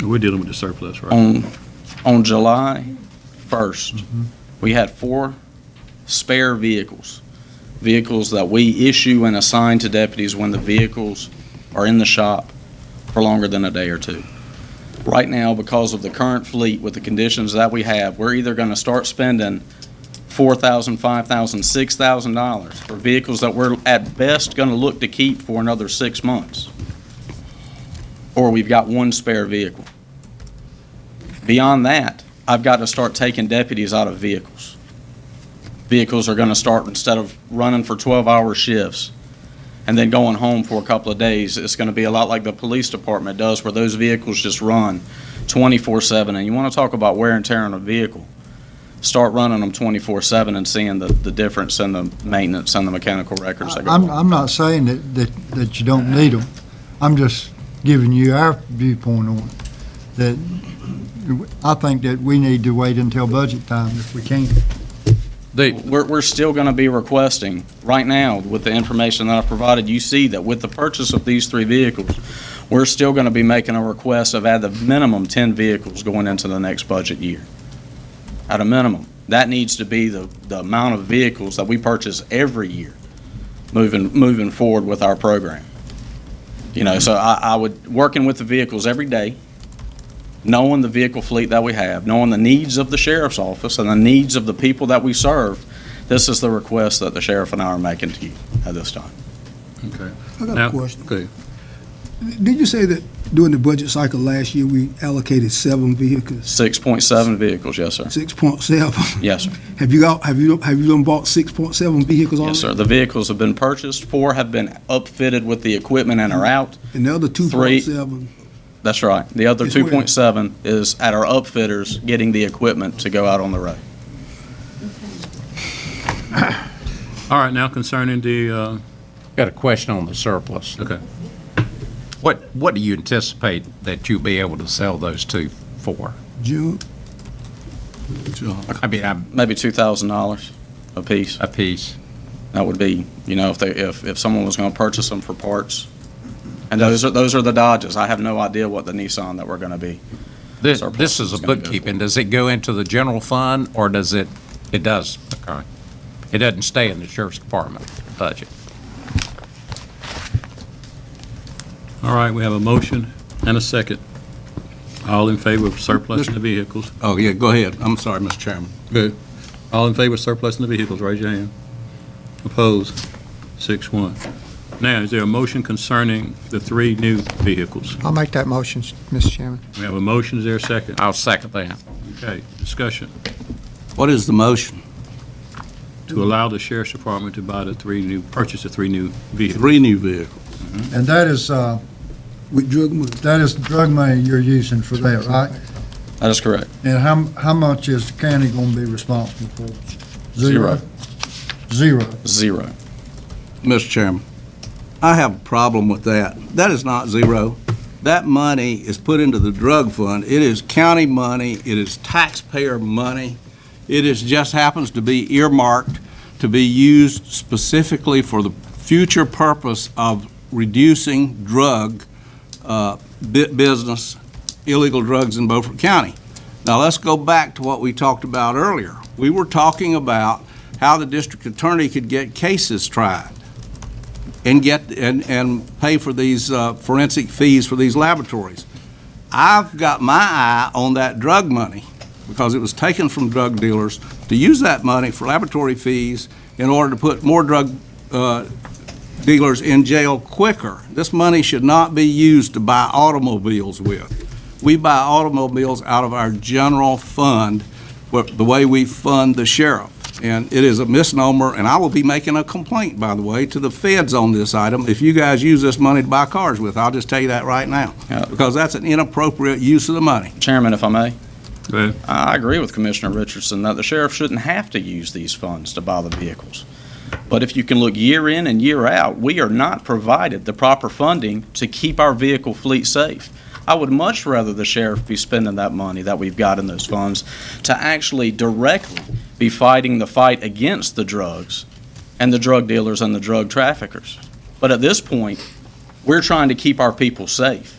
We're dealing with the surplus, right? On July 1st, we had 4 spare vehicles that we issue and assign to deputies when the vehicles are in the shop for longer than a day or two. Right now, because of the current fleet with the conditions that we have, we're either going to start spending $4,000, $5,000, $6,000 for vehicles that we're at best going to look to keep for another 6 months, or we've got 1 spare vehicle. Beyond that, I've got to start taking deputies out of vehicles. Vehicles are going to start, instead of running for 12-hour shifts and then going home for a couple of days, it's going to be a lot like the police department does, where those vehicles just run 24/7. And you want to talk about wear and tear on a vehicle, start running them 24/7 and seeing the difference in the maintenance and the mechanical records that go on. I'm not saying that you don't need them. I'm just giving you our viewpoint on it. That I think that we need to wait until budget time if we can. We're still going to be requesting, right now, with the information that I've provided, you see that with the purchase of these 3 vehicles, we're still going to be making a request of at the minimum 10 vehicles going into the next budget year. At a minimum. That needs to be the amount of vehicles that we purchase every year moving forward with our program. You know, so I would, working with the vehicles every day, knowing the vehicle fleet that we have, knowing the needs of the sheriff's office and the needs of the people that we serve, this is the request that the sheriff and I are making to you at this time. Okay. I got Now- a question. Okay. Did you say that during the budget cycle last year, we allocated 7 vehicles? 6.7 vehicles, yes, sir. 6.7? Yes, sir. Have you done bought 6.7 vehicles already? Yes, sir. The vehicles have been purchased. 4 have been upfitted with the equipment and are out. And the other 2.7? That's right. The other Is where? 2.7 is at our upfitters getting the equipment to go out on the road. All right, now concerning the, Got a question on the surplus. okay. What do you anticipate that you'll be able to sell those 2 for? June? I mean, Maybe $2,000 a piece. a piece. That would be, you know, if someone was going to purchase them for parts. And those are the Dodges. I have no idea what the Nissan that we're going to be. This surplus is a gonna go bookkeeping. Does it go into the general fund, or does it does, okay. It doesn't stay in the sheriff's department budget? All right, we have a motion and a second. All in favor of surplus the vehicles? Oh, yeah, go ahead. I'm sorry, Mr. Chairman. Good. All in favor of surplus the vehicles, raise your hand. Opposed? 6-1. Now, is there a motion concerning the 3 new vehicles? I'll make that motion, Mr. Chairman. We have a motion, is there a second? I'll second that. Okay, discussion. What is the motion? To allow the sheriff's department to purchase the 3 new vehicles. 3 new vehicles. And that is, With drug money? that is drug money you're using for that, right? That is correct. And how much is the county going to be responsible for? Zero. Zero. Zero. Mr. Chairman, I have a problem with that. That is not zero. That money is put into the drug fund. It is county money. It is taxpayer money. It just happens to be earmarked to be used specifically for the future purpose of reducing drug business, illegal drugs in Beaufort County. Now, let's go back to what we talked about earlier. We were talking about how the district attorney could get cases tried and pay for these forensic fees for these laboratories. I've got my eye on that drug money because it was taken from drug dealers to use that money for laboratory fees in order to put more drug dealers in jail quicker. This money should not be used to buy automobiles with. We buy automobiles out of our general fund, the way we fund the sheriff. And it is a misnomer, and I will be making a complaint, by the way, to the feds on this item if you guys use this money to buy cars with. I'll just tell you that right now, because that's an inappropriate use of the money. Chairman, if I may. Go ahead. I agree with Commissioner Richardson that the sheriff shouldn't have to use these funds to buy the vehicles. But if you can look year in and year out, we are not provided the proper funding to keep our vehicle fleet safe. I would much rather the sheriff be spending that money that we've got in those funds to actually directly be fighting the fight against the drugs and the drug dealers and the drug traffickers. But at this point, we're trying to keep our people safe.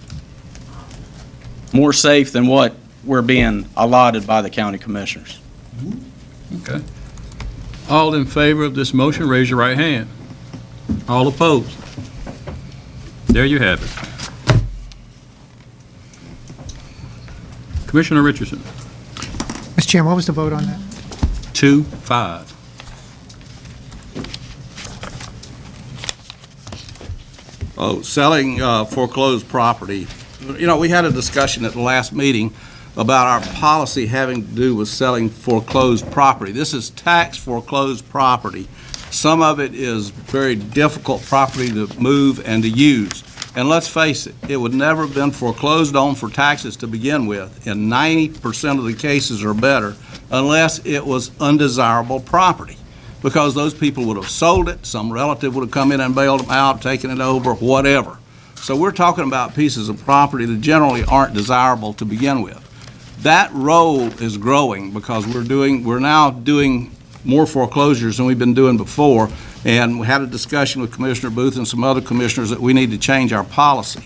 more safe than what we're being allotted by the county commissioners. Okay. All in favor of this motion, raise your right hand. All opposed? There you have it. Commissioner Richardson, Mr. Chairman, what was the vote on that? 2-5. Oh, selling foreclosed property. You know, we had a discussion at the last meeting about our policy having to do with selling foreclosed property. This is tax foreclosed property. Some of it is very difficult property to move and to use. And let's face it, it would never have been foreclosed on for taxes to begin with, in 90% of the cases or better, unless it was undesirable property. Because those people would have sold it, some relative would have come in and bailed them out, taken it over, whatever. So we're talking about pieces of property that generally aren't desirable to begin with. That role is growing because we're now doing more foreclosures than we've been doing before, and we had a discussion with Commissioner Booth and some other commissioners that we need to change our policy.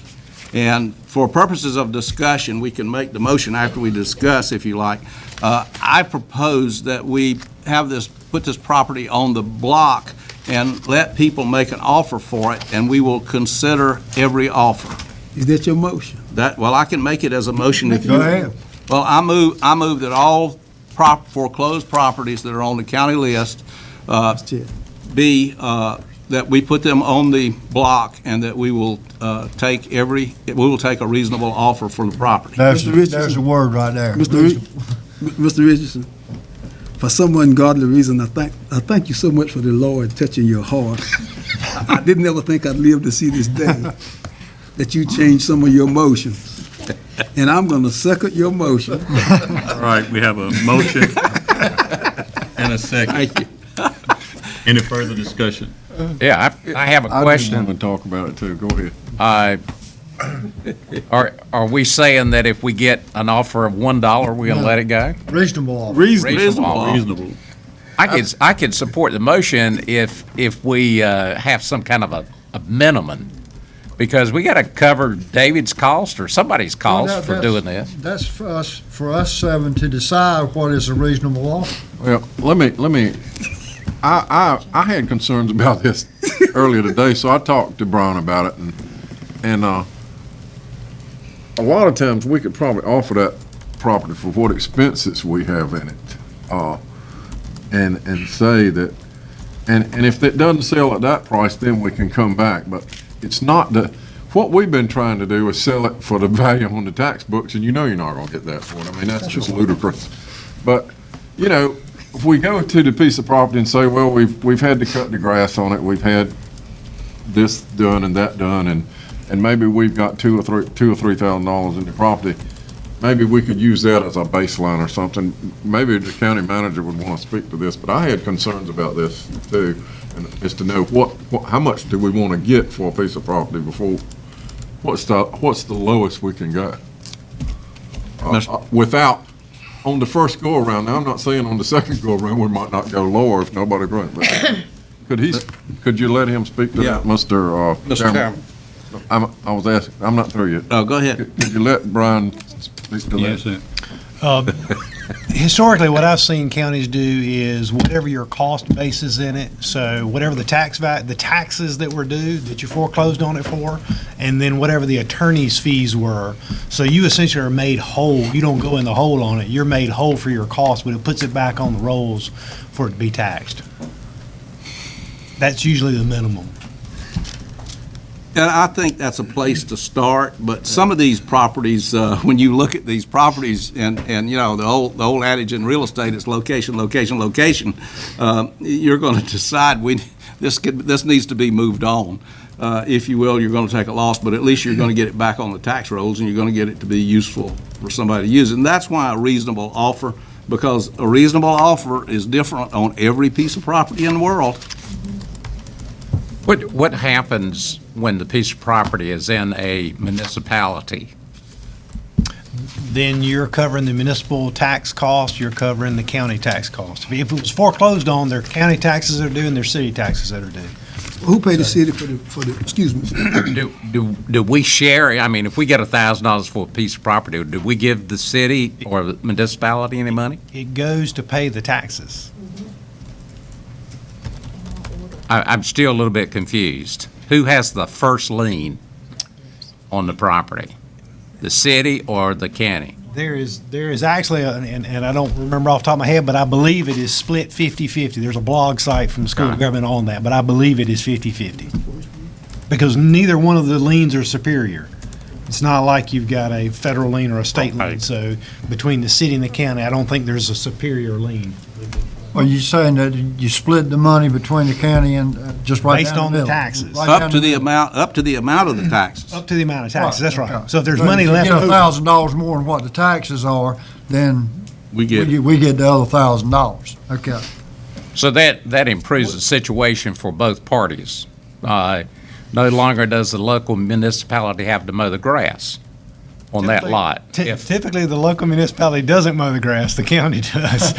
And for purposes of discussion, we can make the motion after we discuss, if you like. I propose that we have this, put this property on the block and let people make an offer for it, and we will consider every offer. Is that your motion? Well, I can make it as a motion if you. Go ahead. Well, I move that all foreclosed properties that are on the county list be, that we put them on the block, and that we will take a reasonable offer for the property. There's a word right there. Mr. Richardson, for some ungodly reason, I thank you so much for the Lord touching your heart. I didn't ever think I'd live to see this day, that you changed some of your motions. And I'm going to second your motion. All right, we have a motion and a second. Thank you. Any further discussion? Yeah, I have a question. I want to talk about it too. Go ahead. Are we saying that if we get an offer of $1, we're gonna let it go? Reasonable offer. Reasonable. I could support the motion if we have some kind of a minimum, because we gotta cover David's cost or somebody's cost for doing this. That's for us seven to decide what is a reasonable offer. Well, let me. I had concerns about this earlier today, so I talked to Brian about it, and a lot of times we could probably offer that property for what expenses we have in it, and say that, and if it doesn't sell at that price, then we can come back. But it's not what we've been trying to do is sell it for the value on the tax books, and you know you're not going to get that for it. I mean, that's just ludicrous. But you know, if we go to the piece of property and say, well, we've had to cut the grass on it, we've had this done and that done, and maybe we've got $2,000 or $3,000 in the property, maybe we could use that as a baseline or something. Maybe the county manager would want to speak to this, but I had concerns about this too, and is to know how much do we want to get for a piece of property before, what's the lowest we can go? Without, on the first go around, now I'm not saying on the second go around we might not go lower if nobody grants, but could you let him speak to that, Mr. Chairman? I was asking, I'm not through yet. Oh, go ahead. Could you let Brian speak to that? Historically, what I've seen counties do is whatever your cost base is in it, so whatever the taxes that were due, that you foreclosed on it for, and then whatever the attorney's fees were. So you essentially are made whole. You don't go in the hole on it. You're made whole for your cost, but it puts it back on the rolls for it to be taxed. That's usually the minimum. And I think that's a place to start, but some of these properties, when you look at these properties, and you know, the old adage in real estate is location, location, location, you're going to decide this needs to be moved on. If you will, you're going to take a loss, but at least you're going to get it back on the tax rolls, and you're going to get it to be useful for somebody to use. And that's why a reasonable offer, because a reasonable offer is different on every piece of property in the world. What happens when the piece of property is in a municipality? Then you're covering the municipal tax cost, you're covering the county tax cost. If it was foreclosed on, their county taxes are due and their city taxes that are due. Who paid the city for the, excuse me? Do we share, I mean, if we get $1,000 for a piece of property, do we give the city or the municipality any money? It goes to pay the taxes. I'm still a little bit confused. Who has the first lien on the property? The city or the county? There is actually, and I don't remember off the top of my head, but I believe it is split 50-50. There's a blog site from the school of government on that, but I believe it is 50-50. Because neither one of the liens are superior. It's not like you've got a federal lien or a state lien. So between the city and the county, I don't think there's a superior lien. Are you saying that you split the money between the county and just right Based down on the the middle? taxes. Right Up down to the the middle. amount, up to the amount of the taxes. Up to the amount of taxes, that's right. Okay. So if there's But money if left you get over. $1,000 more than what the taxes are, then We get, we get the other $1,000. Okay. So that improves the situation for both parties. No longer does the local municipality have to mow the grass on that lot. Typically, the local municipality doesn't mow the grass, the county does.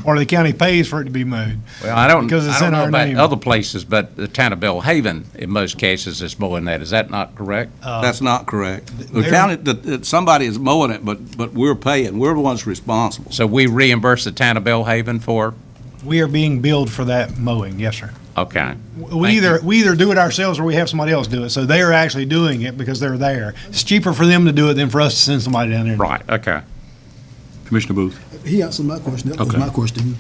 Or the county pays for it to be mowed. Well, I don't Because it's in know our about name. other places, but the town of Belhaven, in most cases, is mowing that. Is that not correct? that's not correct. The There- county, somebody is mowing it, but we're paying, we're the ones responsible. So we reimburse the town of Belhaven for, We are being billed for that mowing, yes, sir. okay. We either do it ourselves or we have somebody else do it. So they are actually doing it because they're there. It's cheaper for them to do it than for us to send somebody down there. Right, okay. Commissioner Booth. He answered my question. That was Okay. my question.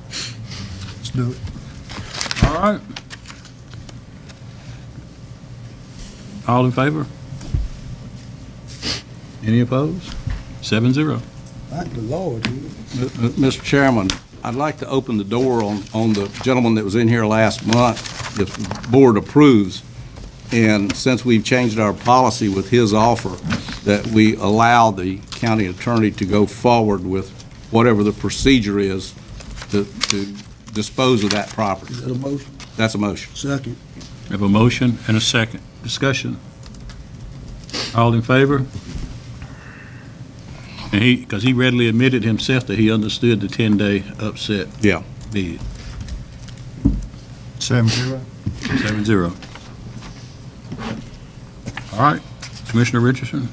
Let's do it. All right. All in favor? Any opposed? 7-0. Thank the Lord. Mr. Chairman, I'd like to open the door on the gentleman that was in here last month, if the board approves. And since we've changed our policy with his offer, that we allow the county attorney to go forward with whatever the procedure is to dispose of that property. Is that a motion? That's a motion. Second. We have a motion and a second. Discussion. All in favor? And because he readily admitted himself that he understood the 10-day upset Yeah. bid. 7-0. 7-0. All right. Commissioner Richardson?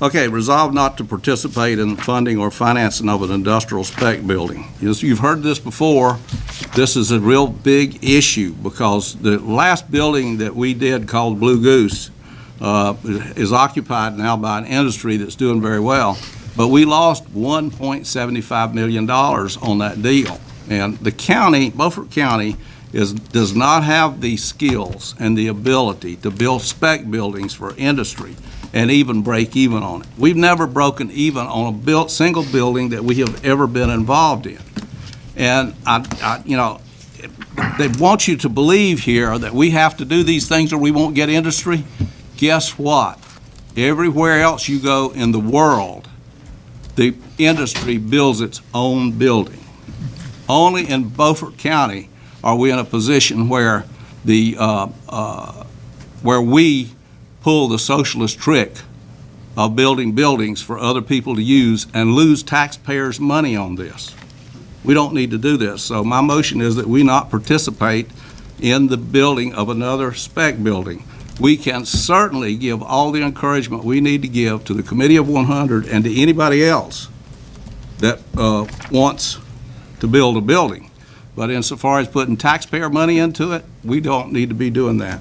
Okay, resolve not to participate in funding or financing of an industrial spec building. You've heard this before. This is a real big issue because the last building that we did called Blue Goose is occupied now by an industry that's doing very well. But we lost $1.75 million on that deal. And the county, Beaufort County, does not have the skills and the ability to build spec buildings for industry and even break even on it. We've never broken even on a single building that we have ever been involved in. And they want you to believe here that we have to do these things or we won't get industry. Guess what? Everywhere else you go in the world, the industry builds its own building. Only in Beaufort County are we in a position where where we pull the socialist trick of building buildings for other people to use and lose taxpayers' money on this. We don't need to do this. So my motion is that we not participate in the building of another spec building. We can certainly give all the encouragement we need to give to the Committee of 100 and to anybody else that wants to build a building. But insofar as putting taxpayer money into it, we don't need to be doing that.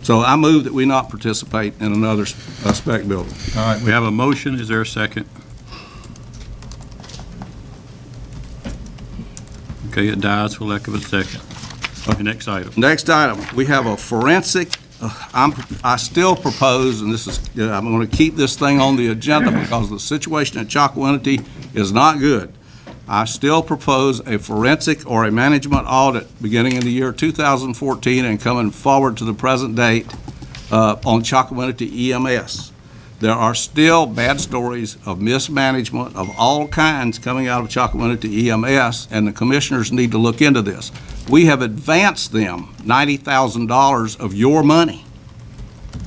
So I move that we not participate in another spec building. All right, we have a motion. Is there a second? Okay, it dies for lack of a second. Okay, next item. Next item, we have a forensic, I still propose, and this is, I'm going to keep this thing on the agenda because the situation at Chocowinity is not good. I still propose a forensic or a management audit beginning in the year 2014 and coming forward to the present date on Chocowinity EMS. There are still bad stories of mismanagement of all kinds coming out of Chocowinity EMS, and the commissioners need to look into this. We have advanced them $90,000 of your money,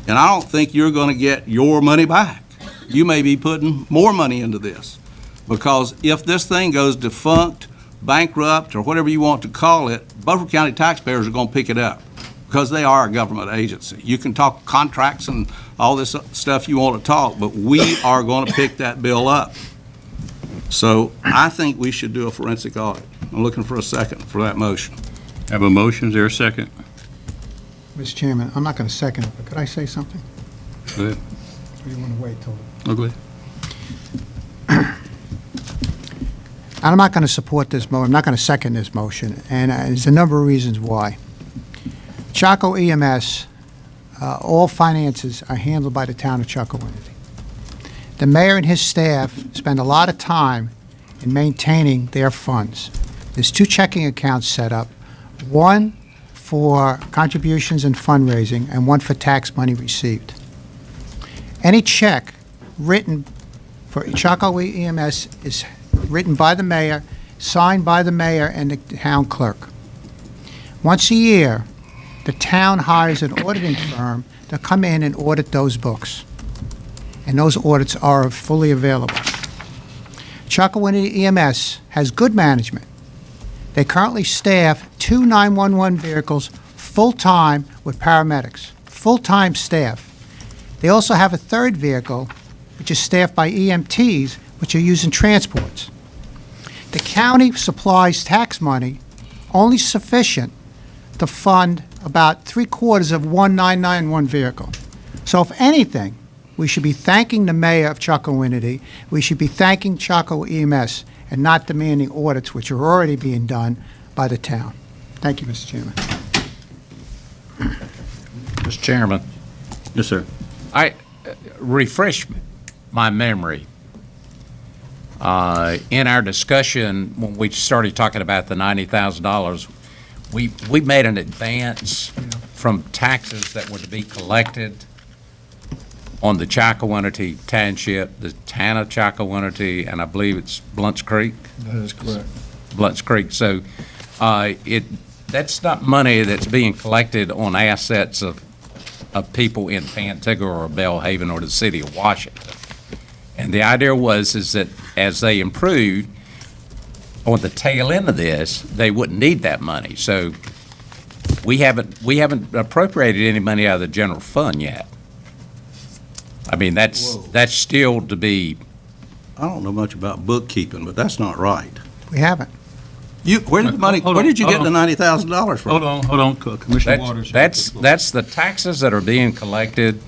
and I don't think you're going to get your money back. You may be putting more money into this, because if this thing goes defunct bankrupt, or whatever you want to call it, Beaufort County taxpayers are going to pick it up because they are a government agency. You can talk contracts and all this stuff you want to talk, but we are going to pick that bill up. So I think we should do a forensic audit. I'm looking for a second for that motion. Have a motion, is there a second? Mr. Chairman, I'm not going to second it, but could I say something? Go ahead. Or you want to wait till? Oh, go ahead. I'm not going to support this I'm not going to second this motion, and there's a number of reasons why. Chaco EMS, all finances are handled by the town of Chocowinity. The mayor and his staff spend a lot of time in maintaining their funds. There's 2 checking accounts set up, one for contributions and fundraising and one for tax money received. Any check written for Chaco EMS is written by the mayor, signed by the mayor and the town clerk. Once a year, the town hires an auditing firm to come in and audit those books. And those audits are fully available. Chocowinity EMS has good management. They currently staff 2 911 vehicles full-time with paramedics, full-time staff. They also have a 3rd vehicle, which is staffed by EMTs, which are used in transports. The county supplies tax money only sufficient to fund about 3/4 of one 991 vehicle. So if anything, we should be thanking the mayor of Chocowinity, we should be thanking Chaco EMS, and not demanding audits which are already being done by the town. Thank you, Mr. Chairman. Mr. Chairman, Yes, sir. I refresh my memory. In our discussion, when we started talking about the $90,000, we made an advance from taxes that were to be collected on the Chocowinity Township, the town of Chocowinity, and I believe it's Blunt's Creek. That is correct. Blunt's Creek. So that's not money that's being collected on assets of people in Pantego or Belhaven or the city of Washington. And the idea is that as they improved on the tail end of this, they wouldn't need that money. So we haven't appropriated any money out of the general fund yet. I mean, that's still to be. I don't know much about bookkeeping, but that's not right. We haven't. Where did the money? Where did you get the $90,000 from? Hold on, Commissioner Waters. That's the taxes that are being collected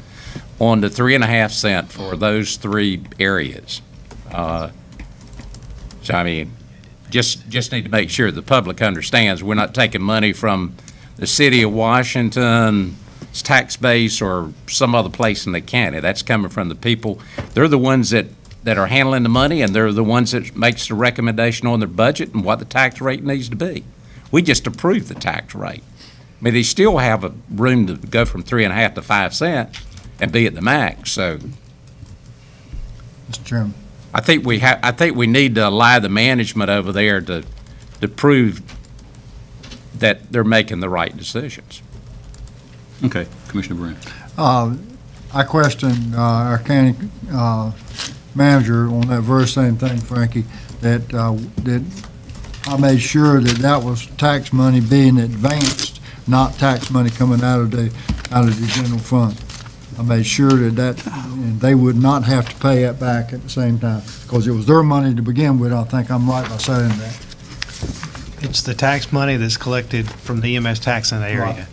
on the 3.5 cent for those 3 areas. So I mean, just need to make sure the public understands we're not taking money from the city of Washington's tax base or some other place in the county. That's coming from the people. They're the ones that are handling the money, and they're the ones that makes the recommendation on their budget and what the tax rate needs to be. We just approve the tax rate. I mean, they still have a room to go from 3.5 to 5 cents and be at the max. So, Mr. Chairman. I think we need to allow the management over there to prove that they're making the right decisions. Okay, Commissioner Brand. I questioned our county manager on that very same thing, Frankie, that I made sure that was tax money being advanced, not tax money coming out of the general fund. I made sure that and they would not have to pay it back at the same time, because it was their money to begin with. I think I'm right by saying that. It's the tax money that's collected from the EMS tax in the area.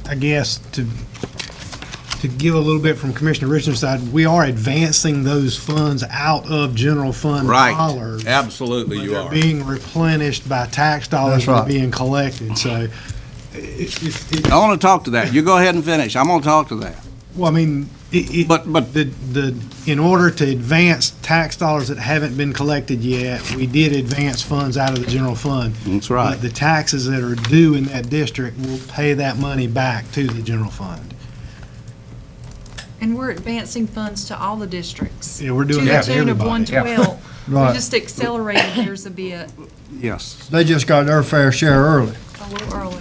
I guess to give a little bit from Commissioner Richardson's side, we are advancing those funds out of general fund dollars. Absolutely, you are. Being replenished by tax dollars That's right. that are being collected. So, I want to talk to that. You go ahead and finish. I'm going to talk to that. well, I mean, in order to advance tax dollars that haven't been collected yet, we did advance funds out of the general fund. That's right. But the taxes that are due in that district will pay that money back to the general fund. And we're advancing funds to all the districts. Yeah, we're doing to that the to tune of everybody. 1/12. Right. We just accelerated theirs a bit, Yes. They just got their fair share early. a little earlier.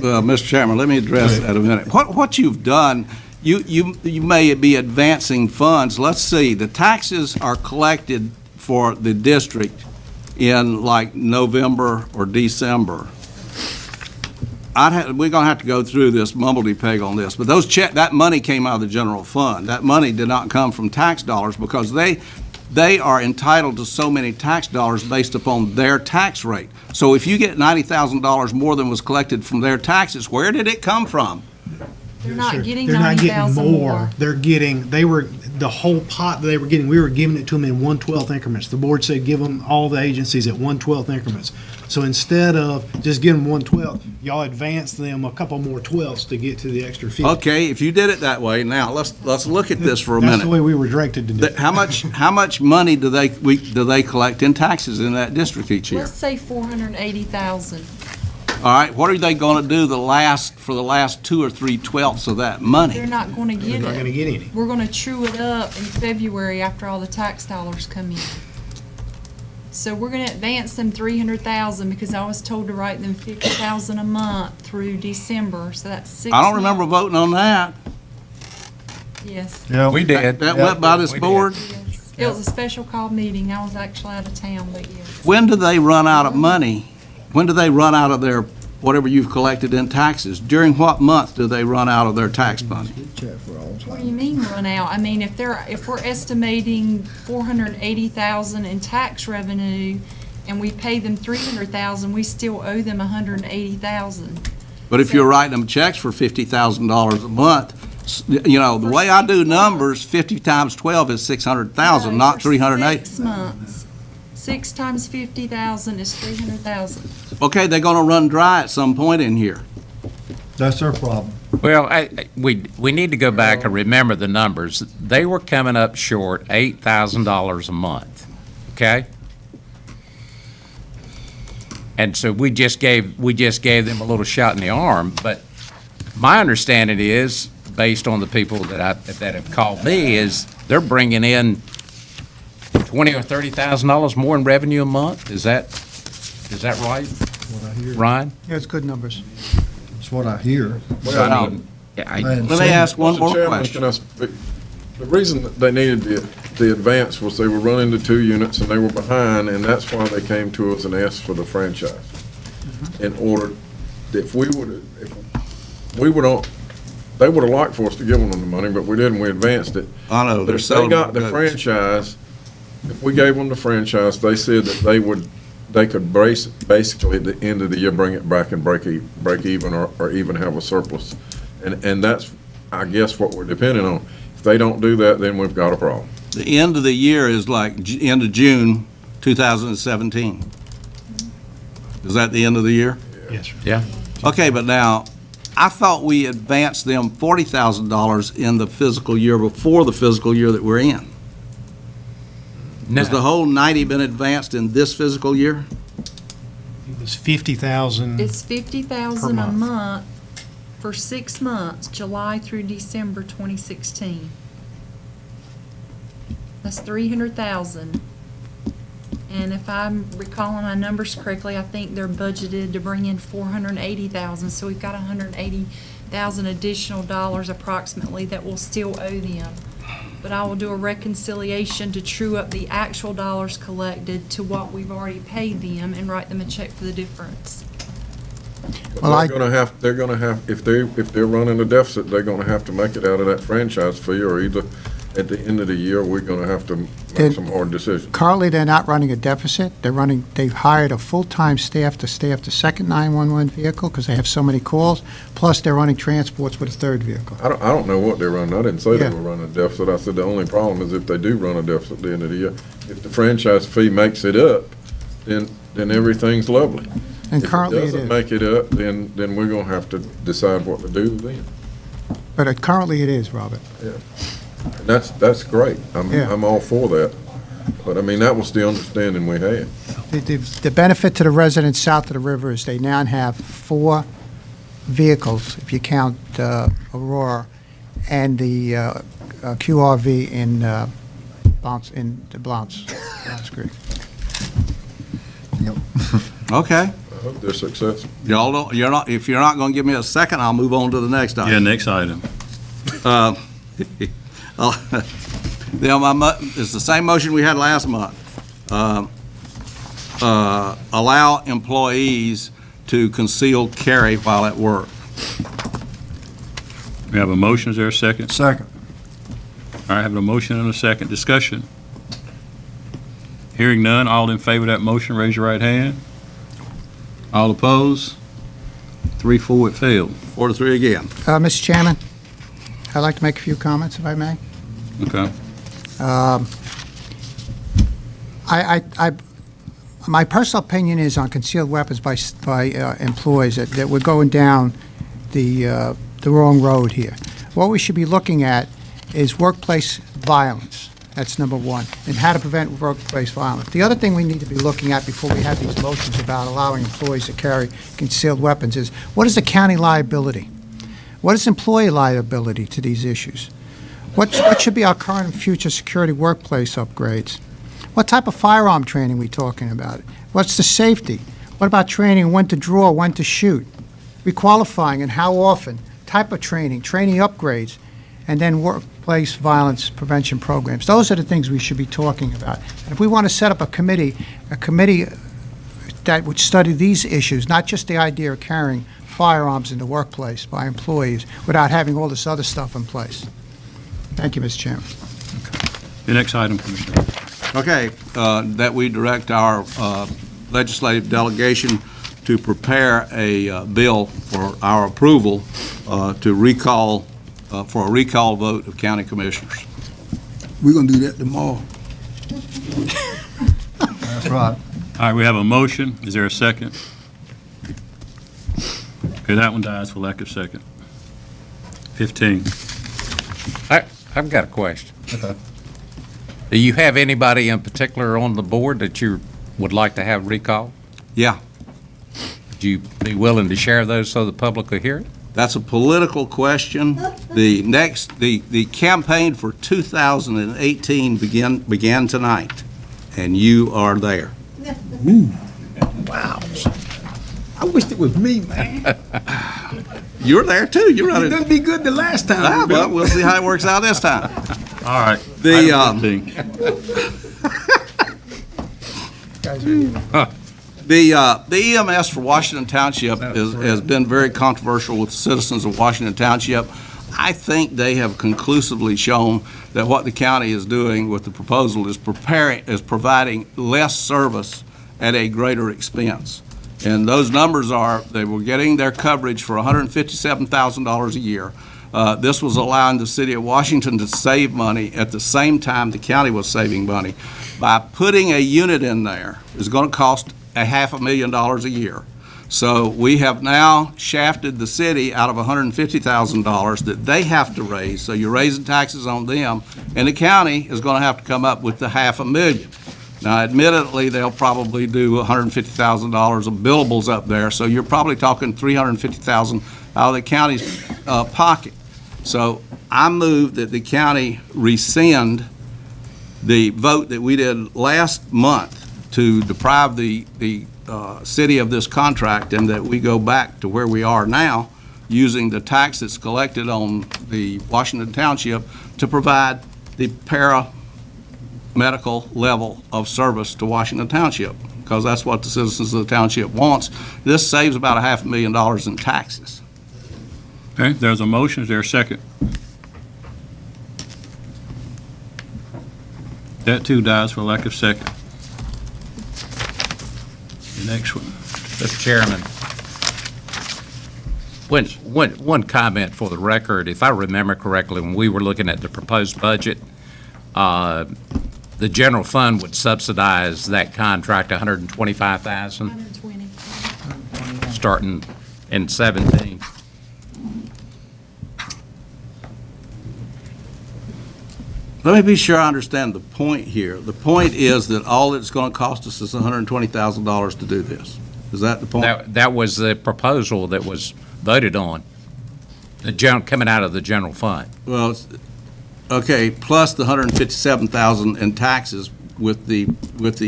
Well, Mr. Chairman, let me address that a minute. What you've done, you may be advancing funds. Let's see, the taxes are collected for the district in like November or December, we're gonna have to go through this mumbledy-peg on this, but that money came out of the general fund. That money did not come from tax dollars because they are entitled to so many tax dollars based upon their tax rate. So if you get $90,000 more than was collected from their taxes, where did it come from? They're not getting They're not getting 90,000 more. The whole pot they were getting, we were giving it to them in 1/12 increments. The board said give them, all the agencies, at 1/12 increments. So instead of just giving them 1/12, y'all advanced them a couple more 12ths to get to the extra 50. Okay, if you did it that way, now let's look at this for a That's the minute. way we were directed to do it. How much money do they collect in taxes in that district each year? Let's say 480,000. All right, what are they going to do for the last 2 or 3 twelfths of that money? They're not going to get it. They're not going to get any. We're going to true it up in February after all the tax dollars come in. So we're going to advance them 300,000 because I was told to write them 50,000 a month through December. So that's 6 I don't remember voting on that. Yes. Yeah, We did. That went by this We did. board? Yes. It was a special call meeting. I was actually out of town, but yes. When do they run out of money? When do they run out of their, whatever you've collected in taxes? During what month do they run out of their tax money? What do you mean run out? I mean, if we're estimating 480,000 in tax revenue and we pay them 300,000, we still owe them 180,000. But if you're writing them checks for $50,000 a month, the way I do numbers, 50 times 12 is 600,000, not 380. 6 months. 6 times 50,000 is 300,000. Okay, they're gonna run dry at some point in here. That's their problem. Well, we need to go back and remember the numbers. They were coming up short $8,000 a month, okay? And so we just gave them a little shot in the arm, but my understanding is, based on the people that have called me, is they're bringing in $20,000 or $30,000 more in revenue a month. Is that right, What I hear. Ryan? Yeah, it's good numbers. That's what I hear. I mean, Let me ask one Mr. more Chairman, question. can I speak? The reason that they needed the advance was they were running the 2 units and they were behind, and that's why they came to us and asked for the franchise. In order, they would have liked for us to give them the money, but we didn't, we advanced it. I know, But they're if they selling got the goods. franchise, if we gave them the franchise, they said that they could basically at the end of the year, bring it back and break even or even have a surplus. And that's, I guess, what we're depending on. If they don't do that, then we've got a problem. The end of the year is like end of June 2017. Is that the end of the year? Yes, sir. Yeah. Okay, but now, I thought we advanced them $40,000 in the fiscal year before the fiscal year that we're in. Has the whole 90 been advanced in this fiscal year? It was 50,000. It's 50,000 Per a month. month for 6 months, July through December 2016. That's 300,000. And if I'm recalling my numbers correctly, I think they're budgeted to bring in 480,000. So we've got 180,000 additional dollars approximately that we'll still owe them. But I will do a reconciliation to true up the actual dollars collected to what we've already paid them and write them a check for the difference. But they're gonna have, if they're running a deficit, they're gonna have to make it out of that franchise fee, or either at the end of the year, we're gonna have to make some hard decisions. Currently, they're not running a deficit. They've hired a full-time staff to staff the second 911 vehicle because they have so many calls, plus they're running transports with a third vehicle. I don't know what they're running. I didn't say they Yeah. were running a deficit. I said the only problem is if they do run a deficit at the end of the year. If the franchise fee makes it up, then everything's lovely. And currently it If it doesn't is. make it up, then we're gonna have to decide what to do then. But currently it is, Robert. Yeah. And that's great. Yeah. I'm all for that. But I mean, that was the understanding we had. The benefit to the residents south of the river is they now have 4 vehicles, if you count Aurora, and the QRV in the Blount's Creek. Okay. I hope they're successful. Y'all don't, if you're not gonna give me a second, I'll move on to the next item. Yeah, next item. It's the same motion we had last month. allow employees to conceal carry while at work. We have a motion, is there a second? Second. All right, having a motion and a second, discussion. Hearing none, all in favor of that motion, raise your right hand. All opposed? 3-4, it failed. 4-3 again. Mr. Chairman, I'd like to make a few comments, if I may. Okay. My personal opinion is on concealed weapons by employees that we're going down the wrong road here. What we should be looking at is workplace violence. That's number one, and how to prevent workplace violence. The other thing we need to be looking at before we have these motions about allowing employees to carry concealed weapons is, what is the county liability? What is employee liability to these issues? What should be our current and future security workplace upgrades? What type of firearm training are we talking about? What's the safety? What about training when to draw, when to shoot? Requalifying and how often? Type of training upgrades, and then workplace violence prevention programs. Those are the things we should be talking about. And if we want to set up a committee that would study these issues, not just the idea of carrying firearms in the workplace by employees without having all this other stuff in place. Thank you, Mr. Chairman. The next item, Commissioner. Okay, that we direct our legislative delegation to prepare a bill for our approval to recall, for a recall vote of county commissioners. We're gonna do that tomorrow. That's right. All right, we have a motion. Is there a second? Okay, that one dies for lack of second. 15. I've got a question. Do you have anybody in particular on the board that you would like to have recalled? Yeah. Would you be willing to share those so the public will hear it? That's a political question. The campaign for 2018 began tonight, and you are there. Ooh. Wow. I wish it was me, man. You're there too. You're running. It didn't be good the last time. Well, we'll see how it works out this time. All right. The EMS for Washington Township has been very controversial with the citizens of Washington Township. I think they have conclusively shown that what the county is doing with the proposal is providing less service at a greater expense. And those numbers are, they were getting their coverage for $157,000 a year. This was allowing the city of Washington to save money at the same time the county was saving money. By putting a unit in there, it's going to cost $500,000 a year. So we have now shafted the city out of $150,000 that they have to raise. So you're raising taxes on them, and the county is going to have to come up with the $500,000. Now, admittedly, they'll probably do $150,000 of billables up there, so you're probably talking $350,000 out of the county's pocket. So I move that the county rescind the vote that we did last month to deprive the city of this contract, and that we go back to where we are now using the tax that's collected on the Washington Township to provide the paramedical level of service to Washington Township, because that's what the citizens of the township wants. This saves about $500,000 in taxes. Okay, there's a motion. Is there a second? That too dies for lack of second. The next one. Mr. Chairman, one comment for the record. If I remember correctly, when we were looking at the proposed budget, the general fund would subsidize that contract $125,000. 120. Starting in 17. Let me be sure I understand the point here. The point is that all it's going to cost us is $120,000 to do this. Is that the point? That was the proposal that was voted on, coming out of the general fund. Well, okay, plus the $157,000 in taxes with the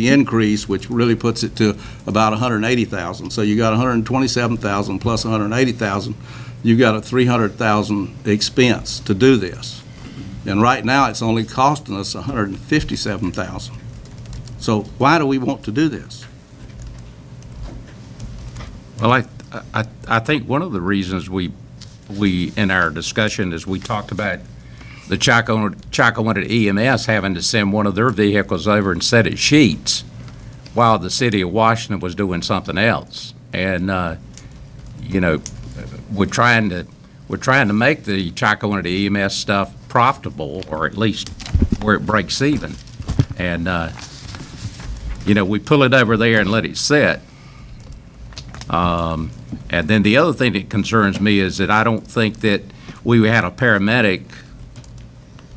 increase, which really puts it to about $180,000. So you got $127,000 plus $180,000. You've got a $300,000 expense to do this. And right now, it's only costing us $157,000. So why do we want to do this? Well, I think one of the reasons we, in our discussion, is we talked about the Chakawinta EMS having to send one of their vehicles over and set at Sheets while the city of Washington was doing something else. And, you know, we're trying to make the Chakawinta EMS stuff profitable, or at least where it breaks even. And, you know, we pull it over there and let it sit. And then the other thing that concerns me is that I don't think that we had a paramedic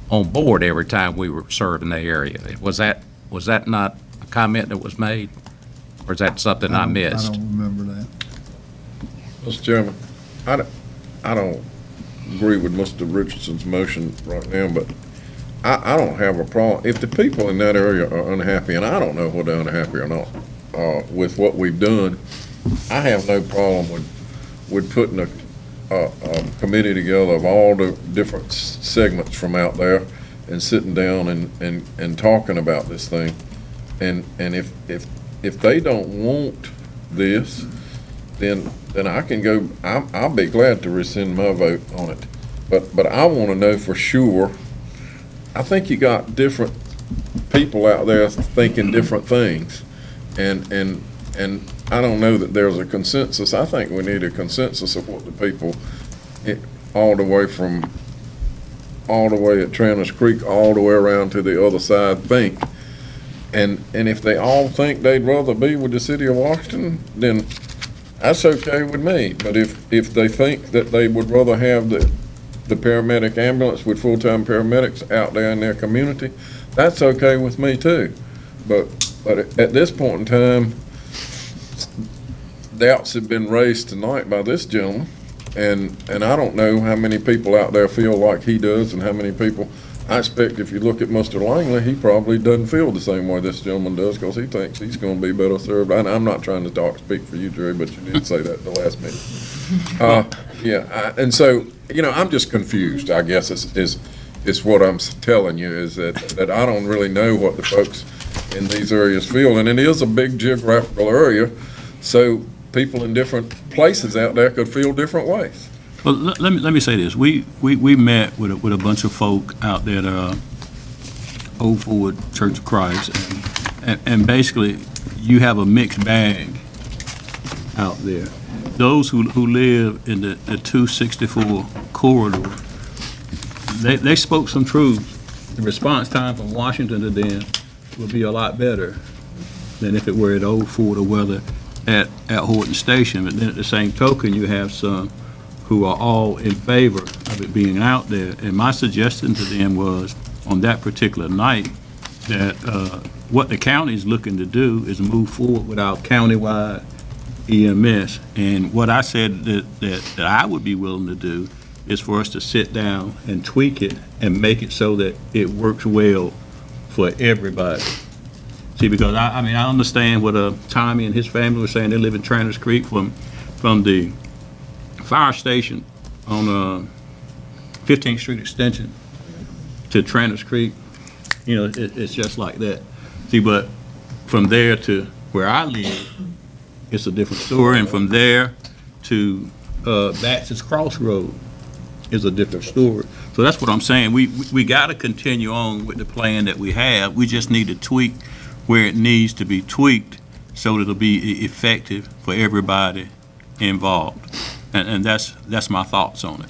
on board every time we were serving the area. Was that not a comment that was made? Or is that something I missed? I don't remember that. Mr. Chairman, I don't agree with Mr. Richardson's motion right now, but I don't have a problem. If the people in that area are unhappy, and I don't know whether they're unhappy or not, with what we've done, I have no problem with putting a committee together of all the different segments from out there and sitting down and talking about this thing. And if they don't want this, then I can go, I'll be glad to rescind my vote on it. But I want to know for sure. I think you got different people out there thinking different things. And I don't know that there's a consensus. I think we need a consensus of what the people all the way at Tranners Creek, all the way around to the other side think. And if they all think they'd rather be with the city of Washington, then that's okay with me. But if they think that they would rather have the paramedic ambulance with full-time paramedics out there in their community, that's okay with me too. But at this point in time, doubts have been raised tonight by this gentleman, and I don't know how many people out there feel like he does, and how many people. I expect if you look at Mr. Langley, he probably doesn't feel the same way this gentleman does, because he thinks he's going to be better served. I'm not trying to speak for you, Jerry, but you did say that at the last meeting. And so, you know, I'm just confused, I guess is what I'm telling you, is that I don't really know what the folks in these areas feel, and it is a big geographical area, so people in different places out there could feel different ways. Well, let me say this. We met with a bunch of folk out there at Old Forward Church of Christ, and basically you have a mixed bag out there. Those who live in the 264 corridor, they spoke some truth. The response time from Washington to them would be a lot better than if it were at Old Fort or whether at Horton Station. But then at the same token, you have some who are all in favor of it being out there. And my suggestion to them was, on that particular night, that what the county is looking to do is move forward with our countywide EMS. And what I said that I would be willing to do is for us to sit down and tweak it and make it so that it works well for everybody. See, because I mean, I understand what Tommy and his family were saying. They live in Tranners Creek from the fire station on 15th Street Extension to Tranners Creek. You know, it's just like that. See, but from there to where I live, it's a different story. And from there to Baxter's Crossroad is a different story. So that's what I'm saying. We got to continue on with the plan that we have. We just need to tweak where it needs to be tweaked so that it'll be effective for everybody involved. And that's my thoughts on it.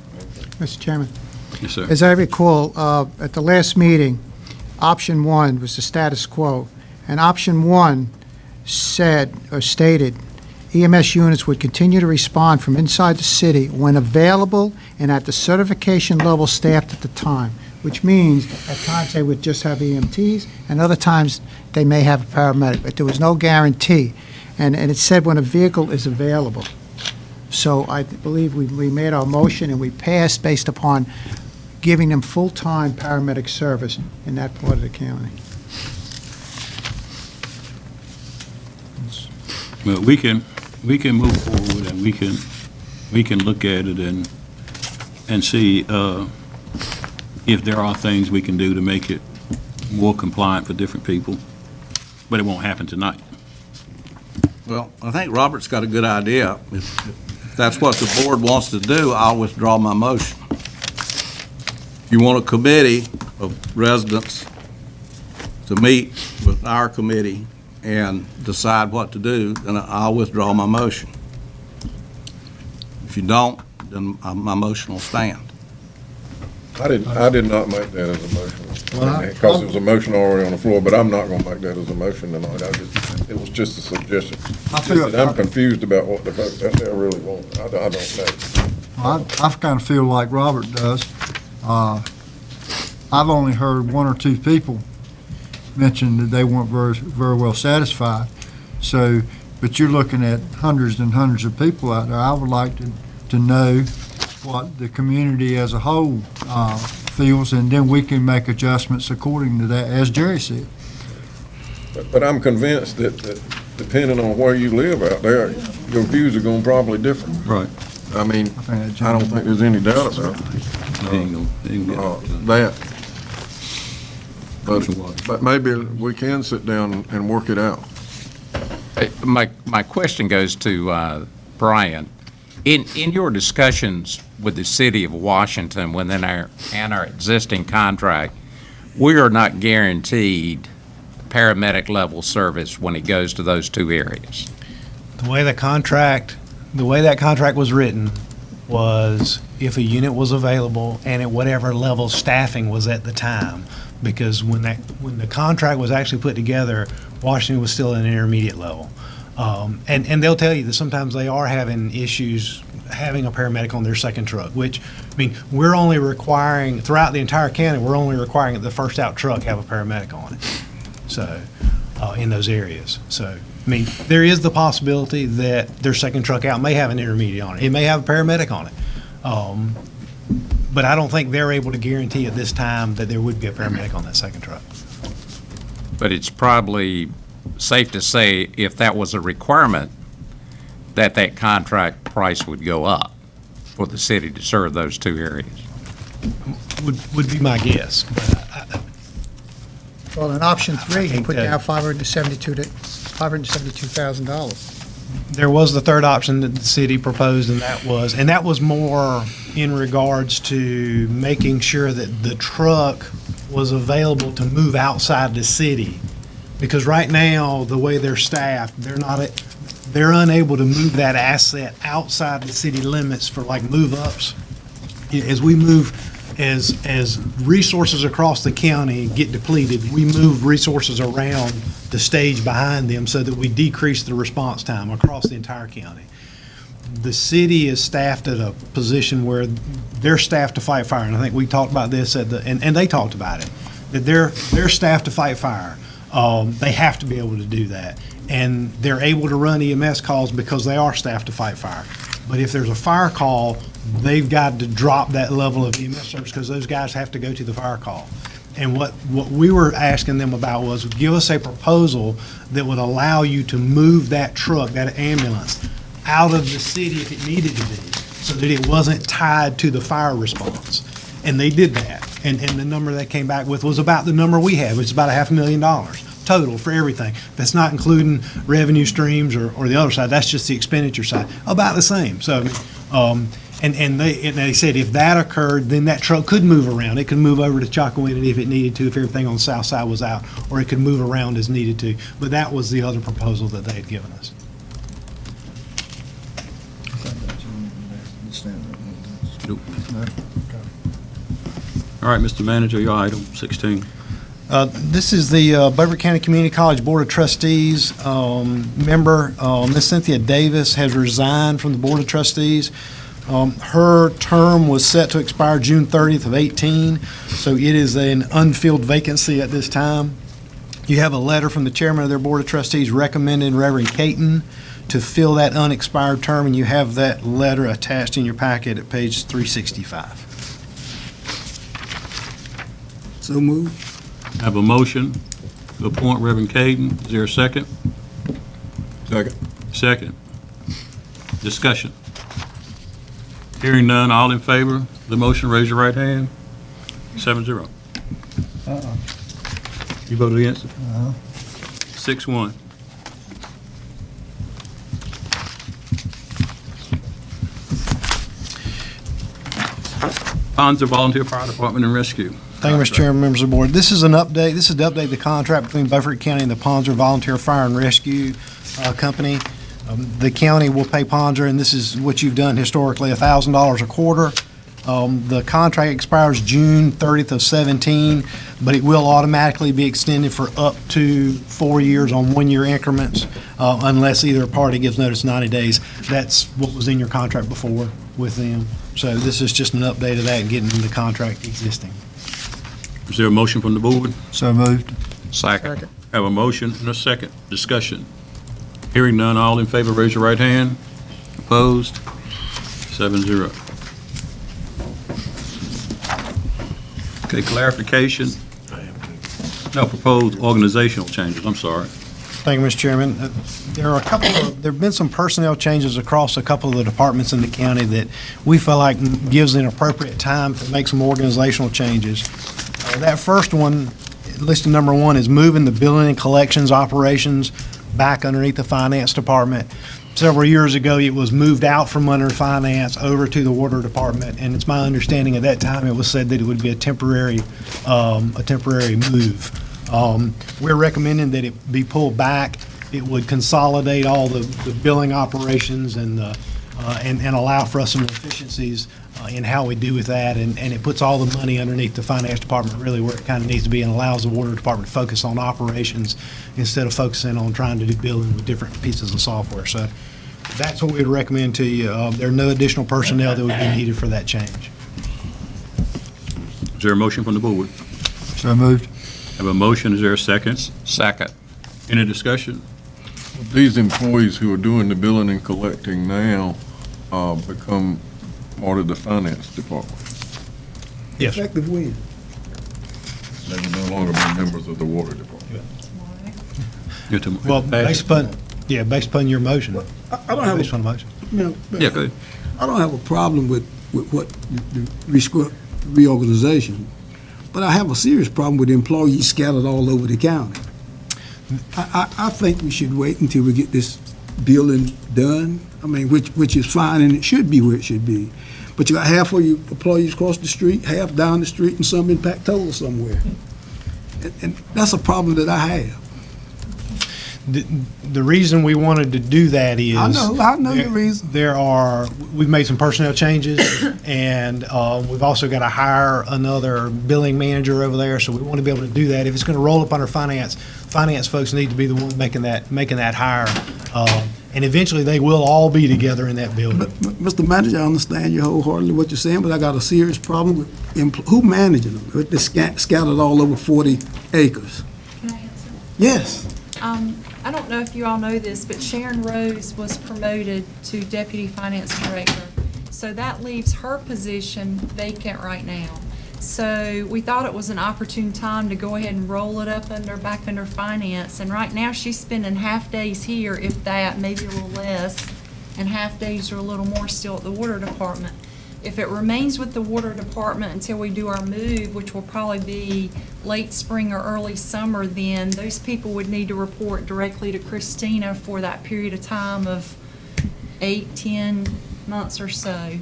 Mr. Chairman. Yes, sir. As I recall, at the last meeting, option 1 was the status quo, and option 1 said or stated EMS units would continue to respond from inside the city when available and at the certification level staffed at the time, which means at times they would just have EMTs and other times they may have a paramedic, but there was no guarantee. And it said when a vehicle is available. So I believe we made our motion and we passed based upon giving them full-time paramedic service in that part of the county. Well, we can move forward and we can look at it and see if there are things we can do to make it more compliant for different people, but it won't happen tonight. Well, I think Robert's got a good idea. If that's what the board wants to do, I'll withdraw my motion. If you want a committee of residents to meet with our committee and decide what to do, then I'll withdraw my motion. If you don't, then my motion will stand. I did not make that as a motion, because it was a motion already on the floor, but I'm not gonna make that as a motion tonight. It was just a suggestion. I'm confused about what the folks out there really want. I don't know. I kind of feel like Robert does. I've only heard one or two people mention that they weren't very well satisfied. So, but you're looking at hundreds and hundreds of people out there. I would like to know what the community as a whole feels, and then we can make adjustments according to that, as Jerry said. But I'm convinced that depending on where you live out there, your views are gonna probably differ. Right. I mean, I don't think there's any doubt about that. But maybe we can sit down and work it out. My question goes to Brian. In your discussions with the city of Washington within our existing contract, we are not guaranteed paramedic level service when it goes to those two areas. The way that contract was written was if a unit was available and at whatever level staffing was at the time. Because when the contract was actually put together, Washington was still at an intermediate level. And they'll tell you that sometimes they are having issues having a paramedic on their second truck, which, I mean, we're only requiring, throughout the entire county, we're only requiring that the first out truck have a paramedic on it. So, in those areas. So, I mean, there is the possibility that their second truck out may have an intermediate on it. It may have a paramedic on it. But I don't think they're able to guarantee at this time that there would be a paramedic on that second truck. But it's probably safe to say if that was a requirement, that contract price would go up for the city to serve those two areas. Would be my guess. Well, in option 3, you put down $572,000. There was the third option that the city proposed, and that was more in regards to making sure that the truck was available to move outside the city. Because right now, the way they're staffed, they're unable to move that asset outside the city limits for like move-ups. As we move, as resources across the county get depleted, we move resources around the stage behind them so that we decrease the response time across the entire county. The city is staffed at a position where they're staffed to fight fire, and I think we talked about this and they talked about it, that they're staffed to fight fire. They have to be able to do that. And they're able to run EMS calls because they are staffed to fight fire. But if there's a fire call, they've got to drop that level of EMS service because those guys have to go to the fire call. And what we were asking them about was give us a proposal that would allow you to move that truck, that ambulance, out of the city if it needed to be, so that it wasn't tied to the fire response. And they did that. And the number they came back with was about the number we have. It's about $500,000 total for everything. That's not including revenue streams or the other side. That's just the expenditure side. About the same. So, and they said if that occurred, then that truck could move around. It could move over to Chocowinity if it needed to, if everything on the south side was out, or it could move around as needed to. But that was the other proposal that they had given us. All right, Mr. Manager, your item 16. This is the Beaufort County Community College Board of Trustees. Member, Ms. Cynthia Davis has resigned from the Board of Trustees. Her term was set to expire June 30th of 18, so it is an unfilled vacancy at this time. You have a letter from the chairman of their Board of Trustees recommending Reverend Caton to fill that unexpired term, and you have that letter attached in your packet at page 365. So moved. I have a motion to appoint Reverend Caden. Is there a second? Second. Second. Discussion. Hearing none, all in favor of the motion, raise your right hand. 7-0. You voted against it? 6-1. Ponza Volunteer Fire Department and Rescue. Thank you, Mr. Chairman, members of the board. This is an update. This is to update the contract between Beaufort County and the Ponzer Volunteer Fire and Rescue Company. The county will pay Ponzer, and this is what you've done historically, $1,000 a quarter. The contract expires June 30th of 17, but it will automatically be extended for up to 4 years on one-year increments, unless either party gives notice 90 days. That's what was in your contract before with them. So this is just an update of that and getting the contract existing. Is there a motion from the board? So moved. Second. Have a motion and a second. Discussion. Hearing none, all in favor, raise your right hand. Opposed? 7-0. Okay, clarification. No, proposed organizational changes, I'm sorry. Thank you, Mr. Chairman. There have been some personnel changes across a couple of the departments in the county that we feel like gives an appropriate time to make some organizational changes. That first one, listed number 1, is moving the billing and collections operations back underneath the finance department. Several years ago, it was moved out from under finance over to the water department, and it's my understanding at that time it was said that it would be a temporary move. We're recommending that it be pulled back. It would consolidate all the billing operations and allow for us some efficiencies in how we do with that, and it puts all the money underneath the finance department really where it kind of needs to be, and allows the water department to focus on operations instead of focusing on trying to do billing with different pieces of software. So that's what we'd recommend to you. There are no additional personnel that would be needed for that change. Is there a motion from the board? So moved. Have a motion, is there a second? Second. Any discussion? These employees who are doing the billing and collecting now become part of the finance department. Yes. Effective when? They will no longer be members of the water department. Well, based upon your motion. I don't have Based on the motion. Yeah, go ahead. I don't have a problem with what the reorganization, but I have a serious problem with employees scattered all over the county. I think we should wait until we get this billing done. I mean, which is fine, and it should be where it should be. But you got half of your employees across the street, half down the street, and some in Pactola somewhere. And that's a problem that I have. The reason we wanted to do that is. I know the reason. We've made some personnel changes, and we've also got to hire another billing manager over there, so we want to be able to do that. If it's going to roll up under finance folks need to be the one making that hire. And eventually, they will all be together in that building. Mr. Manager, I understand you wholeheartedly what you're saying, but I got a serious problem with who managing them? They're scattered all over 40 acres. Can I answer? Yes. I don't know if you all know this, but Sharon Rose was promoted to Deputy Finance Director. So that leaves her position vacant right now. So we thought it was an opportune time to go ahead and roll it up back under finance. And right now she's spending half days here, if that, maybe a little less, and half days or a little more still at the water department. If it remains with the water department until we do our move, which will probably be late spring or early summer, then those people would need to report directly to Christina for that period of time of 8-10 months or so.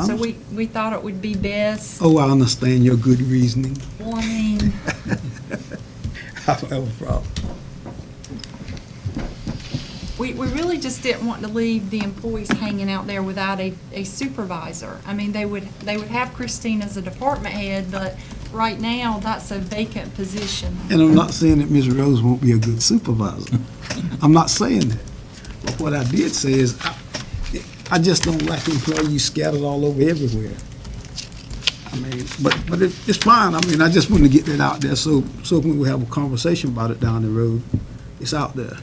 So we thought it would be best. Oh, I understand your good reasoning. Well, I mean, I don't have a problem. we really just didn't want to leave the employees hanging out there without a supervisor. I mean, they would have Christine as a department head, but right now, that's a vacant position. And I'm not saying that Ms. Rose won't be a good supervisor. I'm not saying that. But what I did say is, I just don't like employees scattered all over everywhere. I mean, but it's fine. I mean, I just want to get that out there so when we have a conversation about it down the road, it's out there.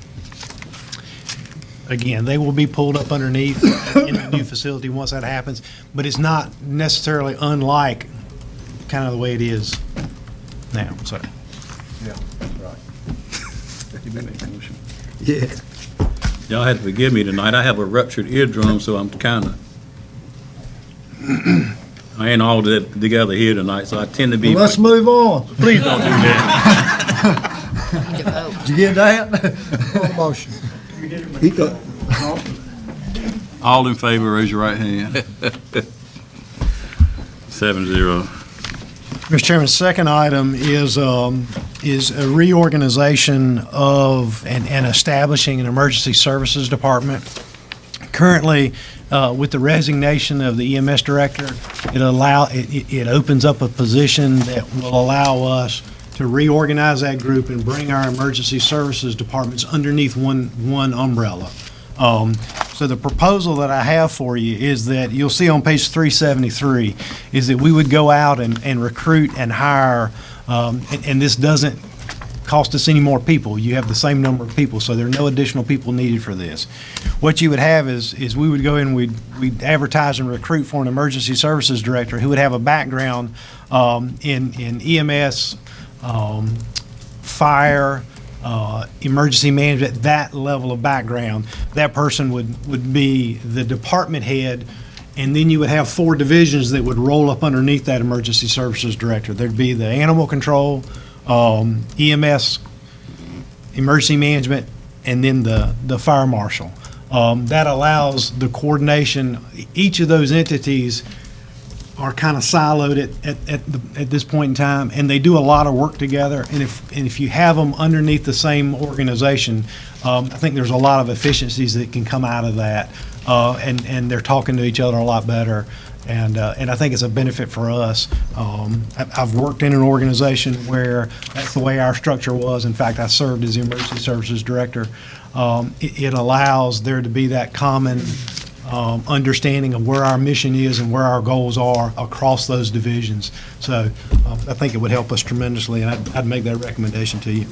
Again, they will be pulled up underneath in the new facility once that happens, but it's not necessarily unlike kind of the way it is now, so. Yeah, right. Yeah. Y'all had to forgive me tonight. I have a ruptured eardrum, so I'm kind of, I ain't all together here tonight, so I tend to be. Well, let's move on. Please don't do that. Did you get that? Motion. All in favor, raise your right hand. 7-0. Mr. Chairman, second item is a reorganization of and establishing an emergency services department. Currently, with the resignation of the EMS director, it opens up a position that will allow us to reorganize that group and bring our emergency services departments underneath one umbrella. So the proposal that I have for you is that you'll see on page 373 is that we would go out and recruit and hire, and this doesn't cost us any more people. You have the same number of people, so there are no additional people needed for this. What you would have is we would go in, we'd advertise and recruit for an emergency services director who would have a background in EMS, fire, emergency management, that level of background. That person would be the department head, and then you would have 4 divisions that would roll up underneath that emergency services director. There'd be the animal control, EMS, emergency management, and then the fire marshal. That allows the coordination. Each of those entities are kind of siloed at this point in time, and they do a lot of work together. And if you have them underneath the same organization, I think there's a lot of efficiencies that can come out of that, and they're talking to each other a lot better. And I think it's a benefit for us. I've worked in an organization where that's the way our structure was. In fact, I served as the emergency services director. It allows there to be that common understanding of where our mission is and where our goals are across those divisions. So I think it would help us tremendously, and I'd make that recommendation to you.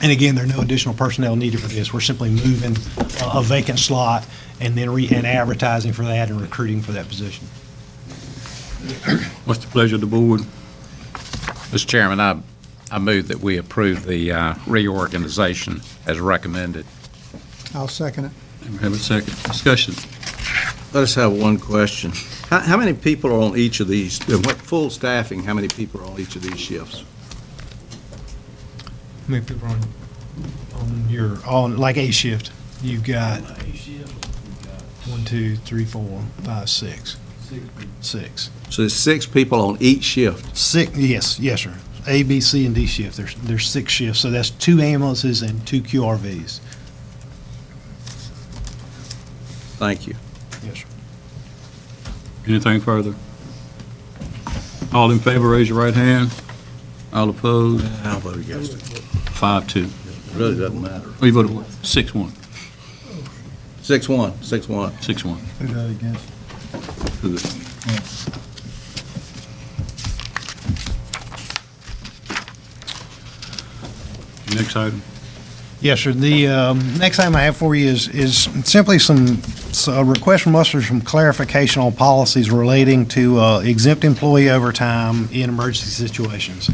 And again, there are no additional personnel needed for this. We're simply moving a vacant slot and then and advertising for that and recruiting for that position. What's the pleasure of the board? Mr. Chairman, I move that we approve the reorganization as recommended. I'll second it. Have a second. Discussion. Let us have one question. How many people are on each of these, and what full staffing, how many people are on each of these shifts? How many people are on like A shift? You've got 1, 2, 3, 4, 5, 6. 6. So there's 6 people on each shift? 6, yes, sir. A, B, C, and D shift. There's 6 shifts, so that's 2 ambulances and 2 QRVs. Thank you. Yes, sir. Anything further? All in favor, raise your right hand. All opposed? I'll vote against it. 5-2. It really doesn't matter. Oh, you voted what? 6-1. 6-1. 6-1. Who voted against? Good. Next item. Yes, sir. The next item I have for you is simply a request from us for some clarification on policies relating to exempt employee overtime in emergency situations.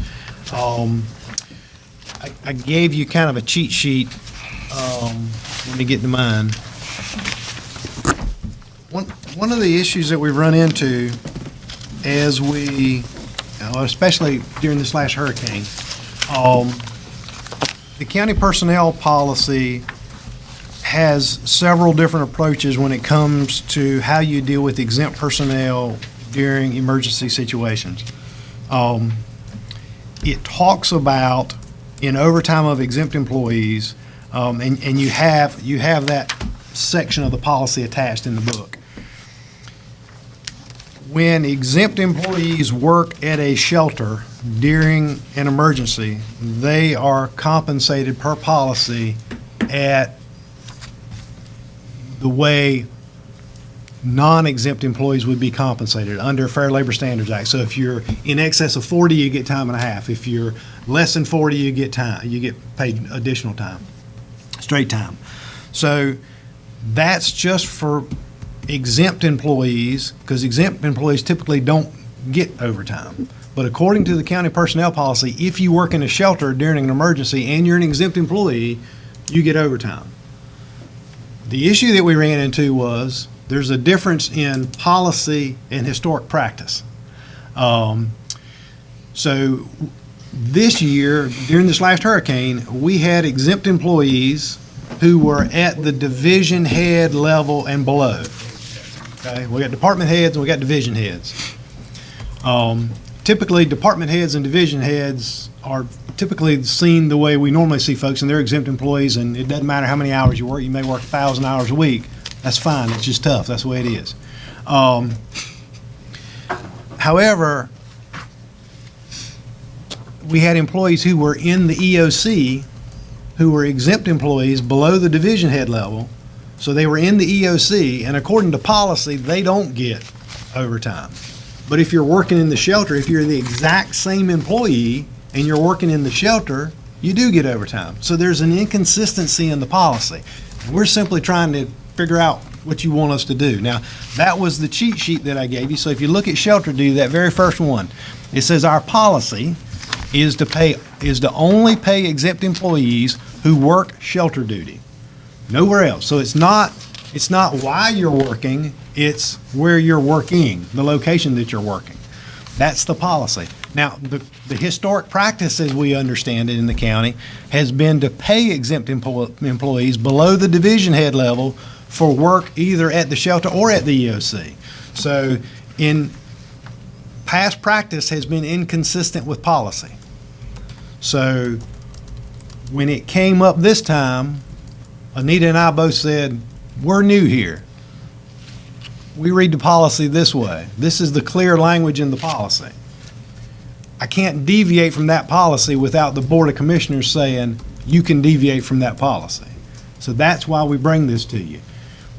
I gave you kind of a cheat sheet. Let me get to mine. One of the issues that we've run into as especially during this last hurricane, the county personnel policy has several different approaches when it comes to how you deal with exempt personnel during emergency situations. It talks about in overtime of exempt employees, and you have that section of the policy attached in the book. When exempt employees work at a shelter during an emergency, they are compensated per policy at the way non-exempt employees would be compensated under Fair Labor Standards Act. So if you're in excess of 40, you get time and a half. If you're less than 40, you get paid additional time, straight time. So that's just for exempt employees, because exempt employees typically don't get overtime. But according to the county personnel policy, if you work in a shelter during an emergency and you're an exempt employee, you get overtime. The issue that we ran into was there's a difference in policy and historic practice. So this year, during this last hurricane, we had exempt employees who were at the division head level and below. Okay, we got department heads and we got division heads. Typically, department heads and division heads are typically seen the way we normally see folks, and they're exempt employees, and it doesn't matter how many hours you work. You may work 1,000 hours a week. That's fine. It's just tough. That's the way it is. However, we had employees who were in the EOC who were exempt employees below the division head level. So they were in the EOC, and according to policy, they don't get overtime. But if you're working in the shelter, if you're the exact same employee and you're working in the shelter, you do get overtime. So there's an inconsistency in the policy. And we're simply trying to figure out what you want us to do. Now, that was the cheat sheet that I gave you. So if you look at shelter duty, that very first one, it says our policy is to only pay exempt employees who work shelter duty. Nowhere else. So it's not why you're working, it's where you're working, the location that you're working. That's the policy. Now, the historic practice, as we understand it in the county, has been to pay exempt employees below the division head level for work either at the shelter or at the EOC. So in past practice has been inconsistent with policy. So when it came up this time, Anita and I both said, we're new here. We read the policy this way. This is the clear language in the policy. I can't deviate from that policy without the Board of Commissioners saying, you can deviate from that policy. So that's why we bring this to you.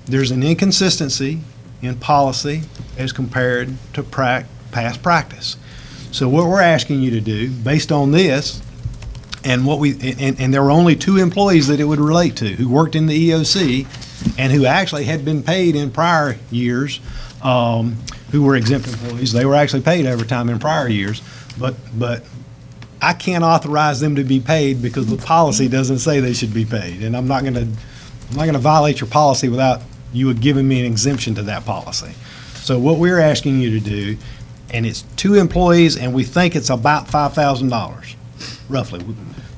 There's an inconsistency in policy as compared to past practice. So what we're asking you to do, based on this, and there were only 2 employees that it would relate to who worked in the EOC and who actually had been paid in prior years, who were exempt employees. They were actually paid overtime in prior years, but I can't authorize them to be paid because the policy doesn't say they should be paid, and I'm not going to violate your policy without you giving me an exemption to that policy. So what we're asking you to do, and it's 2 employees, and we think it's about $5,000, roughly.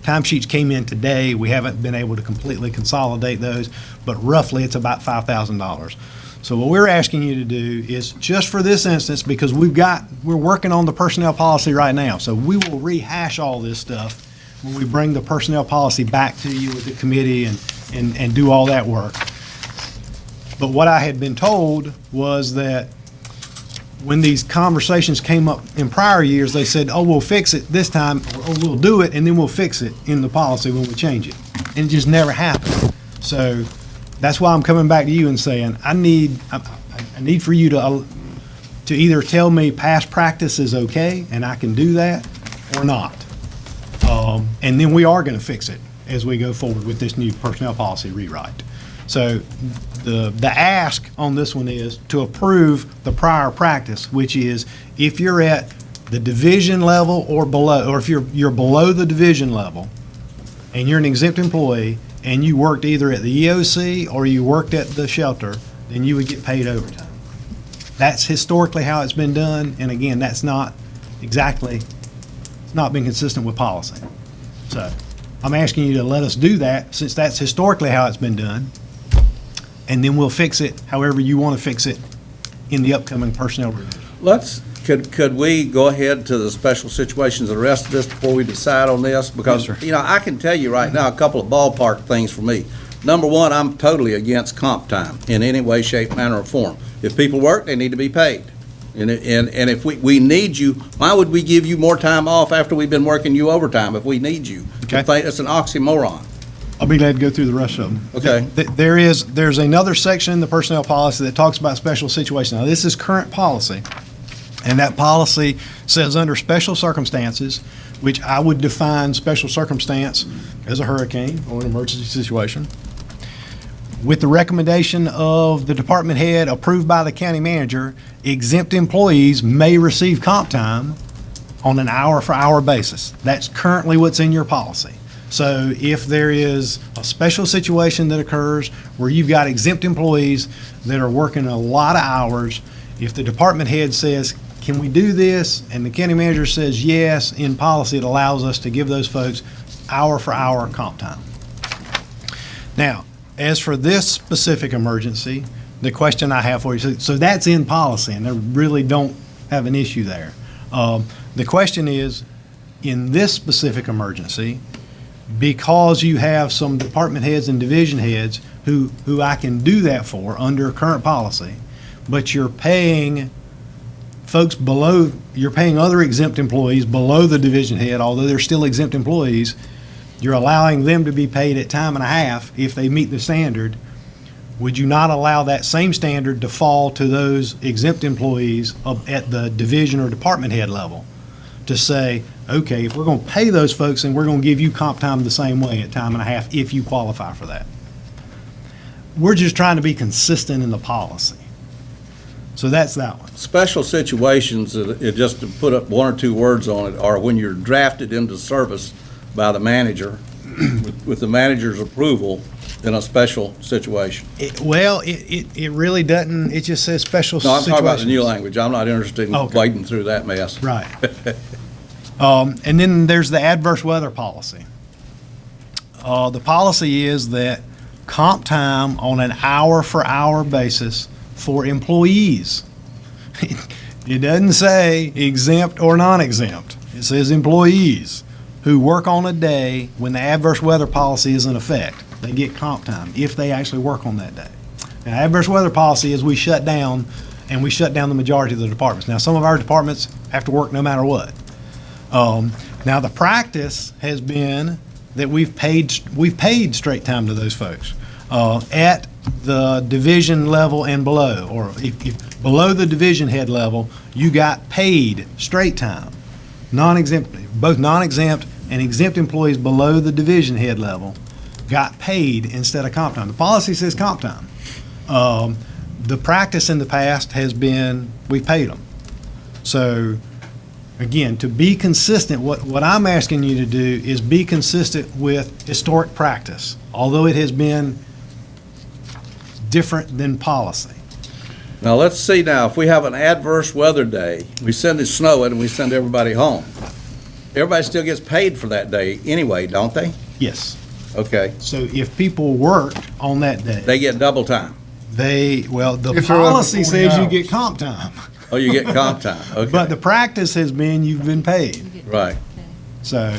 Timesheets came in today. We haven't been able to completely consolidate those, but roughly it's about $5,000. So what we're asking you to do is, just for this instance, because we're working on the personnel policy right now, so we will rehash all this stuff when we bring the personnel policy back to you with the committee and do all that work. But what I had been told was that when these conversations came up in prior years, they said, oh, we'll fix it this time, or we'll do it, and then we'll fix it in the policy when we change it. And it just never happened. So that's why I'm coming back to you and saying, I need for you to either tell me past practice is okay, and I can do that, or not. And then we are going to fix it as we go forward with this new personnel policy rewrite. So the ask on this one is to approve the prior practice, which is if you're at the division level or below, or if you're below the division level and you're an exempt employee and you worked either at the EOC or you worked at the shelter, then you would get paid overtime. That's historically how it's been done, and again, that's not exactly, it's not been consistent with policy. So I'm asking you to let us do that, since that's historically how it's been done, and then we'll fix it however you want to fix it in the upcoming personnel review. Could we go ahead to the special situations, the rest of this, before we decide on this? Because, Yes, sir. you know, I can tell you right now a couple of ballpark things for me. Number one, I'm totally against comp time in any way, shape, manner, or form. If people work, they need to be paid. And if we need you, why would we give you more time off after we've been working you overtime if we need you? Okay. It's an oxymoron. I'll be glad to go through the rest of them. Okay. There's another section in the personnel policy that talks about special situations. Now, this is current policy, and that policy says under special circumstances, which I would define special circumstance as a hurricane or an emergency situation, with the recommendation of the department head approved by the county manager, exempt employees may receive comp time on an hour-for-hour basis. That's currently what's in your policy. So if there is a special situation that occurs where you've got exempt employees that are working a lot of hours, if the department head says, can we do this? And the county manager says yes, in policy it allows us to give those folks hour-for-hour comp time. Now, as for this specific emergency, the question I have for you, so that's in policy, and they really don't have an issue there. The question is, in this specific emergency, because you have some department heads and division heads who I can do that for under current policy, but you're paying folks below, you're paying other exempt employees below the division head, although they're still exempt employees, you're allowing them to be paid at time and a half if they meet the standard. Would you not allow that same standard to fall to those exempt employees at the division or department head level? To say, okay, if we're going to pay those folks, then we're going to give you comp time the same way at time and a half if you qualify for that. We're just trying to be consistent in the policy. So that's that one. Special situations, just to put up one or two words on it, are when you're drafted into service by the manager, with the manager's approval, in a special situation. It really doesn't, it just says special No, I'm situations. talking about the new language. I'm not interested in wading through that mess. Right. And then there's the adverse weather policy. The policy is that comp time on an hour-for-hour basis for employees. It doesn't say exempt or non-exempt. It says employees who work on a day when the adverse weather policy is in effect. They get comp time if they actually work on that day. Now, adverse weather policy is we shut down, and we shut down the majority of the departments. Now, some of our departments have to work no matter what. Now, the practice has been that we've paid straight time to those folks at the division level and below, or if below the division head level, you got paid straight time. Non-exempt, both non-exempt and exempt employees below the division head level got paid instead of comp time. The policy says comp time. The practice in the past has been we paid them. So, again, to be consistent, what I'm asking you to do is be consistent with historic practice, although it has been different than policy. Now, let's see now, if we have an adverse weather day, we send it snowing and we send everybody home. Everybody still gets paid for that day anyway, don't they? Yes. Okay. So if people worked on that day, They get double time. the If they're over policy 40 says you hours. get comp time, Oh, you get comp time, okay. but the practice has been you've been paid. Right. So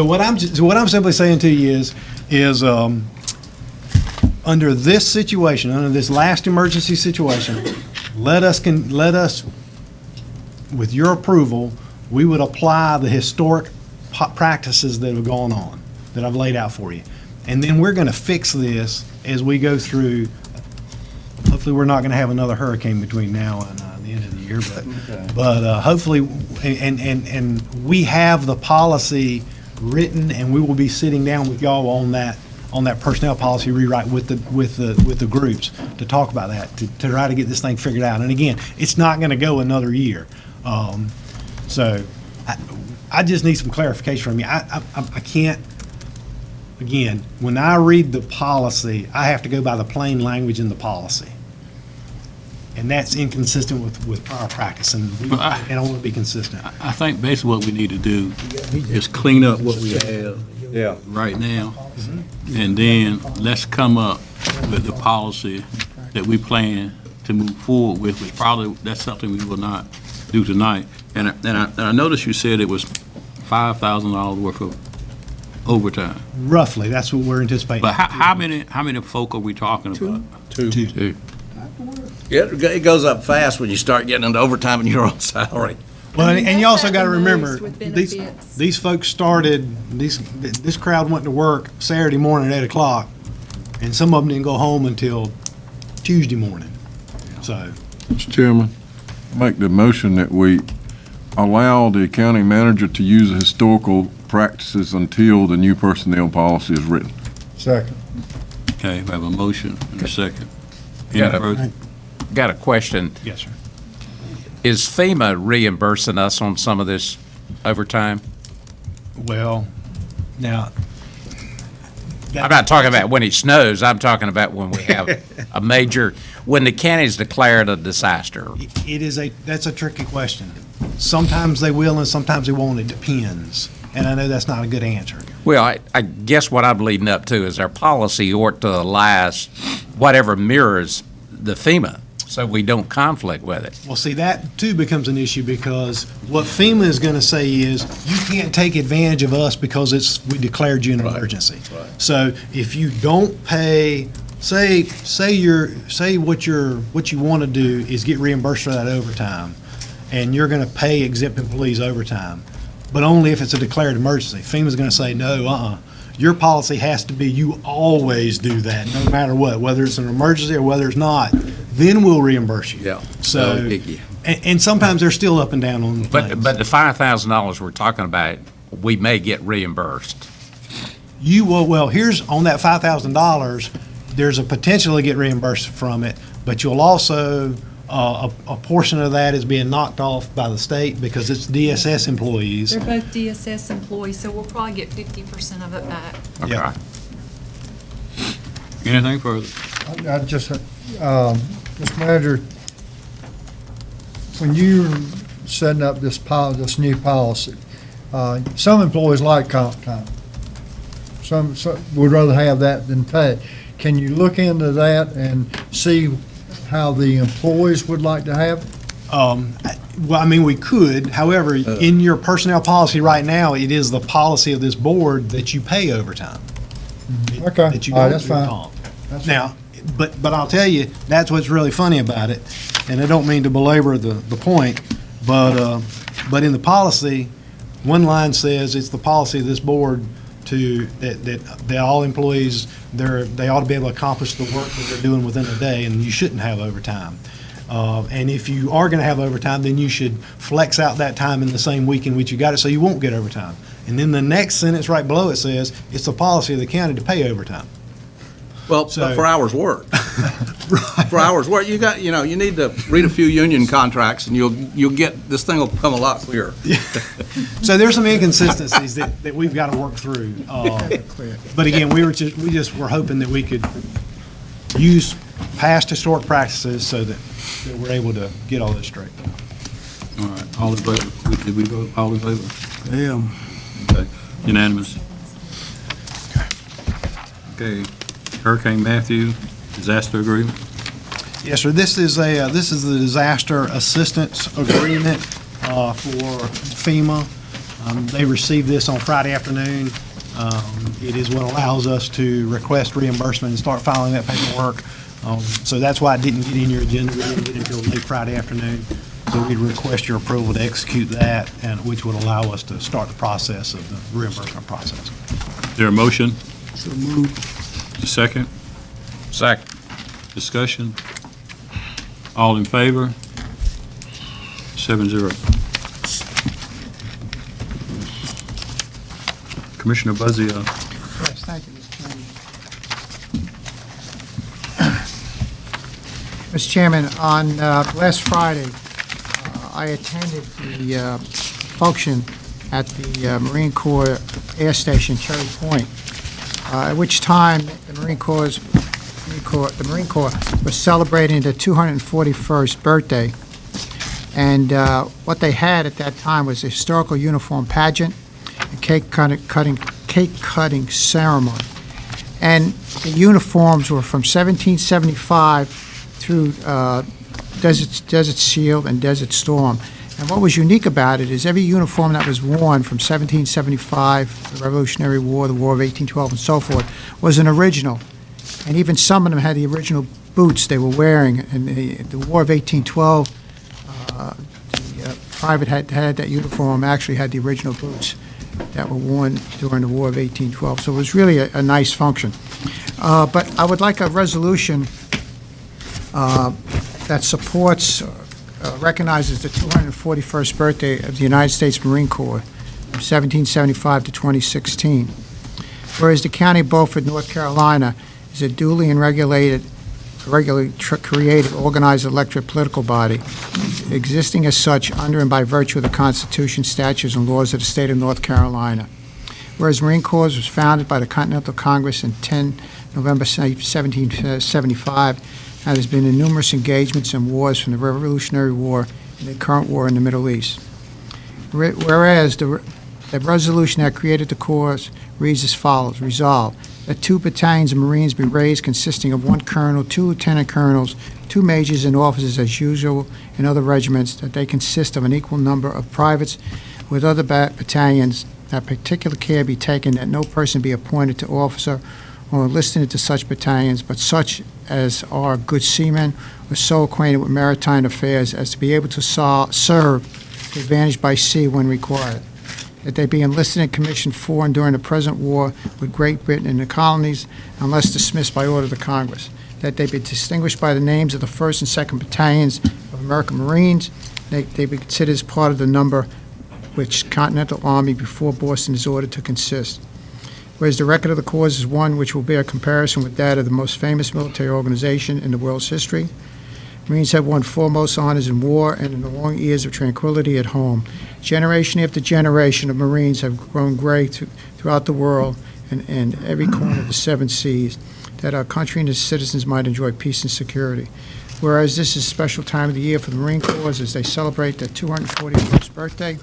what I'm simply saying to you is under this situation, under this last emergency situation, let us, with your approval, we would apply the historic practices that have gone on, that I've laid out for you. And then we're going to fix this as we go through. Hopefully, we're not going to have another hurricane between now and the end of the year, but hopefully, and we have the policy written, and we will be sitting down with y'all on that personnel policy rewrite with the groups to talk about that, to try to get this thing figured out. And again, it's not going to go another year. So I just need some clarification from you. I can't, again, when I read the policy, I have to go by the plain language in the policy. And that's inconsistent with prior practice, and I want to be consistent. I think basically what we need to do is clean up what we have right now, and then let's come up with the policy that we plan to move forward with, which probably, that's something we will not do tonight. And I noticed you said it was $5,000 worth of overtime. Roughly, that's what we're anticipating. But how many folk are we talking about? Two. It goes up fast when you start getting into overtime and you're on salary. Well, and you also got to remember, with these folks started, this crowd went to work Saturday morning at 8 o'clock, and some of them didn't go home until Tuesday morning. So, Mr. Chairman, I make the motion that we allow the county manager to use the historical practices until the new personnel policy is written. Second. Okay, we have a motion and a second. Any Got a- further? Got a question. yes, sir. Is FEMA reimbursing us on some of this overtime? Well, now. I'm not talking about when it snows, I'm talking about when we have a major, when the county's declared a disaster. That's a tricky question. Sometimes they will and sometimes they won't. It depends. And I know that's not a good answer. Well, I guess what I'm leading up to is our policy ought to allow us whatever mirrors the FEMA so we don't conflict with it. Well, see, that too becomes an issue because what FEMA is going to say is you can't take advantage of us because we declared you an emergency. So if you don't pay, say what you want to do is get reimbursed for that overtime, and you're going to pay exempt employees overtime, but only if it's a declared emergency. FEMA's going to say, no, your policy has to be you always do that, no matter what, whether it's an emergency or whether it's not, then we'll reimburse you. Yeah. So, and sometimes they're still up and down on But the $5,000 we're talking about, we may get reimbursed. Well, here's on that $5,000, there's a potential to get reimbursed from it, but you'll also, a portion of that is being knocked off by the state because it's DSS employees. They're both DSS employees, so we'll probably get 50% of it back. Okay. Yeah. Anything further? I just, Mr. Manager, when you're setting up this new policy, some employees like comp time. Some would rather have that than pay. Can you look into that and see how the employees would like to have it? Well, I mean, we could. However, in your personnel policy right now, it is the policy of this board that you pay overtime. Okay, That you all right, don't that's do fine. comp. That's Now, but I'll tell you, that's what's really funny about it, and I don't mean to belabor the point, but in the policy, one line says it's the policy of this board that all employees, they ought to be able to accomplish the work that they're doing within a day, and you shouldn't have overtime. And if you are going to have overtime, then you should flex out that time in the same week in which you got it, so you won't get overtime. And then the next sentence right below it says, it's the policy of the county to pay overtime. Well, for hours worked. For hours worked, you need to read a few union contracts and you'll get, this thing will become a lot clearer. So there's some inconsistencies that we've got to work through. But again, we just were hoping that we could use past historic practices so that we're able to get all this straight. All right, all in favor? Did we vote? All in favor? Yeah. Okay, unanimous. Okay, Hurricane Matthew, disaster agreement. Yes, sir. This is the disaster assistance agreement for FEMA. They received this on Friday afternoon. It is what allows us to request reimbursement and start filing that paperwork. So that's why it didn't get in your agenda. We didn't get it until late Friday afternoon. So we'd request your approval to execute that, and which would allow us to start the process of the reimbursement process. Is there a motion? So moved. Second? Second. Discussion? All in favor? 7-0. Commissioner Buzzio. Yes, thank you, Mr. Chairman. Mr. Chairman, on last Friday, I attended the function at the Marine Corps Air Station, Cherry Point, at which time the Marine Corps was celebrating their 241st birthday. And what they had at that time was a historical uniform pageant, a cake cutting ceremony. And the uniforms were from 1775 through Desert Shield and Desert Storm. And what was unique about it is every uniform that was worn from 1775, the Revolutionary War, the War of 1812, and so forth, was an original. And even some of them had the original boots they were wearing. In the War of 1812, the private had that uniform, actually had the original boots that were worn during the War of 1812. So it was really a nice function. But I would like a resolution that supports, recognizes the 241st birthday of the United States Marine Corps from 1775 to 2016. Whereas the County of Beaufort, North Carolina, is a duly and regularly created, organized elected political body, existing as such under and by virtue of the Constitution, statutes, and laws of the state of North Carolina. Whereas Marine Corps was founded by the Continental Congress in 10 November 1775, and has been in numerous engagements and wars from the Revolutionary War and the current war in the Middle East. Whereas the resolution that created the Corps reads as follows: Resolved, that 2 battalions of Marines be raised consisting of 1 colonel, 2 lieutenant colonels, 2 majors and officers as usual in other regiments, that they consist of an equal number of privates with other battalions, that particular care be taken that no person be appointed to officer or enlisted into such battalions, but such as are good seamen or so acquainted with maritime affairs as to be able to serve to advantage by sea when required. That they be enlisted and commissioned for and during the present war with Great Britain and the colonies, unless dismissed by order of the Congress. That they be distinguished by the names of the 1st and 2nd Battalions of American Marines. They be considered as part of the number which Continental Army before Boston is ordered to consist. Whereas the record of the cause is one which will bear comparison with that of the most famous military organization in the world's history. Marines have won foremost honors in war and in the long years of tranquility at home. Generation after generation of Marines have grown great throughout the world and every corner of the 7 seas, that our country and its citizens might enjoy peace and security. Whereas this is a special time of the year for the Marine Corps as they celebrate their 241st birthday.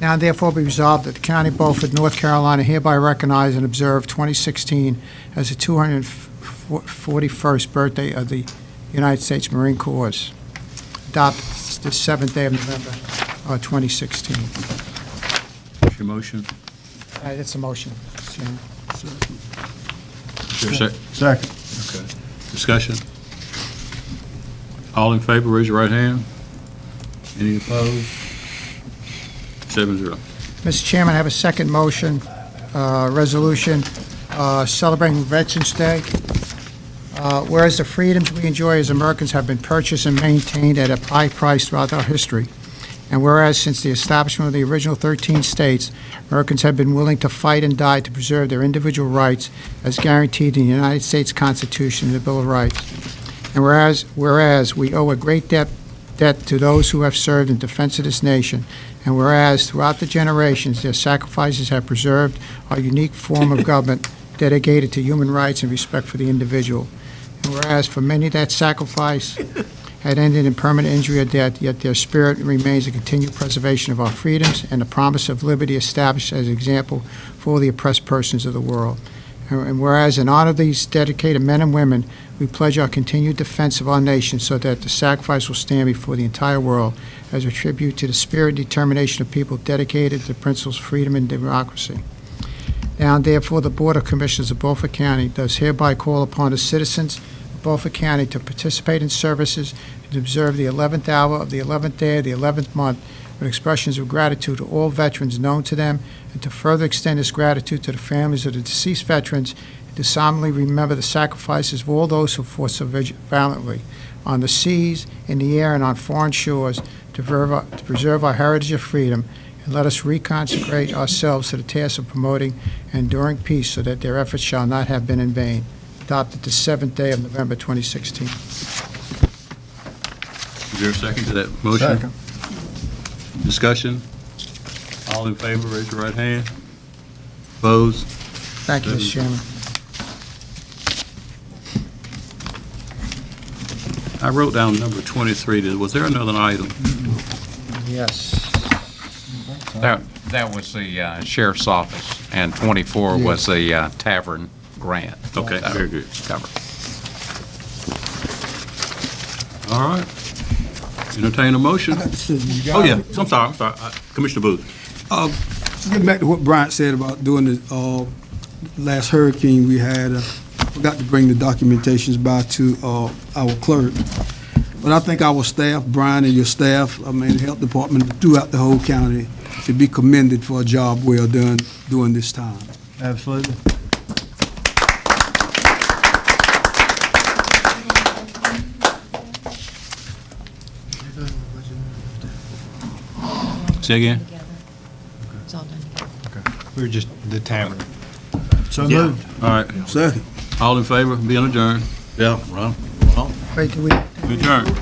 Now therefore be resolved that the County of Beaufort, North Carolina hereby recognize and observe 2016 as the 241st birthday of the United States Marine Corps. Adopted the 7th day of November, 2016. What's your motion? It's a motion, Chairman. Is there a Second. Okay. Discussion? All in favor, raise your right hand. Any opposed? 7-0. Mr. Chairman, I have a second motion, resolution celebrating Veterans Day. Whereas the freedoms we enjoy as Americans have been purchased and maintained at a high price throughout our history, and whereas since the establishment of the original 13 states, Americans have been willing to fight and die to preserve their individual rights as guaranteed in the United States Constitution and the Bill of Rights, and whereas we owe a great debt to those who have served in defense of this nation, and whereas throughout the generations their sacrifices have preserved our unique form of government dedicated to human rights and respect for the individual, and whereas for many that sacrifice had ended in permanent injury or death, yet their spirit remains a continued preservation of our freedoms and the promise of liberty established as an example for all the oppressed persons of the world. And whereas in honor of these dedicated men and women, we pledge our continued defense of our nation so that the sacrifice will stand before the entire world as a tribute to the spirit and determination of people dedicated to the principles of freedom and democracy. Now, therefore, the Board of Commissioners of Beaufort County does hereby call upon the citizens of Beaufort County to participate in services and to observe the 11th hour of the 11th day of the 11th month with expressions of gratitude to all veterans known to them, and to further extend this gratitude to the families of the deceased veterans, and to solemnly remember the sacrifices of all those who fought so valiantly on the seas, in the air, and on foreign shores to preserve our heritage of freedom, and let us reconsecrate ourselves to the task of promoting and enduring peace so that their efforts shall not have been in vain. Adopted the 7th day of November 2016. Is there a second to that motion? Second. Discussion? All in favor, raise your right hand. Opposed? Thank you, Mr. Chairman. I wrote down number 23. Was there another item? Yes. That was the sheriff's office, and 24 was the tavern grant. Okay, That very good. Covered. All right. Entertain a motion. Oh, yeah, I'm sorry. Commissioner Booth. Getting back to what Bryant said about doing the last hurricane we had, I forgot to bring the documentations by to our clerk. But I think our staff, Brian and your staff, the health department throughout the whole county, should be commended for a job well done during this time. Absolutely. Say again? It's all done. We were just the tavern. So Yeah. moved. All right. Second. All in favor, being adjourned. Yeah, Ron. Wait, do we? Adjourned.